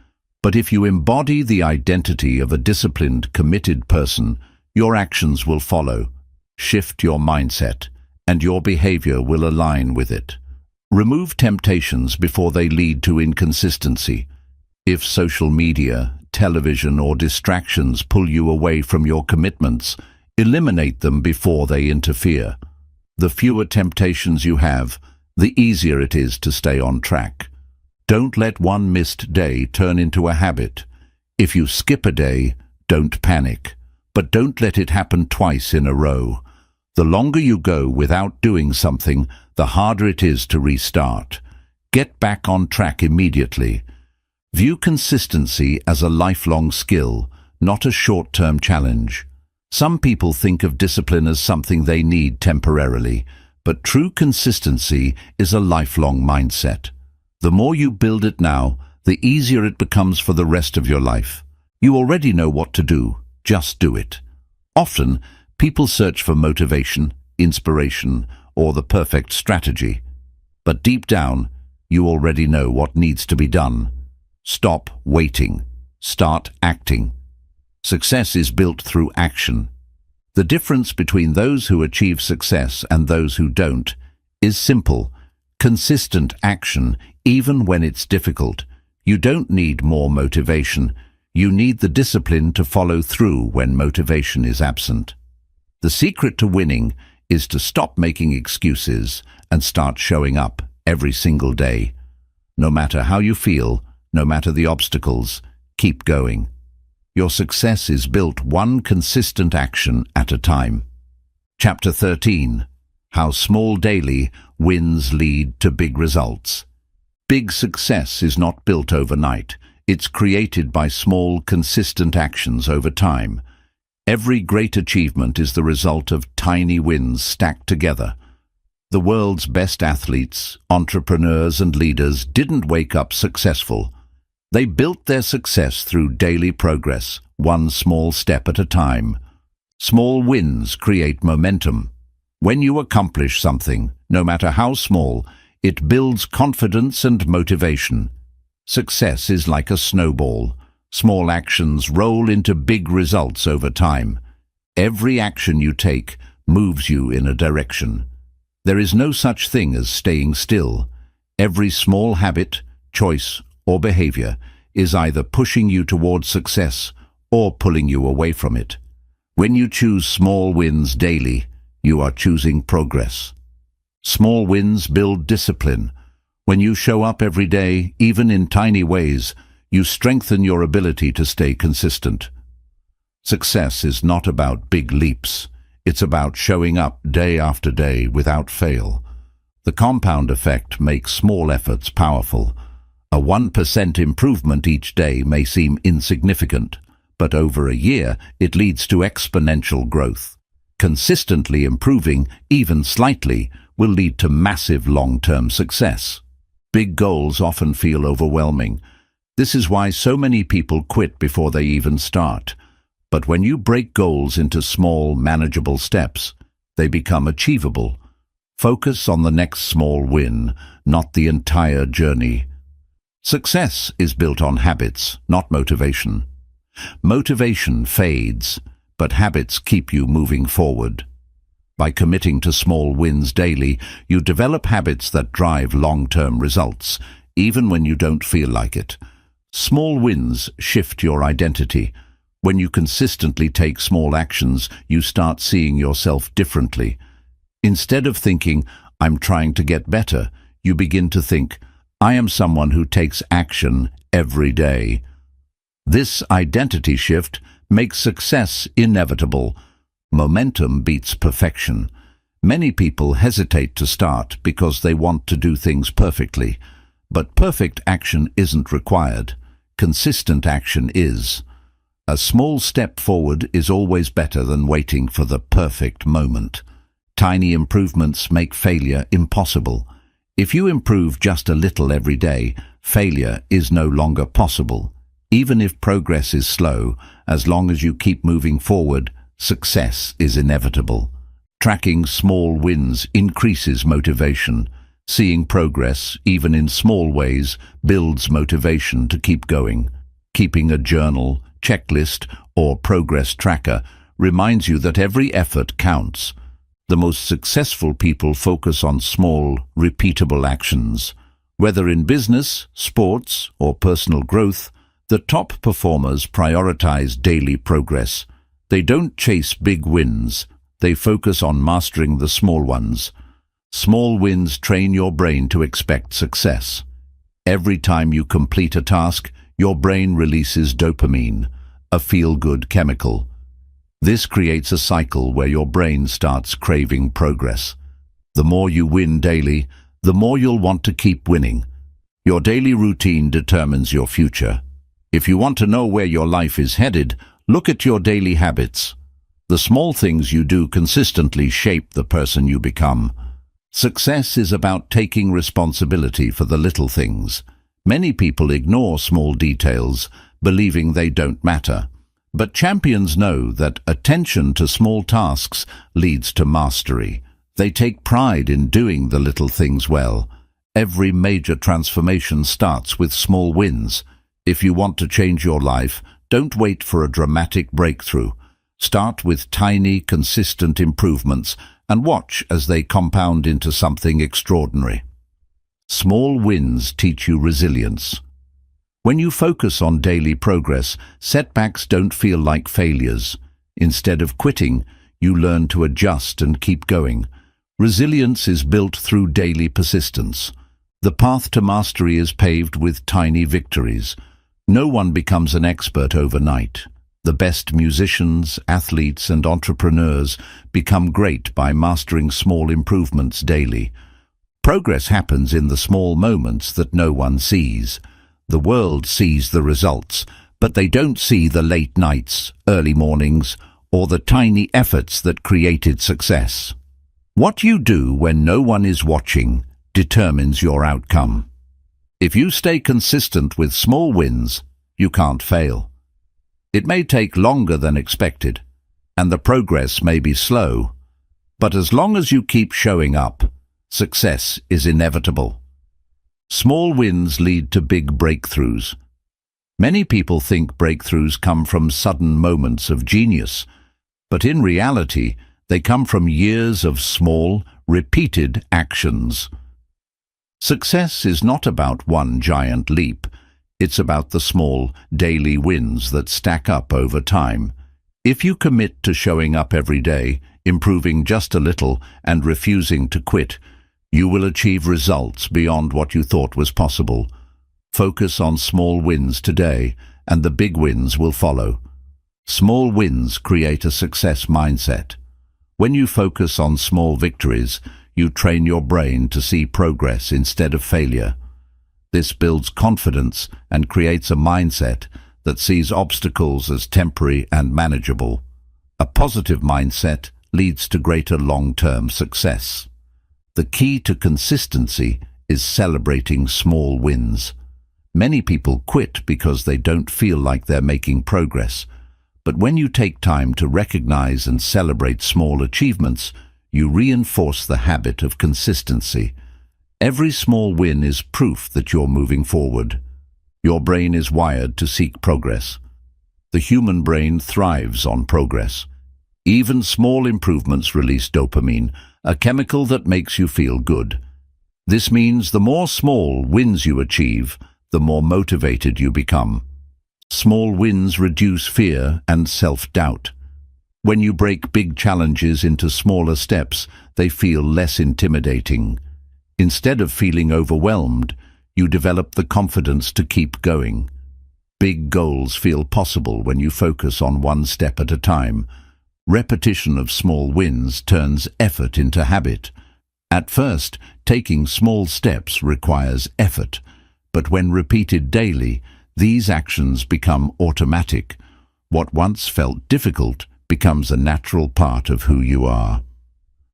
But if you embody the identity of a disciplined, committed person, your actions will follow. Shift your mindset, and your behavior will align with it. Remove temptations before they lead to inconsistency. If social media, television, or distractions pull you away from your commitments, eliminate them before they interfere. The fewer temptations you have, the easier it is to stay on track. Don't let one missed day turn into a habit. If you skip a day, don't panic. But don't let it happen twice in a row. The longer you go without doing something, the harder it is to restart. Get back on track immediately. View consistency as a lifelong skill, not a short-term challenge. Some people think of discipline as something they need temporarily, but true consistency is a lifelong mindset. The more you build it now, the easier it becomes for the rest of your life. You already know what to do, just do it. Often, people search for motivation, inspiration, or the perfect strategy. But deep down, you already know what needs to be done. Stop waiting. Start acting. Success is built through action. The difference between those who achieve success and those who don't is simple. Consistent action, even when it's difficult. You don't need more motivation. You need the discipline to follow through when motivation is absent. The secret to winning is to stop making excuses and start showing up every single day. No matter how you feel, no matter the obstacles, keep going. Your success is built one consistent action at a time. Chapter 13. How small daily wins lead to big results. Big success is not built overnight. It's created by small, consistent actions over time. Every great achievement is the result of tiny wins stacked together. The world's best athletes, entrepreneurs, and leaders didn't wake up successful. They built their success through daily progress, one small step at a time. Small wins create momentum. When you accomplish something, no matter how small, it builds confidence and motivation. Success is like a snowball. Small actions roll into big results over time. Every action you take moves you in a direction. There is no such thing as staying still. Every small habit, choice, or behavior is either pushing you towards success or pulling you away from it. When you choose small wins daily, you are choosing progress. Small wins build discipline. When you show up every day, even in tiny ways, you strengthen your ability to stay consistent. Success is not about big leaps. It's about showing up day after day without fail. The compound effect makes small efforts powerful. A 1% improvement each day may seem insignificant, but over a year it leads to exponential growth. Consistently improving, even slightly, will lead to massive long-term success. Big goals often feel overwhelming. This is why so many people quit before they even start. But when you break goals into small, manageable steps, they become achievable. Focus on the next small win, not the entire journey. Success is built on habits, not motivation. Motivation fades, but habits keep you moving forward. By committing to small wins daily, you develop habits that drive long-term results, even when you don't feel like it. Small wins shift your identity. When you consistently take small actions, you start seeing yourself differently. Instead of thinking, "I'm trying to get better," you begin to think, "I am someone who takes action every day." This identity shift makes success inevitable. Momentum beats perfection. Many people hesitate to start because they want to do things perfectly. But perfect action isn't required. Consistent action is. A small step forward is always better than waiting for the perfect moment. Tiny improvements make failure impossible. If you improve just a little every day, failure is no longer possible. Even if progress is slow, as long as you keep moving forward, success is inevitable. Tracking small wins increases motivation. Seeing progress, even in small ways, builds motivation to keep going. Keeping a journal, checklist, or progress tracker reminds you that every effort counts. The most successful people focus on small, repeatable actions. Whether in business, sports, or personal growth, the top performers prioritize daily progress. They don't chase big wins. They focus on mastering the small ones. Small wins train your brain to expect success. Every time you complete a task, your brain releases dopamine, a feel-good chemical. This creates a cycle where your brain starts craving progress. The more you win daily, the more you'll want to keep winning. Your daily routine determines your future. If you want to know where your life is headed, look at your daily habits. The small things you do consistently shape the person you become. Success is about taking responsibility for the little things. Many people ignore small details, believing they don't matter. But champions know that attention to small tasks leads to mastery. They take pride in doing the little things well. Every major transformation starts with small wins. If you want to change your life, don't wait for a dramatic breakthrough. Start with tiny, consistent improvements and watch as they compound into something extraordinary. Small wins teach you resilience. When you focus on daily progress, setbacks don't feel like failures. Instead of quitting, you learn to adjust and keep going. Resilience is built through daily persistence. The path to mastery is paved with tiny victories. No one becomes an expert overnight. The best musicians, athletes, and entrepreneurs become great by mastering small improvements daily. Progress happens in the small moments that no one sees. The world sees the results, but they don't see the late nights, early mornings, or the tiny efforts that created success. What you do when no one is watching determines your outcome. If you stay consistent with small wins, you can't fail. It may take longer than expected, and the progress may be slow, but as long as you keep showing up, success is inevitable. Small wins lead to big breakthroughs. Many people think breakthroughs come from sudden moments of genius, but in reality, they come from years of small, repeated actions. Success is not about one giant leap. It's about the small, daily wins that stack up over time. If you commit to showing up every day, improving just a little, and refusing to quit, you will achieve results beyond what you thought was possible. Focus on small wins today, and the big wins will follow. Small wins create a success mindset. When you focus on small victories, you train your brain to see progress instead of failure. This builds confidence and creates a mindset that sees obstacles as temporary and manageable. A positive mindset leads to greater long-term success. The key to consistency is celebrating small wins. Many people quit because they don't feel like they're making progress. But when you take time to recognize and celebrate small achievements, you reinforce the habit of consistency. Every small win is proof that you're moving forward. Your brain is wired to seek progress. The human brain thrives on progress. Even small improvements release dopamine, a chemical that makes you feel good. This means the more small wins you achieve, the more motivated you become. Small wins reduce fear and self-doubt. When you break big challenges into smaller steps, they feel less intimidating. Instead of feeling overwhelmed, you develop the confidence to keep going. Big goals feel possible when you focus on one step at a time. Repetition of small wins turns effort into habit. At first, taking small steps requires effort, but when repeated daily, these actions become automatic. What once felt difficult becomes a natural part of who you are.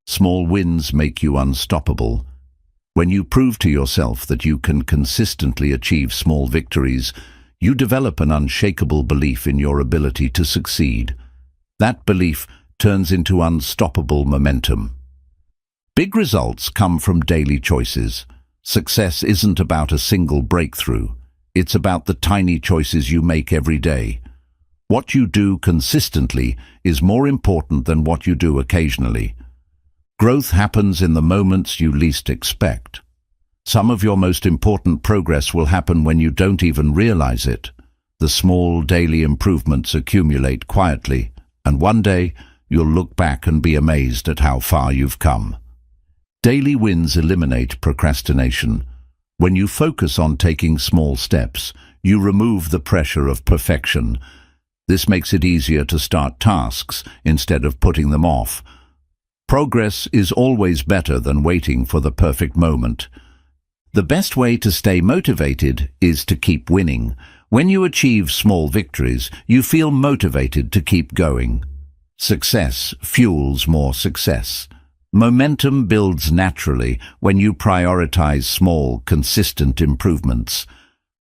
Small wins make you unstoppable. When you prove to yourself that you can consistently achieve small victories, you develop an unshakable belief in your ability to succeed. That belief turns into unstoppable momentum. Big results come from daily choices. Success isn't about a single breakthrough. It's about the tiny choices you make every day. What you do consistently is more important than what you do occasionally. Growth happens in the moments you least expect. Some of your most important progress will happen when you don't even realize it. The small daily improvements accumulate quietly, and one day you'll look back and be amazed at how far you've come. Daily wins eliminate procrastination. When you focus on taking small steps, you remove the pressure of perfection. This makes it easier to start tasks instead of putting them off. Progress is always better than waiting for the perfect moment. The best way to stay motivated is to keep winning. When you achieve small victories, you feel motivated to keep going. Success fuels more success. Momentum builds naturally when you prioritize small, consistent improvements.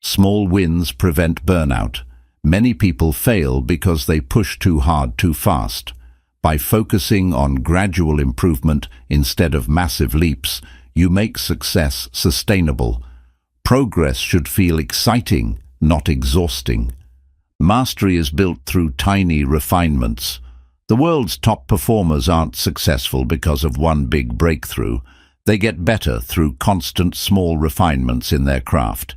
Small wins prevent burnout. Many people fail because they push too hard too fast. By focusing on gradual improvement instead of massive leaps, you make success sustainable. Progress should feel exciting, not exhausting. Mastery is built through tiny refinements. The world's top performers aren't successful because of one big breakthrough. They get better through constant small refinements in their craft.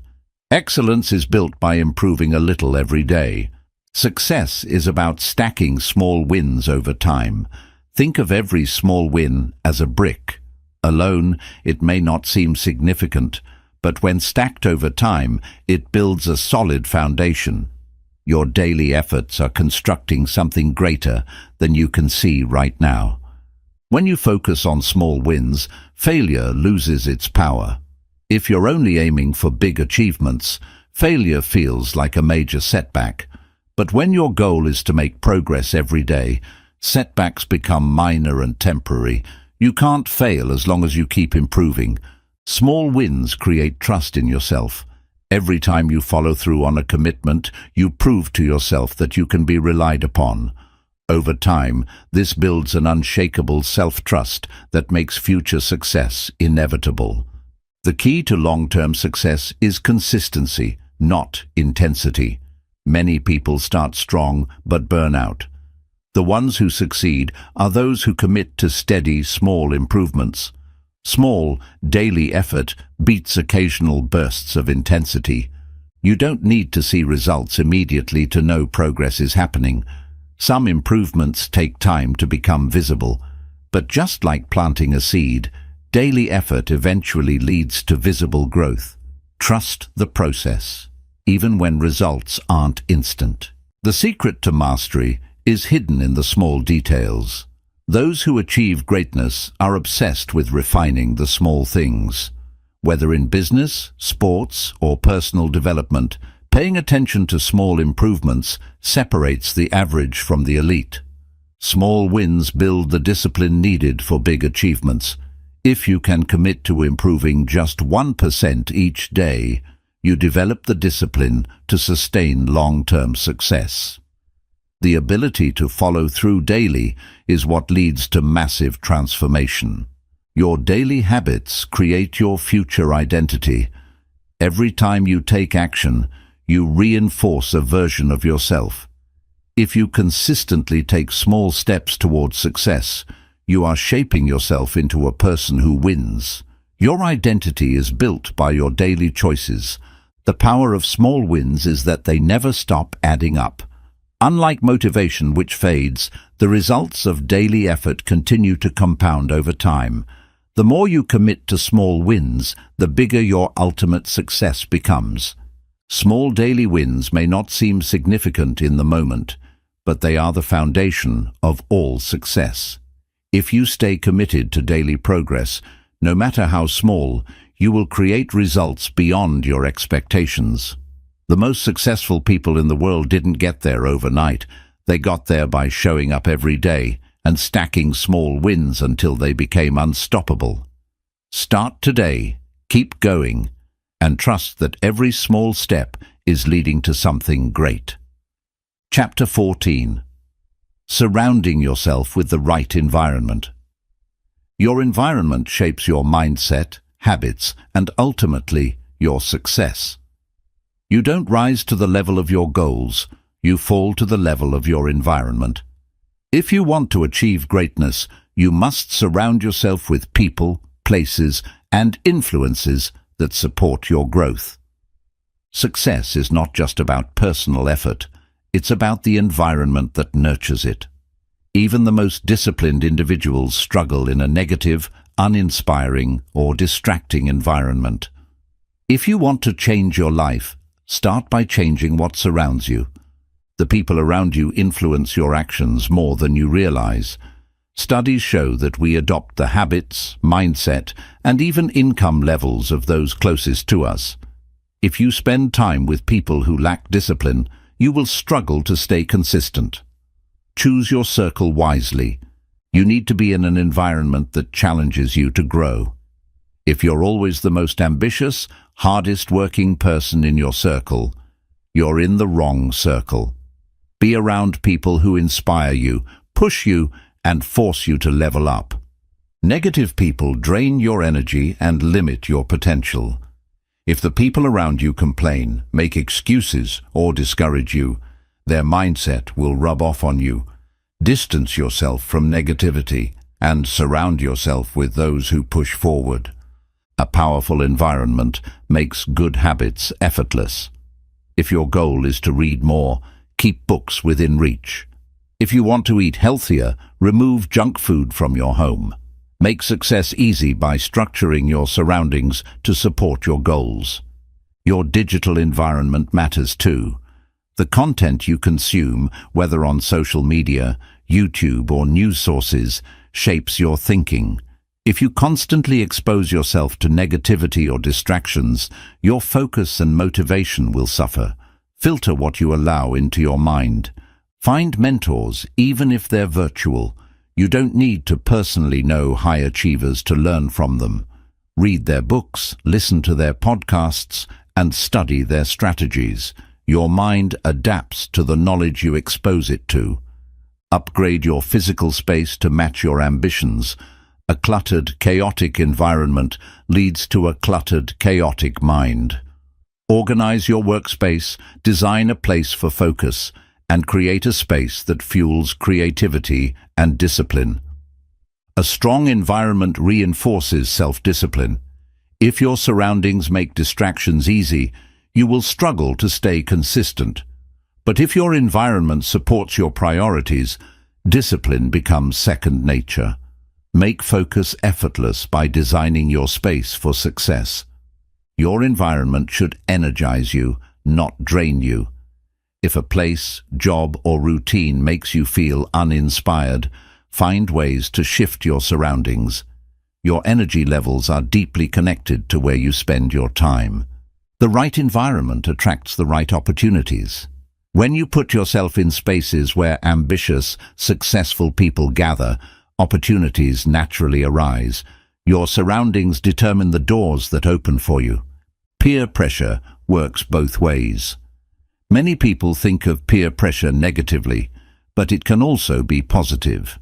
Excellence is built by improving a little every day. Success is about stacking small wins over time. Think of every small win as a brick. Alone, it may not seem significant, but when stacked over time, it builds a solid foundation. Your daily efforts are constructing something greater than you can see right now. When you focus on small wins, failure loses its power. If you're only aiming for big achievements, failure feels like a major setback. But when your goal is to make progress every day, setbacks become minor and temporary. You can't fail as long as you keep improving. Small wins create trust in yourself. Every time you follow through on a commitment, you prove to yourself that you can be relied upon. Over time, this builds an unshakable self-trust that makes future success inevitable. The key to long-term success is consistency, not intensity. Many people start strong but burn out. The ones who succeed are those who commit to steady, small improvements. Small, daily effort beats occasional bursts of intensity. You don't need to see results immediately to know progress is happening. Some improvements take time to become visible, but just like planting a seed, daily effort eventually leads to visible growth. Trust the process, even when results aren't instant. The secret to mastery is hidden in the small details. Those who achieve greatness are obsessed with refining the small things. Whether in business, sports, or personal development, paying attention to small improvements separates the average from the elite. Small wins build the discipline needed for big achievements. If you can commit to improving just 1% each day, you develop the discipline to sustain long-term success. The ability to follow through daily is what leads to massive transformation. Your daily habits create your future identity. Every time you take action, you reinforce a version of yourself. If you consistently take small steps towards success, you are shaping yourself into a person who wins. Your identity is built by your daily choices. The power of small wins is that they never stop adding up. Unlike motivation, which fades, the results of daily effort continue to compound over time. The more you commit to small wins, the bigger your ultimate success becomes. Small daily wins may not seem significant in the moment, but they are the foundation of all success. If you stay committed to daily progress, no matter how small, you will create results beyond your expectations. The most successful people in the world didn't get there overnight. They got there by showing up every day and stacking small wins until they became unstoppable. Start today, keep going, and trust that every small step is leading to something great. Chapter 14. Surrounding yourself with the right environment. Your environment shapes your mindset, habits, and ultimately your success. You don't rise to the level of your goals, you fall to the level of your environment. If you want to achieve greatness, you must surround yourself with people, places, and influences that support your growth. Success is not just about personal effort, it's about the environment that nurtures it. Even the most disciplined individuals struggle in a negative, uninspiring, or distracting environment. If you want to change your life, start by changing what surrounds you. The people around you influence your actions more than you realize. Studies show that we adopt the habits, mindset, and even income levels of those closest to us. If you spend time with people who lack discipline, you will struggle to stay consistent. Choose your circle wisely. You need to be in an environment that challenges you to grow. If you're always the most ambitious, hardest working person in your circle, you're in the wrong circle. Be around people who inspire you, push you, and force you to level up. Negative people drain your energy and limit your potential. If the people around you complain, make excuses, or discourage you, their mindset will rub off on you. Distance yourself from negativity and surround yourself with those who push forward. A powerful environment makes good habits effortless. If your goal is to read more, keep books within reach. If you want to eat healthier, remove junk food from your home. Make success easy by structuring your surroundings to support your goals. Your digital environment matters too. The content you consume, whether on social media, YouTube, or news sources, shapes your thinking. If you constantly expose yourself to negativity or distractions, your focus and motivation will suffer. Filter what you allow into your mind. Find mentors, even if they're virtual. You don't need to personally know high achievers to learn from them. Read their books, listen to their podcasts, and study their strategies. Your mind adapts to the knowledge you expose it to. Upgrade your physical space to match your ambitions. A cluttered, chaotic environment leads to a cluttered, chaotic mind. Organize your workspace, design a place for focus, and create a space that fuels creativity and discipline. A strong environment reinforces self-discipline. If your surroundings make distractions easy, you will struggle to stay consistent. But if your environment supports your priorities, discipline becomes second nature. Make focus effortless by designing your space for success. Your environment should energize you, not drain you. If a place, job, or routine makes you feel uninspired, find ways to shift your surroundings. Your energy levels are deeply connected to where you spend your time. The right environment attracts the right opportunities. When you put yourself in spaces where ambitious, successful people gather, opportunities naturally arise. Your surroundings determine the doors that open for you. Peer pressure works both ways. Many people think of peer pressure negatively, but it can also be positive.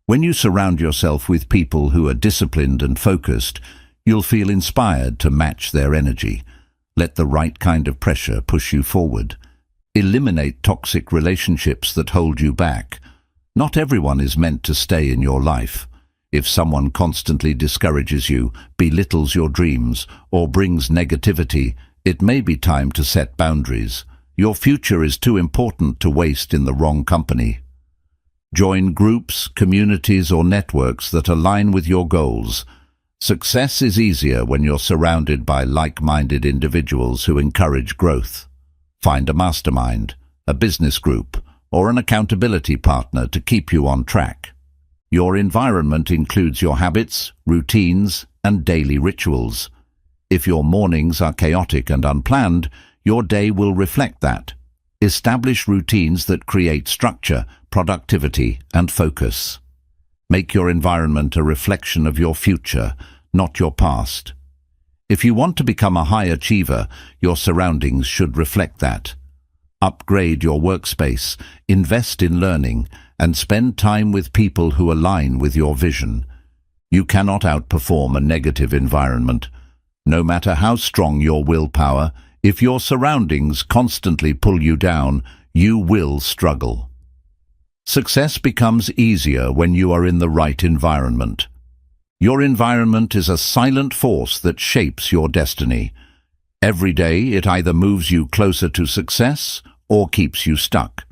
When you surround yourself with people who are disciplined and focused, you'll feel inspired to match their energy. Let the right kind of pressure push you forward. Eliminate toxic relationships that hold you back. Not everyone is meant to stay in your life. If someone constantly discourages you, belittles your dreams, or brings negativity, it may be time to set boundaries. Your future is too important to waste in the wrong company. Join groups, communities, or networks that align with your goals. Success is easier when you're surrounded by like-minded individuals who encourage growth. Find a mastermind, a business group, or an accountability partner to keep you on track. Your environment includes your habits, routines, and daily rituals. If your mornings are chaotic and unplanned, your day will reflect that. Establish routines that create structure, productivity, and focus. Make your environment a reflection of your future, not your past. If you want to become a high achiever, your surroundings should reflect that. Upgrade your workspace, invest in learning, and spend time with people who align with your vision. You cannot outperform a negative environment. No matter how strong your willpower, if your surroundings constantly pull you down, you will struggle. Success becomes easier when you are in the right environment. Your environment is a silent force that shapes your destiny. Every day it either moves you closer to success or keeps you stuck.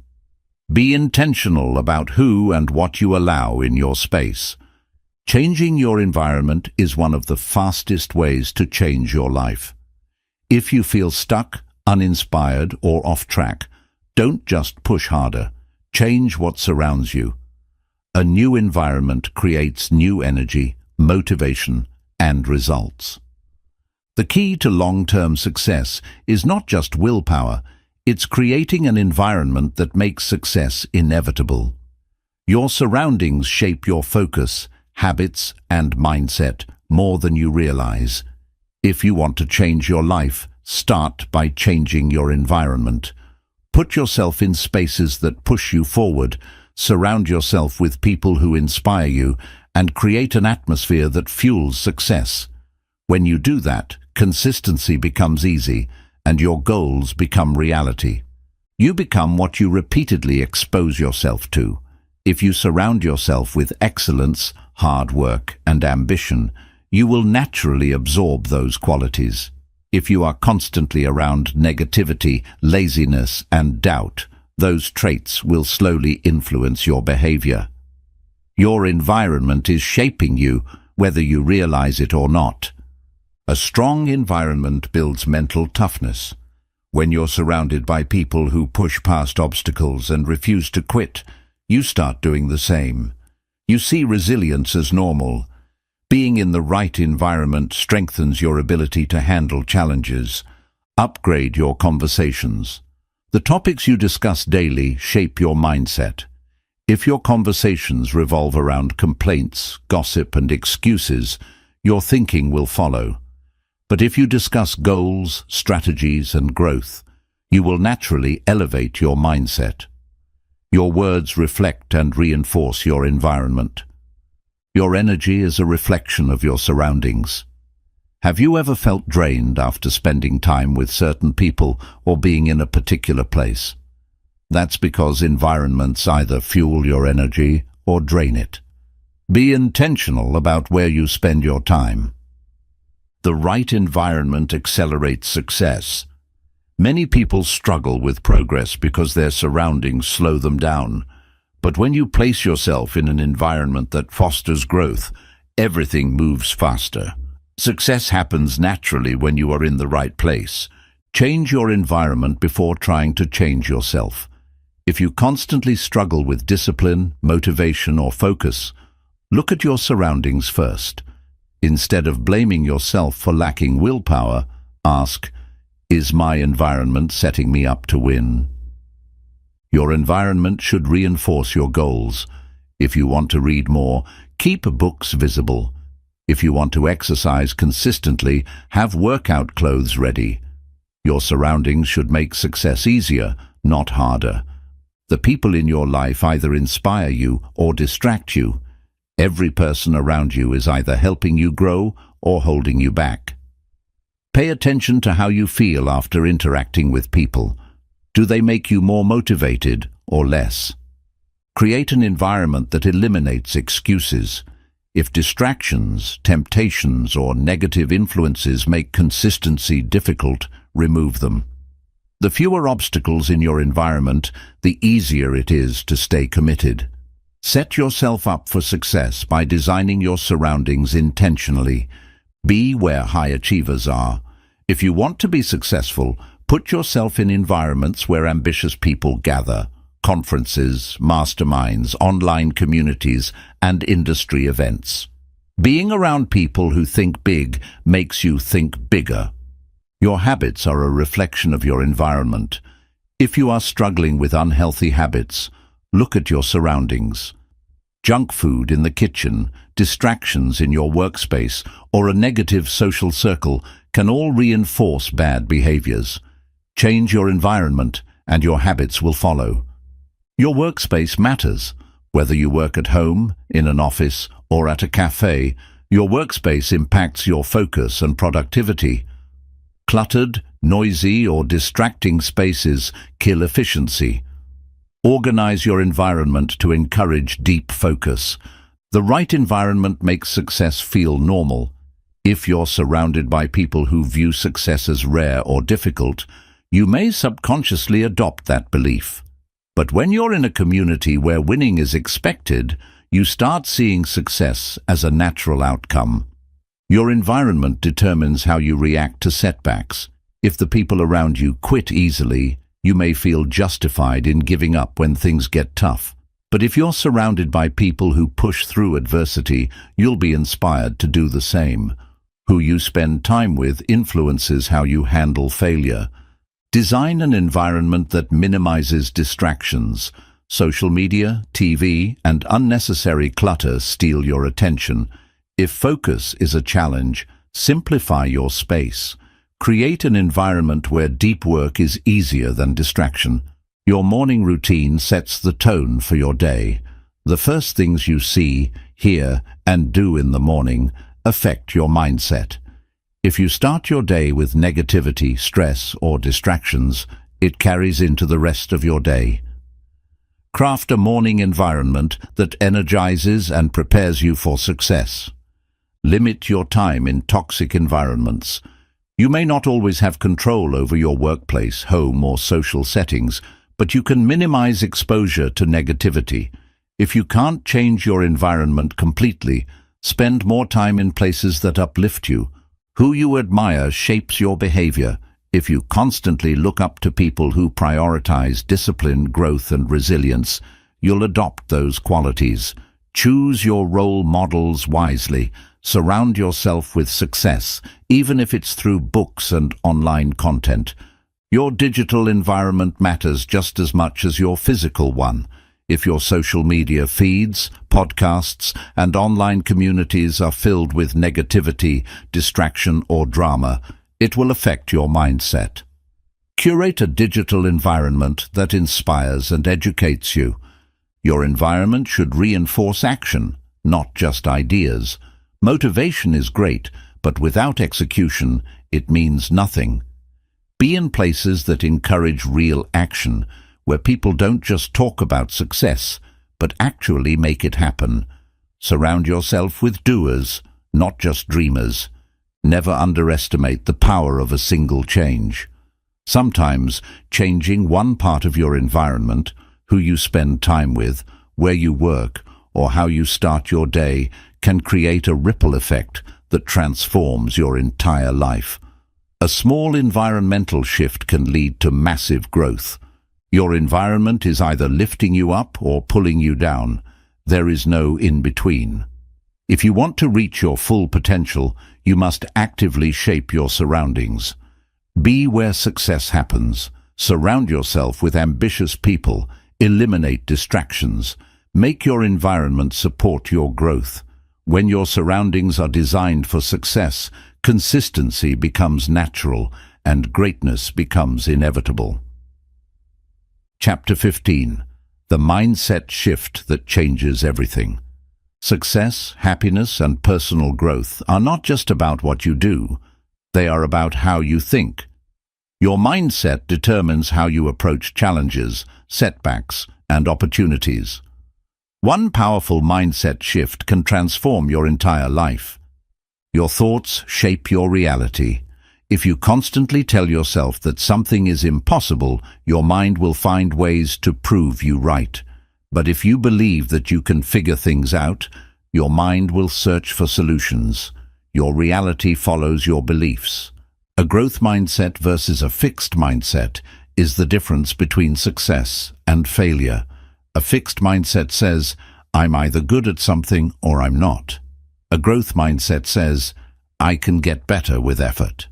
Be intentional about who and what you allow in your space. Changing your environment is one of the fastest ways to change your life. If you feel stuck, uninspired, or off track, don't just push harder. Change what surrounds you. A new environment creates new energy, motivation, and results. The key to long-term success is not just willpower, it's creating an environment that makes success inevitable. Your surroundings shape your focus, habits, and mindset more than you realize. If you want to change your life, start by changing your environment. Put yourself in spaces that push you forward, surround yourself with people who inspire you, and create an atmosphere that fuels success. When you do that, consistency becomes easy, and your goals become reality. You become what you repeatedly expose yourself to. If you surround yourself with excellence, hard work, and ambition, you will naturally absorb those qualities. If you are constantly around negativity, laziness, and doubt, those traits will slowly influence your behavior. Your environment is shaping you, whether you realize it or not. A strong environment builds mental toughness. When you're surrounded by people who push past obstacles and refuse to quit, you start doing the same. You see resilience as normal. Being in the right environment strengthens your ability to handle challenges. Upgrade your conversations. The topics you discuss daily shape your mindset. If your conversations revolve around complaints, gossip, and excuses, your thinking will follow. But if you discuss goals, strategies, and growth, you will naturally elevate your mindset. Your words reflect and reinforce your environment. Your energy is a reflection of your surroundings. Have you ever felt drained after spending time with certain people or being in a particular place? That's because environments either fuel your energy or drain it. Be intentional about where you spend your time. The right environment accelerates success. Many people struggle with progress because their surroundings slow them down. But when you place yourself in an environment that fosters growth, everything moves faster. Success happens naturally when you are in the right place. Change your environment before trying to change yourself. If you constantly struggle with discipline, motivation, or focus, look at your surroundings first. Instead of blaming yourself for lacking willpower, ask, is my environment setting me up to win? Your environment should reinforce your goals. If you want to read more, keep books visible. If you want to exercise consistently, have workout clothes ready. Your surroundings should make success easier, not harder. The people in your life either inspire you or distract you. Every person around you is either helping you grow or holding you back. Pay attention to how you feel after interacting with people. Do they make you more motivated or less? Create an environment that eliminates excuses. If distractions, temptations, or negative influences make consistency difficult, remove them. The fewer obstacles in your environment, the easier it is to stay committed. Set yourself up for success by designing your surroundings intentionally. Be where high achievers are. If you want to be successful, put yourself in environments where ambitious people gather. Conferences, masterminds, online communities, and industry events. Being around people who think big makes you think bigger. Your habits are a reflection of your environment. If you are struggling with unhealthy habits, look at your surroundings. Junk food in the kitchen, distractions in your workspace, or a negative social circle can all reinforce bad behaviors. Change your environment, and your habits will follow. Your workspace matters. Whether you work at home, in an office, or at a cafe, your workspace impacts your focus and productivity. Cluttered, noisy, or distracting spaces kill efficiency. Organize your environment to encourage deep focus. The right environment makes success feel normal. If you're surrounded by people who view success as rare or difficult, you may subconsciously adopt that belief. But when you're in a community where winning is expected, you start seeing success as a natural outcome. Your environment determines how you react to setbacks. If the people around you quit easily, you may feel justified in giving up when things get tough. But if you're surrounded by people who push through adversity, you'll be inspired to do the same. Who you spend time with influences how you handle failure. Design an environment that minimizes distractions. Social media, TV, and unnecessary clutter steal your attention. If focus is a challenge, simplify your space. Create an environment where deep work is easier than distraction. Your morning routine sets the tone for your day. The first things you see, hear, and do in the morning affect your mindset. If you start your day with negativity, stress, or distractions, it carries into the rest of your day. Craft a morning environment that energizes and prepares you for success. Limit your time in toxic environments. You may not always have control over your workplace, home, or social settings, but you can minimize exposure to negativity. If you can't change your environment completely, spend more time in places that uplift you. Who you admire shapes your behavior. If you constantly look up to people who prioritize discipline, growth, and resilience, you'll adopt those qualities. Choose your role models wisely. Surround yourself with success, even if it's through books and online content. Your digital environment matters just as much as your physical one. If your social media feeds, podcasts, and online communities are filled with negativity, distraction, or drama, it will affect your mindset. Curate a digital environment that inspires and educates you. Your environment should reinforce action, not just ideas. Motivation is great, but without execution, it means nothing. Be in places that encourage real action, where people don't just talk about success, but actually make it happen. Surround yourself with doers, not just dreamers. Never underestimate the power of a single change. Sometimes changing one part of your environment, who you spend time with, where you work, or how you start your day, can create a ripple effect that transforms your entire life. A small environmental shift can lead to massive growth. Your environment is either lifting you up or pulling you down. There is no in-between. If you want to reach your full potential, you must actively shape your surroundings. Be where success happens. Surround yourself with ambitious people. Eliminate distractions. Make your environment support your growth. When your surroundings are designed for success, consistency becomes natural and greatness becomes inevitable. Chapter 15. The mindset shift that changes everything. Success, happiness, and personal growth are not just about what you do. They are about how you think. Your mindset determines how you approach challenges, setbacks, and opportunities. One powerful mindset shift can transform your entire life. Your thoughts shape your reality. If you constantly tell yourself that something is impossible, your mind will find ways to prove you right. But if you believe that you can figure things out, your mind will search for solutions. Your reality follows your beliefs. A growth mindset versus a fixed mindset is the difference between success and failure. A fixed mindset says, I'm either good at something or I'm not. A growth mindset says, I can get better with effort.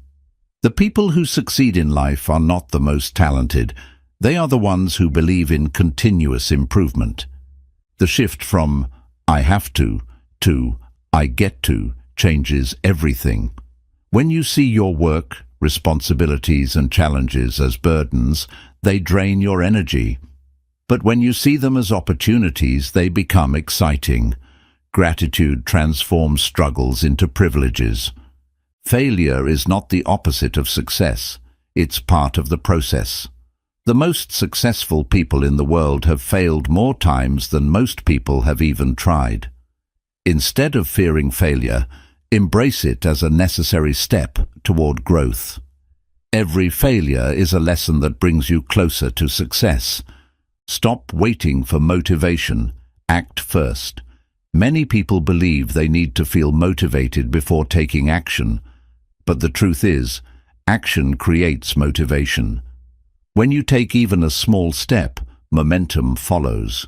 The people who succeed in life are not the most talented. They are the ones who believe in continuous improvement. The shift from I have to I get to changes everything. When you see your work, responsibilities, and challenges as burdens, they drain your energy. But when you see them as opportunities, they become exciting. Gratitude transforms struggles into privileges. Failure is not the opposite of success. It's part of the process. The most successful people in the world have failed more times than most people have even tried. Instead of fearing failure, embrace it as a necessary step toward growth. Every failure is a lesson that brings you closer to success. Stop waiting for motivation. Act first. Many people believe they need to feel motivated before taking action. But the truth is, action creates motivation. When you take even a small step, momentum follows.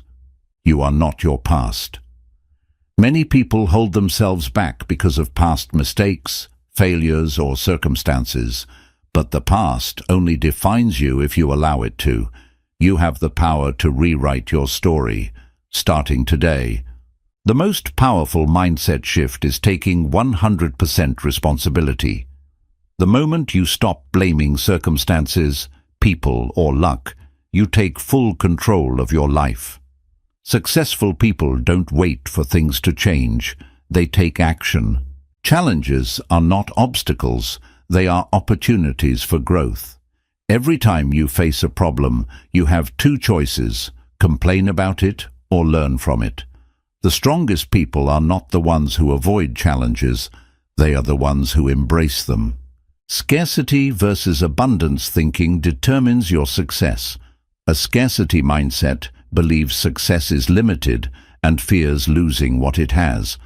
You are not your past. Many people hold themselves back because of past mistakes, failures, or circumstances. But the past only defines you if you allow it to. You have the power to rewrite your story, starting today. The most powerful mindset shift is taking 100% responsibility. The moment you stop blaming circumstances, people, or luck, you take full control of your life. Successful people don't wait for things to change. They take action. Challenges are not obstacles. They are opportunities for growth. Every time you face a problem, you have two choices: complain about it or learn from it. The strongest people are not the ones who avoid challenges. They are the ones who embrace them. Scarcity versus abundance thinking determines your success. A scarcity mindset believes success is limited and fears losing what it has.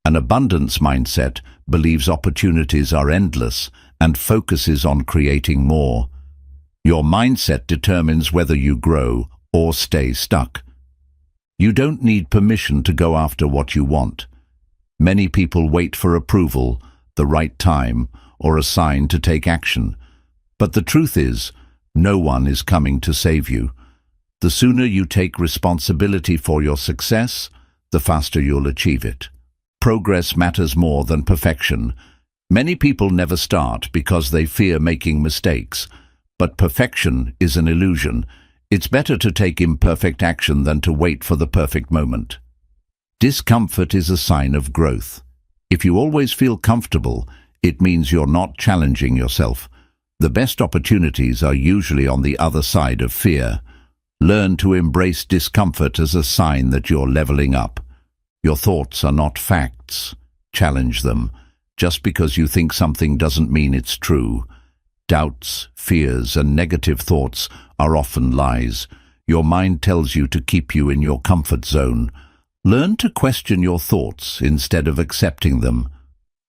An abundance mindset believes opportunities are endless and focuses on creating more. Your mindset determines whether you grow or stay stuck. You don't need permission to go after what you want. Many people wait for approval, the right time, or a sign to take action. But the truth is, no one is coming to save you. The sooner you take responsibility for your success, the faster you'll achieve it. Progress matters more than perfection. Many people never start because they fear making mistakes. But perfection is an illusion. It's better to take imperfect action than to wait for the perfect moment. Discomfort is a sign of growth. If you always feel comfortable, it means you're not challenging yourself. The best opportunities are usually on the other side of fear. Learn to embrace discomfort as a sign that you're leveling up. Your thoughts are not facts. Challenge them. Just because you think something doesn't mean it's true. Doubts, fears, and negative thoughts are often lies. Your mind tells you to keep you in your comfort zone. Learn to question your thoughts instead of accepting them.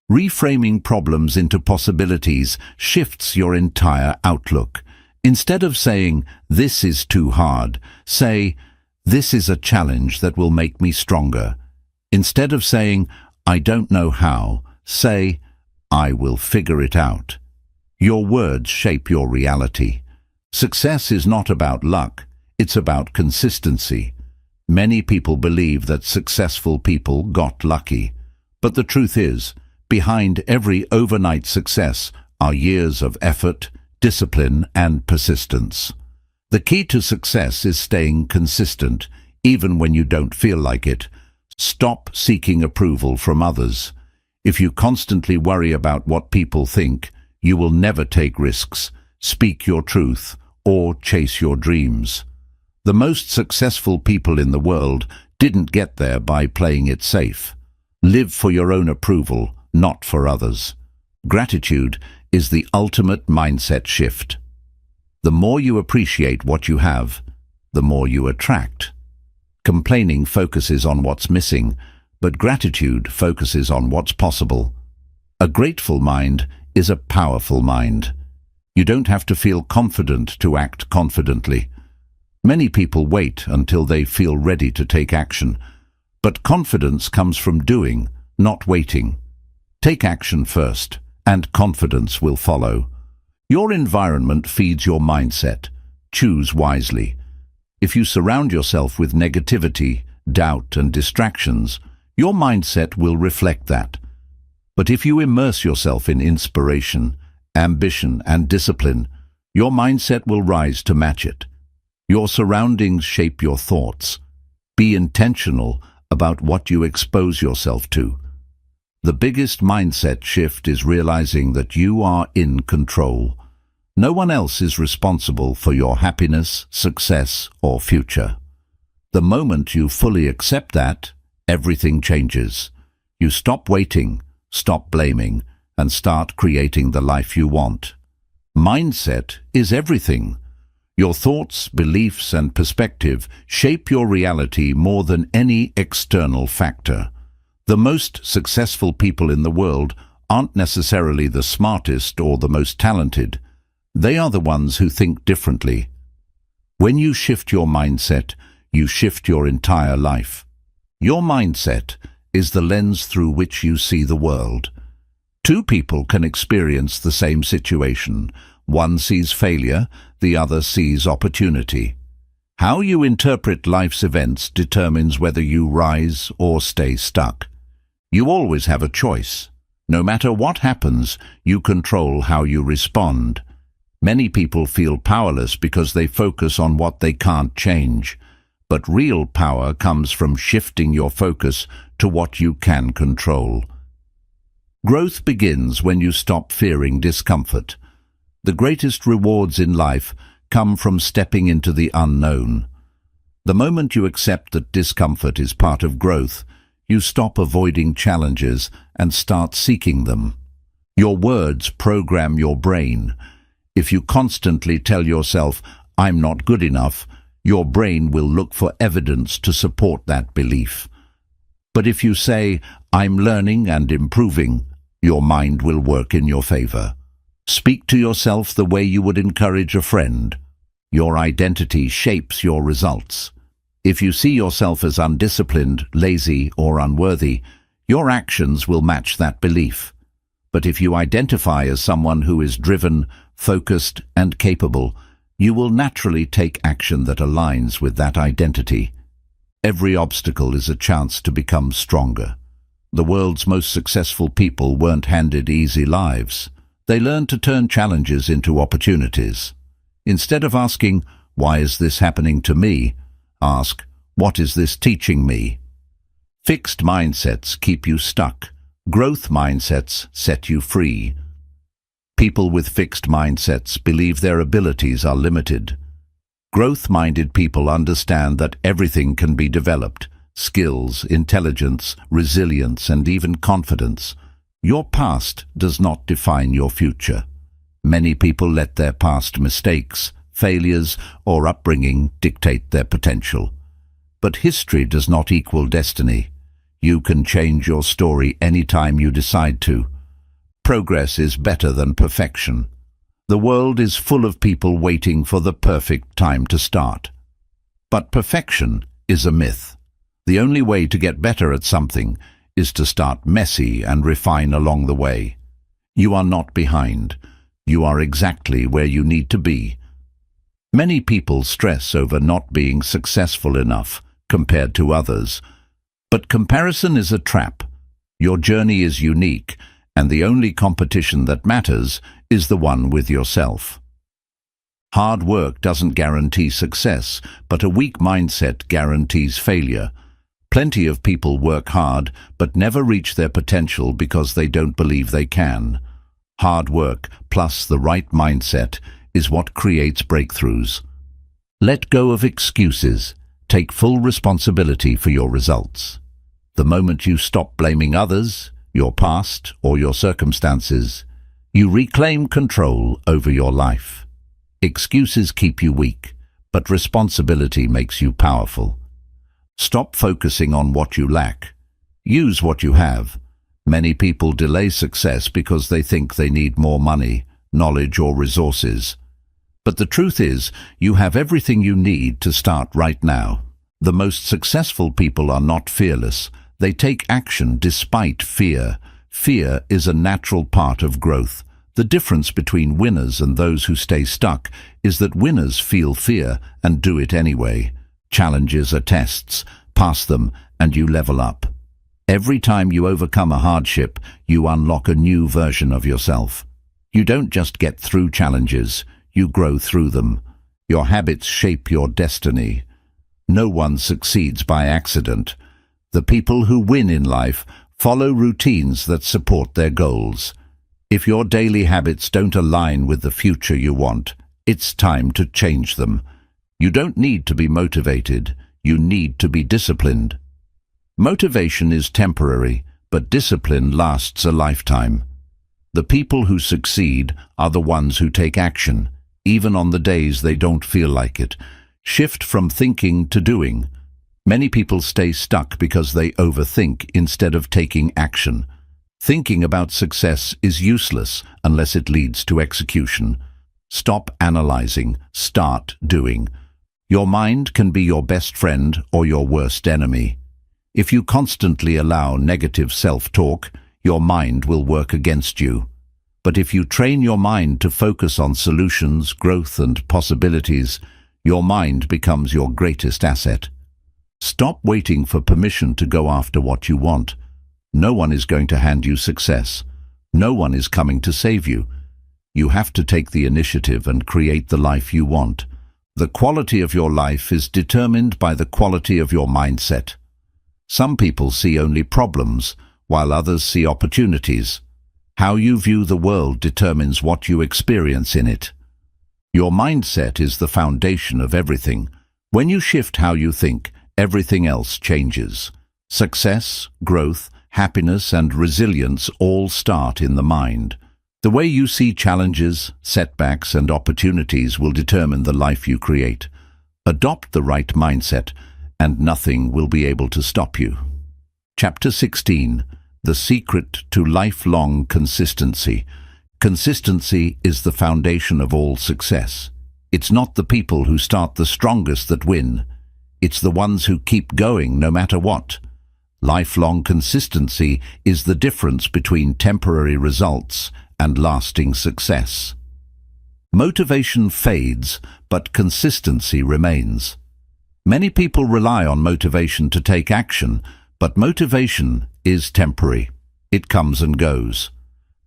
Reframing problems into possibilities shifts your entire outlook. Instead of saying, "This is too hard," say, "This is a challenge that will make me stronger." Instead of saying, "I don't know how," say, "I will figure it out." Your words shape your reality. Success is not about luck, it's about consistency. Many people believe that successful people got lucky. But the truth is, behind every overnight success are years of effort, discipline, and persistence. The key to success is staying consistent, even when you don't feel like it. Stop seeking approval from others. If you constantly worry about what people think, you will never take risks, speak your truth, or chase your dreams. The most successful people in the world didn't get there by playing it safe. Live for your own approval, not for others. Gratitude is the ultimate mindset shift. The more you appreciate what you have, the more you attract. Complaining focuses on what's missing, but gratitude focuses on what's possible. A grateful mind is a powerful mind. You don't have to feel confident to act confidently. Many people wait until they feel ready to take action, but confidence comes from doing, not waiting. Take action first, and confidence will follow. Your environment feeds your mindset. Choose wisely. If you surround yourself with negativity, doubt, and distractions, your mindset will reflect that. But if you immerse yourself in inspiration, ambition, and discipline, your mindset will rise to match it. Your surroundings shape your thoughts. Be intentional about what you expose yourself to. The biggest mindset shift is realizing that you are in control. No one else is responsible for your happiness, success, or future. The moment you fully accept that, everything changes. You stop waiting, stop blaming, and start creating the life you want. Mindset is everything. Your thoughts, beliefs, and perspective shape your reality more than any external factor. The most successful people in the world aren't necessarily the smartest or the most talented. They are the ones who think differently. When you shift your mindset, you shift your entire life. Your mindset is the lens through which you see the world. Two people can experience the same situation. One sees failure, the other sees opportunity. How you interpret life's events determines whether you rise or stay stuck. You always have a choice. No matter what happens, you control how you respond. Many people feel powerless because they focus on what they can't change. But real power comes from shifting your focus to what you can control. Growth begins when you stop fearing discomfort. The greatest rewards in life come from stepping into the unknown. The moment you accept that discomfort is part of growth, you stop avoiding challenges and start seeking them. Your words program your brain. If you constantly tell yourself, "I'm not good enough," your brain will look for evidence to support that belief. But if you say, "I'm learning and improving," your mind will work in your favor. Speak to yourself the way you would encourage a friend. Your identity shapes your results. If you see yourself as undisciplined, lazy, or unworthy, your actions will match that belief. But if you identify as someone who is driven, focused, and capable, you will naturally take action that aligns with that identity. Every obstacle is a chance to become stronger. The world's most successful people weren't handed easy lives. They learned to turn challenges into opportunities. Instead of asking, "Why is this happening to me?" ask, "What is this teaching me?" Fixed mindsets keep you stuck. Growth mindsets set you free. People with fixed mindsets believe their abilities are limited. Growth-minded people understand that everything can be developed: skills, intelligence, resilience, and even confidence. Your past does not define your future. Many people let their past mistakes, failures, or upbringing dictate their potential. But history does not equal destiny. You can change your story anytime you decide to. Progress is better than perfection. The world is full of people waiting for the perfect time to start. But perfection is a myth. The only way to get better at something is to start messy and refine along the way. You are not behind. You are exactly where you need to be. Many people stress over not being successful enough compared to others. But comparison is a trap. Your journey is unique, and the only competition that matters is the one with yourself. Hard work doesn't guarantee success, but a weak mindset guarantees failure. Plenty of people work hard, but never reach their potential because they don't believe they can. Hard work plus the right mindset is what creates breakthroughs. Let go of excuses. Take full responsibility for your results. The moment you stop blaming others, your past, or your circumstances, you reclaim control over your life. Excuses keep you weak, but responsibility makes you powerful. Stop focusing on what you lack. Use what you have. Many people delay success because they think they need more money, knowledge, or resources. But the truth is, you have everything you need to start right now. The most successful people are not fearless. They take action despite fear. Fear is a natural part of growth. The difference between winners and those who stay stuck is that winners feel fear and do it anyway. Challenges are tests. Pass them and you level up. Every time you overcome a hardship, you unlock a new version of yourself. You don't just get through challenges, you grow through them. Your habits shape your destiny. No one succeeds by accident. The people who win in life follow routines that support their goals. If your daily habits don't align with the future you want, it's time to change them. You don't need to be motivated, you need to be disciplined. Motivation is temporary, but discipline lasts a lifetime. The people who succeed are the ones who take action, even on the days they don't feel like it. Shift from thinking to doing. Many people stay stuck because they overthink instead of taking action. Thinking about success is useless unless it leads to execution. Stop analyzing, start doing. Your mind can be your best friend or your worst enemy. If you constantly allow negative self-talk, your mind will work against you. But if you train your mind to focus on solutions, growth, and possibilities, your mind becomes your greatest asset. Stop waiting for permission to go after what you want. No one is going to hand you success. No one is coming to save you. You have to take the initiative and create the life you want. The quality of your life is determined by the quality of your mindset. Some people see only problems, while others see opportunities. How you view the world determines what you experience in it. Your mindset is the foundation of everything. When you shift how you think, everything else changes. Success, growth, happiness, and resilience all start in the mind. The way you see challenges, setbacks, and opportunities will determine the life you create. Adopt the right mindset, and nothing will be able to stop you. Chapter 16. The Secret to Lifelong Consistency. Consistency is the foundation of all success. It's not the people who start the strongest that win. It's the ones who keep going no matter what. Lifelong consistency is the difference between temporary results and lasting success. Motivation fades, but consistency remains. Many people rely on motivation to take action, but motivation is temporary. It comes and goes.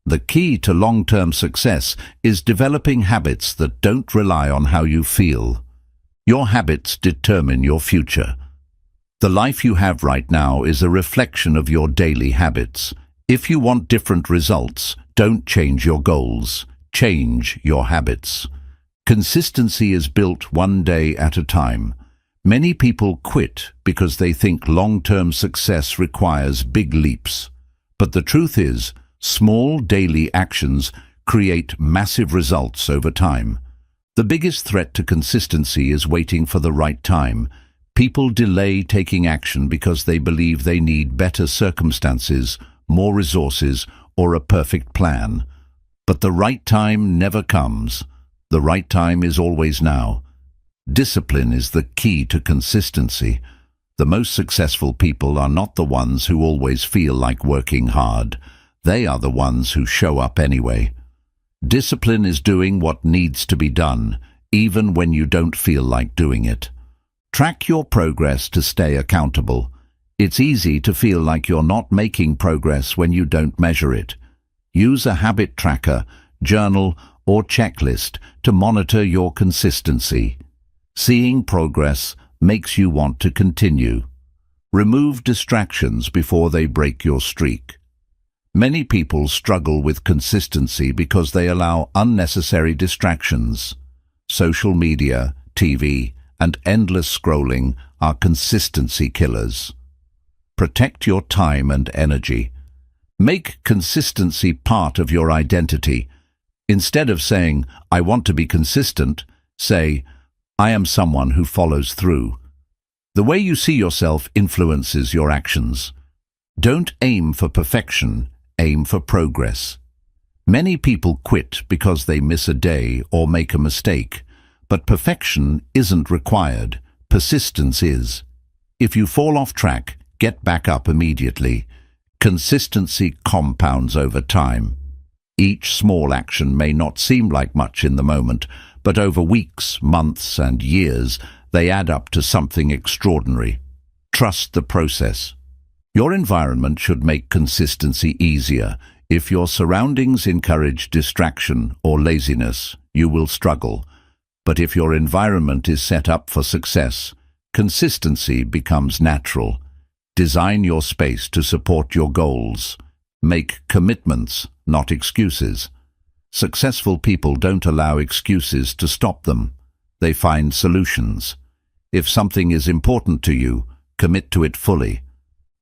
The key to long-term success is developing habits that don't rely on how you feel. Your habits determine your future. The life you have right now is a reflection of your daily habits. If you want different results, don't change your goals. Change your habits. Consistency is built one day at a time. Many people quit because they think long-term success requires big leaps. But the truth is, small daily actions create massive results over time. The biggest threat to consistency is waiting for the right time. People delay taking action because they believe they need better circumstances, more resources, or a perfect plan. But the right time never comes. The right time is always now. Discipline is the key to consistency. The most successful people are not the ones who always feel like working hard. They are the ones who show up anyway. Discipline is doing what needs to be done, even when you don't feel like doing it. Track your progress to stay accountable. It's easy to feel like you're not making progress when you don't measure it. Use a habit tracker, journal, or checklist to monitor your consistency. Seeing progress makes you want to continue. Remove distractions before they break your streak. Many people struggle with consistency because they allow unnecessary distractions. Social media, TV, and endless scrolling are consistency killers. Protect your time and energy. Make consistency part of your identity. Instead of saying, "I want to be consistent," say, "I am someone who follows through." The way you see yourself influences your actions. Don't aim for perfection, aim for progress. Many people quit because they miss a day or make a mistake, but perfection isn't required. Persistence is. If you fall off track, get back up immediately. Consistency compounds over time. Each small action may not seem like much in the moment, but over weeks, months, and years, they add up to something extraordinary. Trust the process. Your environment should make consistency easier. If your surroundings encourage distraction or laziness, you will struggle. But if your environment is set up for success, consistency becomes natural. Design your space to support your goals. Make commitments, not excuses. Successful people don't allow excuses to stop them. They find solutions. If something is important to you, commit to it fully.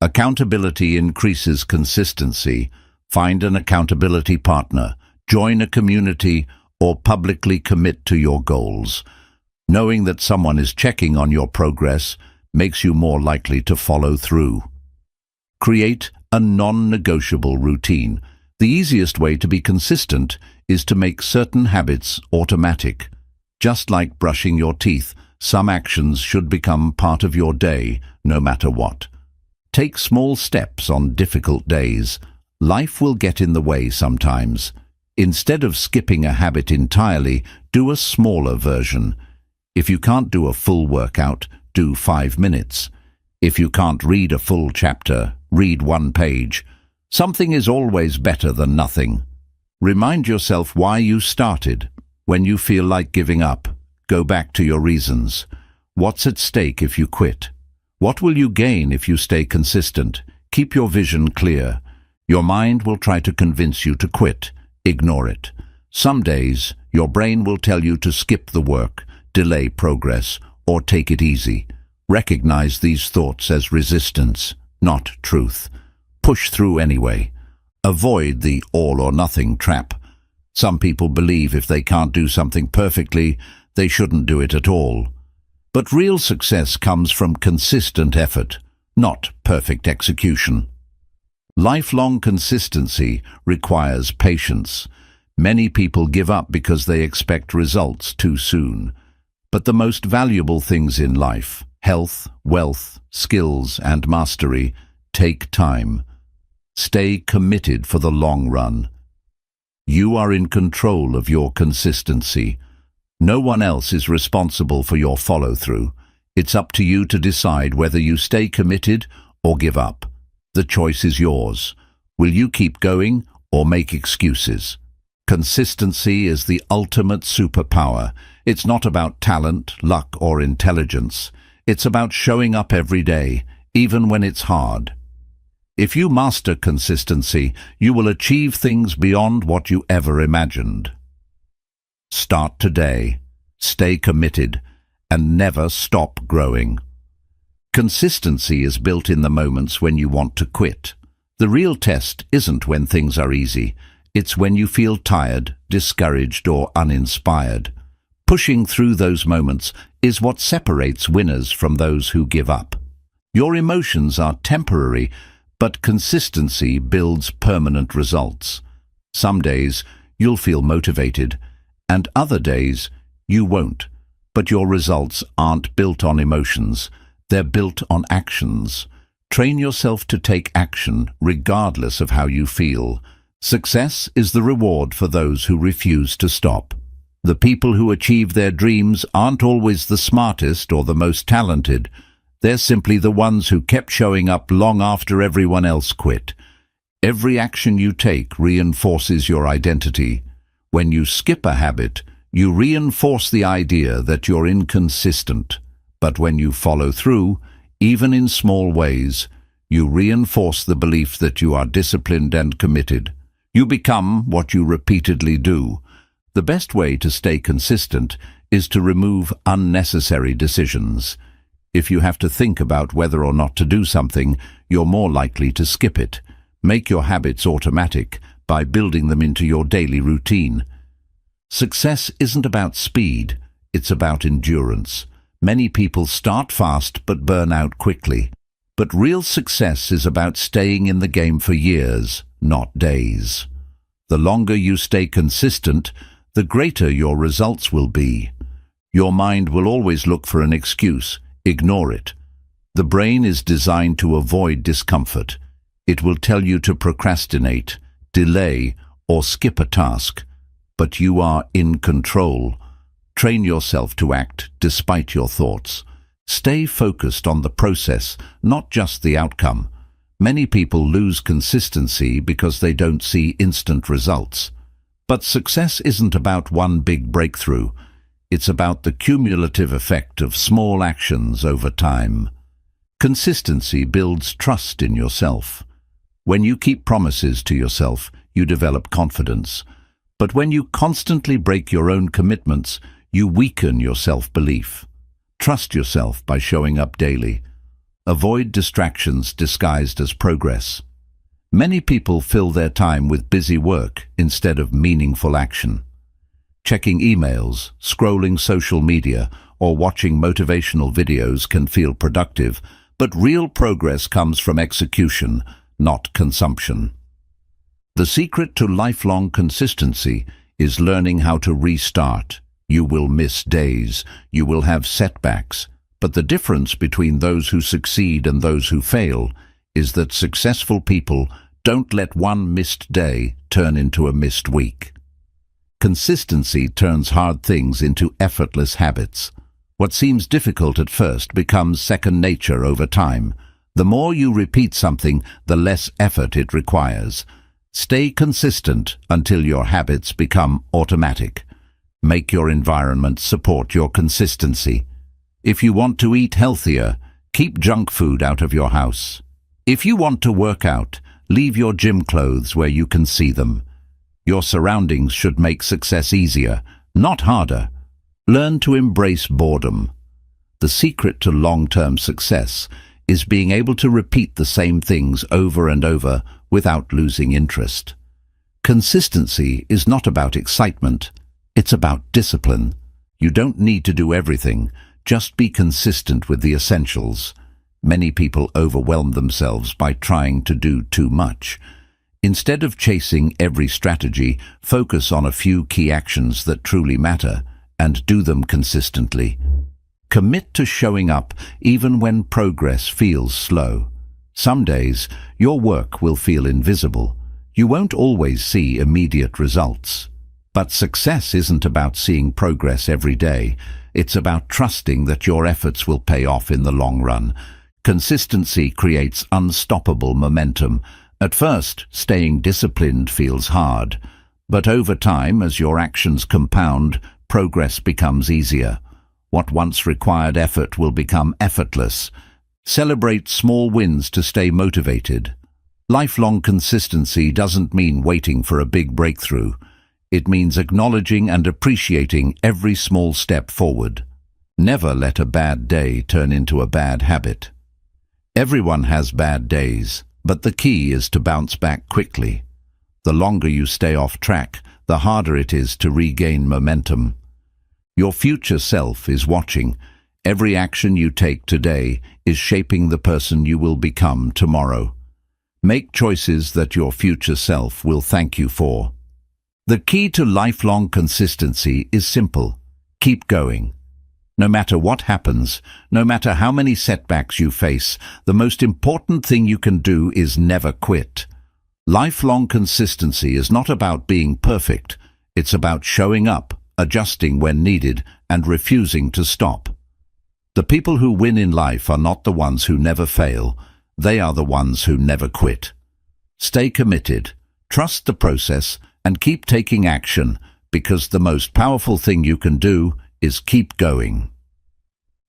Accountability increases consistency. Find an accountability partner, join a community, or publicly commit to your goals. Knowing that someone is checking on your progress makes you more likely to follow through. Create a non-negotiable routine. The easiest way to be consistent is to make certain habits automatic. Just like brushing your teeth, some actions should become part of your day, no matter what. Take small steps on difficult days. Life will get in the way sometimes. Instead of skipping a habit entirely, do a smaller version. If you can't do a full workout, do 5 minutes. If you can't read a full chapter, read 1 page. Something is always better than nothing. Remind yourself why you started. When you feel like giving up, go back to your reasons. What's at stake if you quit? What will you gain if you stay consistent? Keep your vision clear. Your mind will try to convince you to quit. Ignore it. Some days, your brain will tell you to skip the work, delay progress, or take it easy. Recognize these thoughts as resistance, not truth. Push through anyway. Avoid the all-or-nothing trap. Some people believe if they can't do something perfectly, they shouldn't do it at all. But real success comes from consistent effort, not perfect execution. Lifelong consistency requires patience. Many people give up because they expect results too soon. But the most valuable things in life, health, wealth, skills, and mastery, take time. Stay committed for the long run. You are in control of your consistency. No one else is responsible for your follow-through. It's up to you to decide whether you stay committed or give up. The choice is yours. Will you keep going or make excuses? Consistency is the ultimate superpower. It's not about talent, luck, or intelligence. It's about showing up every day, even when it's hard. If you master consistency, you will achieve things beyond what you ever imagined. Start today, stay committed, and never stop growing. Consistency is built in the moments when you want to quit. The real test isn't when things are easy. It's when you feel tired, discouraged, or uninspired. Pushing through those moments is what separates winners from those who give up. Your emotions are temporary, but consistency builds permanent results. Some days you'll feel motivated, and other days you won't. But your results aren't built on emotions, they're built on actions. Train yourself to take action regardless of how you feel. Success is the reward for those who refuse to stop. The people who achieve their dreams aren't always the smartest or the most talented. They're simply the ones who kept showing up long after everyone else quit. Every action you take reinforces your identity. When you skip a habit, you reinforce the idea that you're inconsistent. But when you follow through, even in small ways, you reinforce the belief that you are disciplined and committed. You become what you repeatedly do. The best way to stay consistent is to remove unnecessary decisions. If you have to think about whether or not to do something, you're more likely to skip it. Make your habits automatic by building them into your daily routine. Success isn't about speed, it's about endurance. Many people start fast but burn out quickly. But real success is about staying in the game for years, not days. The longer you stay consistent, the greater your results will be. Your mind will always look for an excuse. Ignore it. The brain is designed to avoid discomfort. It will tell you to procrastinate, delay, or skip a task. But you are in control. Train yourself to act despite your thoughts. Stay focused on the process, not just the outcome. Many people lose consistency because they don't see instant results. But success isn't about one big breakthrough. It's about the cumulative effect of small actions over time. Consistency builds trust in yourself. When you keep promises to yourself, you develop confidence. But when you constantly break your own commitments, you weaken your self-belief. Trust yourself by showing up daily. Avoid distractions disguised as progress. Many people fill their time with busy work instead of meaningful action. Checking emails, scrolling social media, or watching motivational videos can feel productive, but real progress comes from execution, not consumption. The secret to lifelong consistency is learning how to restart. You will miss days, you will have setbacks, but the difference between those who succeed and those who fail is that successful people don't let one missed day turn into a missed week. Consistency turns hard things into effortless habits. What seems difficult at first becomes second nature over time. The more you repeat something, the less effort it requires. Stay consistent until your habits become automatic. Make your environment support your consistency. If you want to eat healthier, keep junk food out of your house. If you want to work out, leave your gym clothes where you can see them. Your surroundings should make success easier, not harder. Learn to embrace boredom. The secret to long-term success is being able to repeat the same things over and over without losing interest. Consistency is not about excitement, it's about discipline. You don't need to do everything, just be consistent with the essentials. Many people overwhelm themselves by trying to do too much. Instead of chasing every strategy, focus on a few key actions that truly matter and do them consistently. Commit to showing up even when progress feels slow. Some days, your work will feel invisible. You won't always see immediate results. But success isn't about seeing progress every day. It's about trusting that your efforts will pay off in the long run. Consistency creates unstoppable momentum. At first, staying disciplined feels hard. But over time, as your actions compound, progress becomes easier. What once required effort will become effortless. Celebrate small wins to stay motivated. Lifelong consistency doesn't mean waiting for a big breakthrough. It means acknowledging and appreciating every small step forward. Never let a bad day turn into a bad habit. Everyone has bad days, but the key is to bounce back quickly. The longer you stay off track, the harder it is to regain momentum. Your future self is watching. Every action you take today is shaping the person you will become tomorrow. Make choices that your future self will thank you for. The key to lifelong consistency is simple. Keep going. No matter what happens, no matter how many setbacks you face, the most important thing you can do is never quit. Lifelong consistency is not about being perfect. It's about showing up, adjusting when needed, and refusing to stop. The people who win in life are not the ones who never fail. They are the ones who never quit. Stay committed, trust the process, and keep taking action, because the most powerful thing you can do is keep going.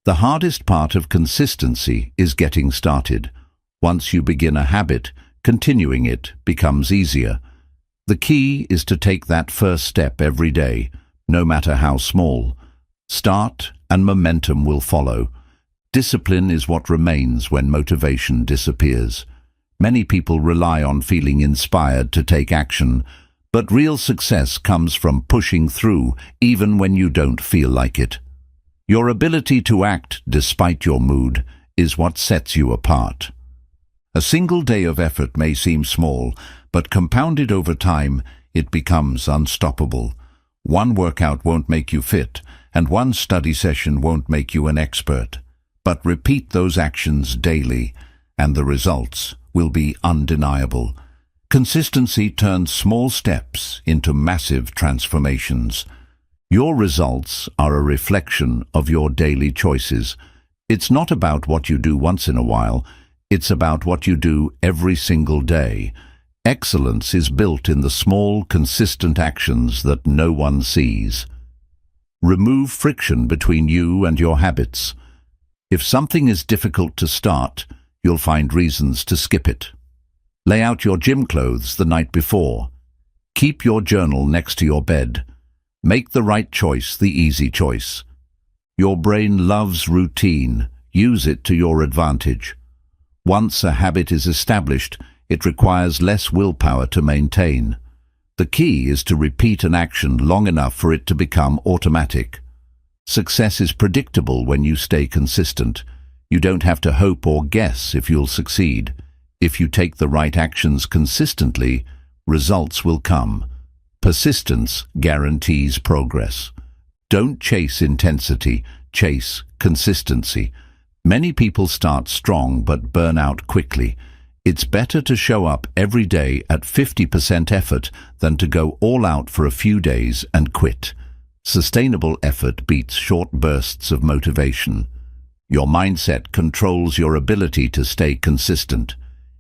The hardest part of consistency is getting started. Once you begin a habit, continuing it becomes easier. The key is to take that first step every day, no matter how small. Start and momentum will follow. Discipline is what remains when motivation disappears. Many people rely on feeling inspired to take action, but real success comes from pushing through even when you don't feel like it. Your ability to act despite your mood is what sets you apart. A single day of effort may seem small, but compounded over time, it becomes unstoppable. One workout won't make you fit, and one study session won't make you an expert. But repeat those actions daily, and the results will be undeniable. Consistency turns small steps into massive transformations. Your results are a reflection of your daily choices. It's not about what you do once in a while, it's about what you do every single day. Excellence is built in the small, consistent actions that no one sees. Remove friction between you and your habits. If something is difficult to start, you'll find reasons to skip it. Lay out your gym clothes the night before. Keep your journal next to your bed. Make the right choice the easy choice. Your brain loves routine. Use it to your advantage. Once a habit is established, it requires less willpower to maintain. The key is to repeat an action long enough for it to become automatic. Success is predictable when you stay consistent. You don't have to hope or guess if you'll succeed. If you take the right actions consistently, results will come. Persistence guarantees progress. Don't chase intensity, chase consistency. Many people start strong but burn out quickly. It's better to show up every day at 50% effort than to go all out for a few days and quit. Sustainable effort beats short bursts of motivation. Your mindset controls your ability to stay consistent.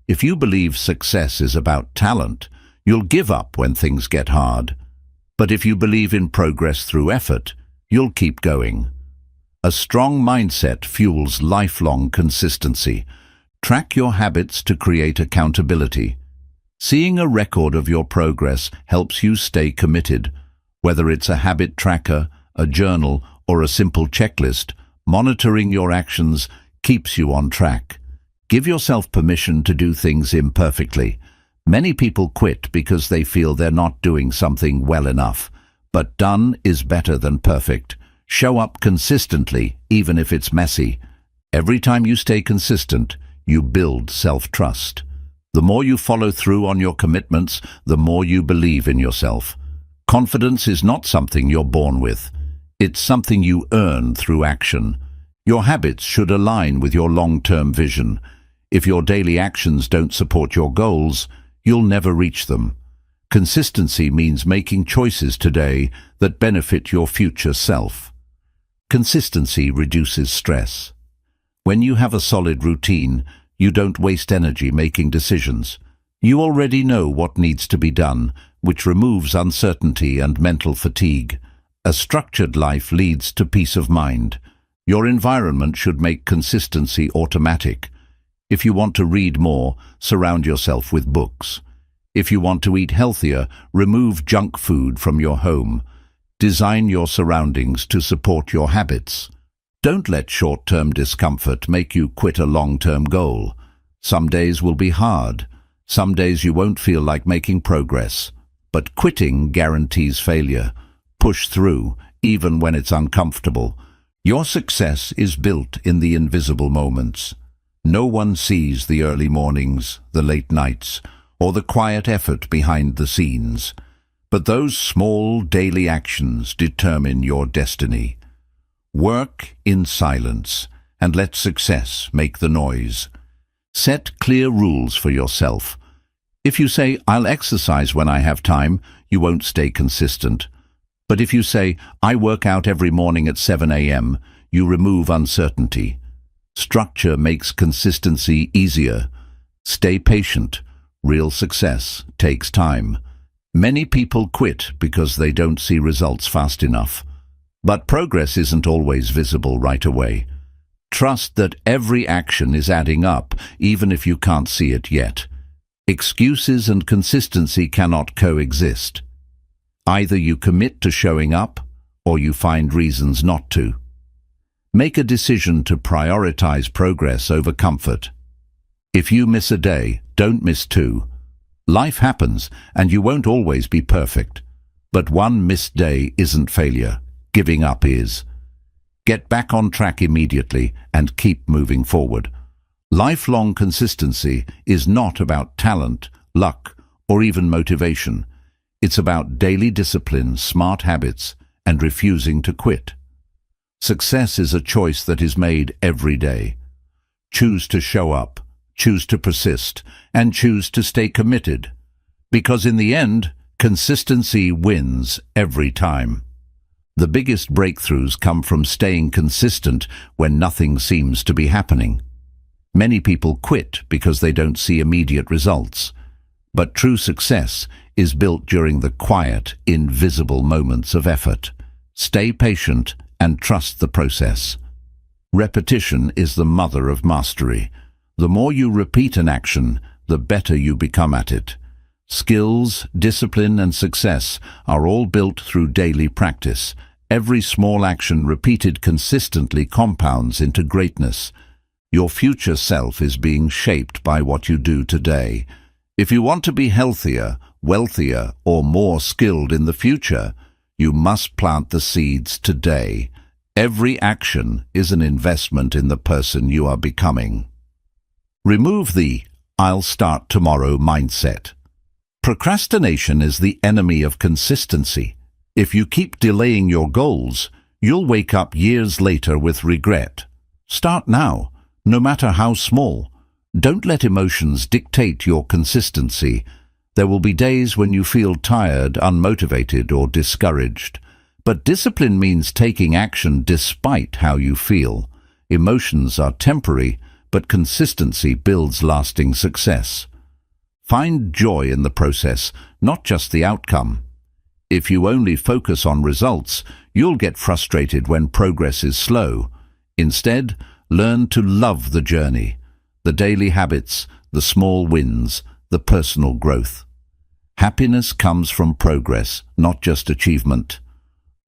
If you believe success is about talent, you'll give up when things get hard. But if you believe in progress through effort, you'll keep going. A strong mindset fuels lifelong consistency. Track your habits to create accountability. Seeing a record of your progress helps you stay committed. Whether it's a habit tracker, a journal, or a simple checklist, monitoring your actions keeps you on track. Give yourself permission to do things imperfectly. Many people quit because they feel they're not doing something well enough. But done is better than perfect. Show up consistently, even if it's messy. Every time you stay consistent, you build self-trust. The more you follow through on your commitments, the more you believe in yourself. Confidence is not something you're born with. It's something you earn through action. Your habits should align with your long-term vision. If your daily actions don't support your goals, you'll never reach them. Consistency means making choices today that benefit your future self. Consistency reduces stress. When you have a solid routine, you don't waste energy making decisions. You already know what needs to be done, which removes uncertainty and mental fatigue. A structured life leads to peace of mind. Your environment should make consistency automatic. If you want to read more, surround yourself with books. If you want to eat healthier, remove junk food from your home. Design your surroundings to support your habits. Don't let short-term discomfort make you quit a long-term goal. Some days will be hard. Some days you won't feel like making progress, but quitting guarantees failure. Push through, even when it's uncomfortable. Your success is built in the invisible moments. No one sees the early mornings, the late nights, or the quiet effort behind the scenes. But those small daily actions determine your destiny. Work in silence and let success make the noise. Set clear rules for yourself. If you say, "I'll exercise when I have time," you won't stay consistent. But if you say, "I work out every morning at 7 a.m., you remove uncertainty. Structure makes consistency easier. Stay patient. Real success takes time. Many people quit because they don't see results fast enough. But progress isn't always visible right away. Trust that every action is adding up, even if you can't see it yet. Excuses and consistency cannot coexist. Either you commit to showing up, or you find reasons not to. Make a decision to prioritize progress over comfort. If you miss a day, don't miss two. Life happens, and you won't always be perfect. But one missed day isn't failure. Giving up is. Get back on track immediately and keep moving forward. Lifelong consistency is not about talent, luck, or even motivation. It's about daily discipline, smart habits, and refusing to quit. Success is a choice that is made every day. Choose to show up, choose to persist, and choose to stay committed. Because in the end, consistency wins every time. The biggest breakthroughs come from staying consistent when nothing seems to be happening. Many people quit because they don't see immediate results. But true success is built during the quiet, invisible moments of effort. Stay patient and trust the process. Repetition is the mother of mastery. The more you repeat an action, the better you become at it. Skills, discipline, and success are all built through daily practice. Every small action repeated consistently compounds into greatness. Your future self is being shaped by what you do today. If you want to be healthier, wealthier, or more skilled in the future, you must plant the seeds today. Every action is an investment in the person you are becoming. Remove the "I'll start tomorrow" mindset. Procrastination is the enemy of consistency. If you keep delaying your goals, you'll wake up years later with regret. Start now, no matter how small. Don't let emotions dictate your consistency. There will be days when you feel tired, unmotivated, or discouraged. But discipline means taking action despite how you feel. Emotions are temporary, but consistency builds lasting success. Find joy in the process, not just the outcome. If you only focus on results, you'll get frustrated when progress is slow. Instead, learn to love the journey, the daily habits, the small wins, the personal growth. Happiness comes from progress, not just achievement.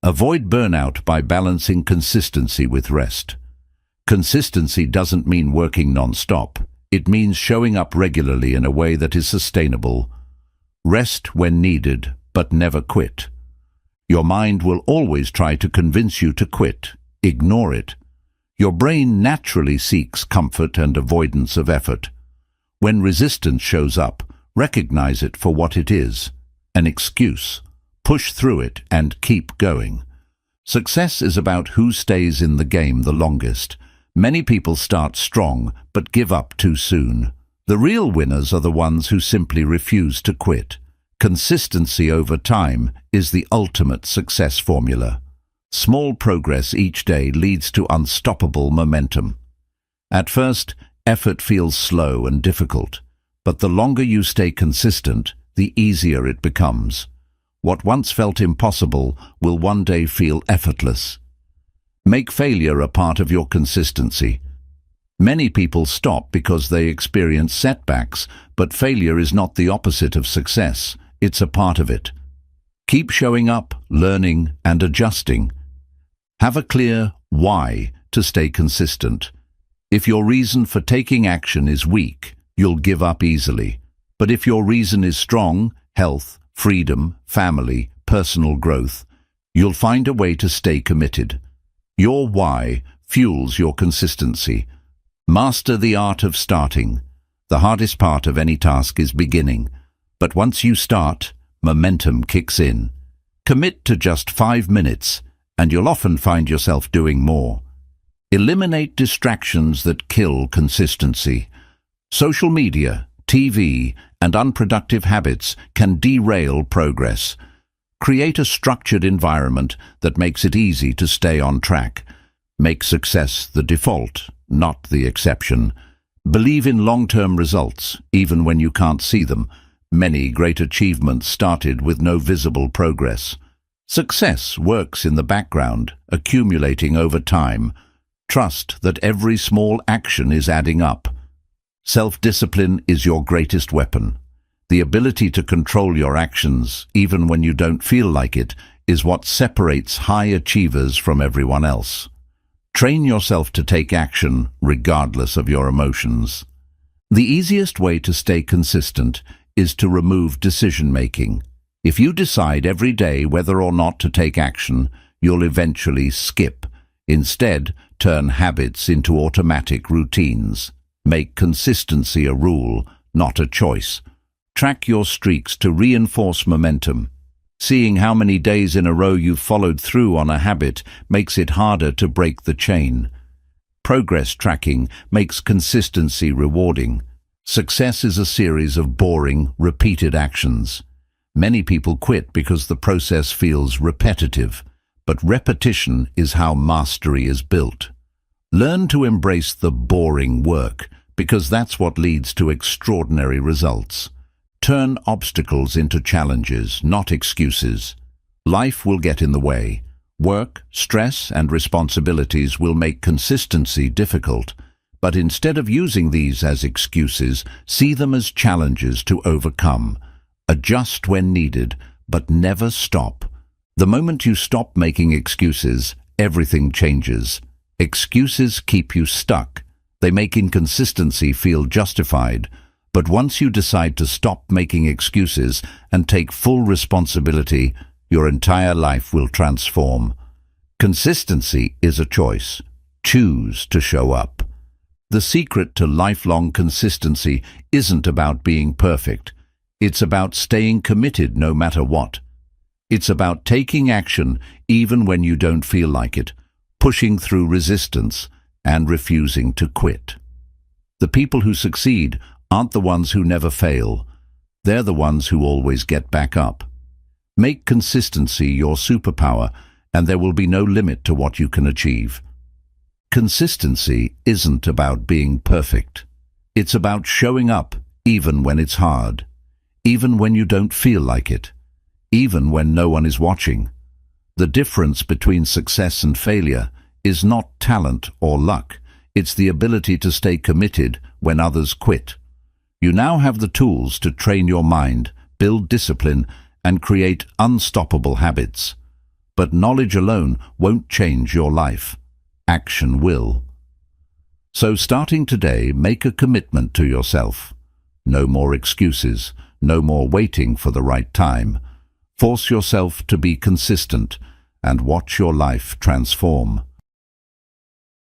Avoid burnout by balancing consistency with rest. Consistency doesn't mean working non-stop. It means showing up regularly in a way that is sustainable. Rest when needed, but never quit. Your mind will always try to convince you to quit. Ignore it. Your brain naturally seeks comfort and avoidance of effort. When resistance shows up, recognize it for what it is, an excuse. Push through it and keep going. Success is about who stays in the game the longest. Many people start strong, but give up too soon. The real winners are the ones who simply refuse to quit. Consistency over time is the ultimate success formula. Small progress each day leads to unstoppable momentum. At first, effort feels slow and difficult, but the longer you stay consistent, the easier it becomes. What once felt impossible will one day feel effortless. Make failure a part of your consistency. Many people stop because they experience setbacks, but failure is not the opposite of success. It's a part of it. Keep showing up, learning, and adjusting. Have a clear why to stay consistent. If your reason for taking action is weak, you'll give up easily. But if your reason is strong, health, freedom, family, personal growth, you'll find a way to stay committed. Your why fuels your consistency. Master the art of starting. The hardest part of any task is beginning. But once you start, momentum kicks in. Commit to just 5 minutes, and you'll often find yourself doing more. Eliminate distractions that kill consistency. Social media, TV, and unproductive habits can derail progress. Create a structured environment that makes it easy to stay on track. Make success the default, not the exception. Believe in long-term results, even when you can't see them. Many great achievements started with no visible progress. Success works in the background, accumulating over time. Trust that every small action is adding up. Self-discipline is your greatest weapon. The ability to control your actions, even when you don't feel like it, is what separates high achievers from everyone else. Train yourself to take action regardless of your emotions. The easiest way to stay consistent is to remove decision-making. If you decide every day whether or not to take action, you'll eventually skip. Instead, turn habits into automatic routines. Make consistency a rule, not a choice. Track your streaks to reinforce momentum. Seeing how many days in a row you've followed through on a habit makes it harder to break the chain. Progress tracking makes consistency rewarding. Success is a series of boring, repeated actions. Many people quit because the process feels repetitive, but repetition is how mastery is built. Learn to embrace the boring work, because that's what leads to extraordinary results. Turn obstacles into challenges, not excuses. Life will get in the way. Work, stress, and responsibilities will make consistency difficult. But instead of using these as excuses, see them as challenges to overcome. Adjust when needed, but never stop. The moment you stop making excuses, everything changes. Excuses keep you stuck. They make inconsistency feel justified. But once you decide to stop making excuses and take full responsibility, your entire life will transform. Consistency is a choice. Choose to show up. The secret to lifelong consistency isn't about being perfect. It's about staying committed no matter what. It's about taking action even when you don't feel like it, pushing through resistance, and refusing to quit. The people who succeed aren't the ones who never fail. They're the ones who always get back up. Make consistency your superpower, and there will be no limit to what you can achieve. Consistency isn't about being perfect. It's about showing up even when it's hard, even when you don't feel like it, even when no one is watching. The difference between success and failure is not talent or luck. It's the ability to stay committed when others quit. You now have the tools to train your mind, build discipline, and create unstoppable habits. But knowledge alone won't change your life. Action will. So starting today, make a commitment to yourself. No more excuses, no more waiting for the right time. Force yourself to be consistent and watch your life transform.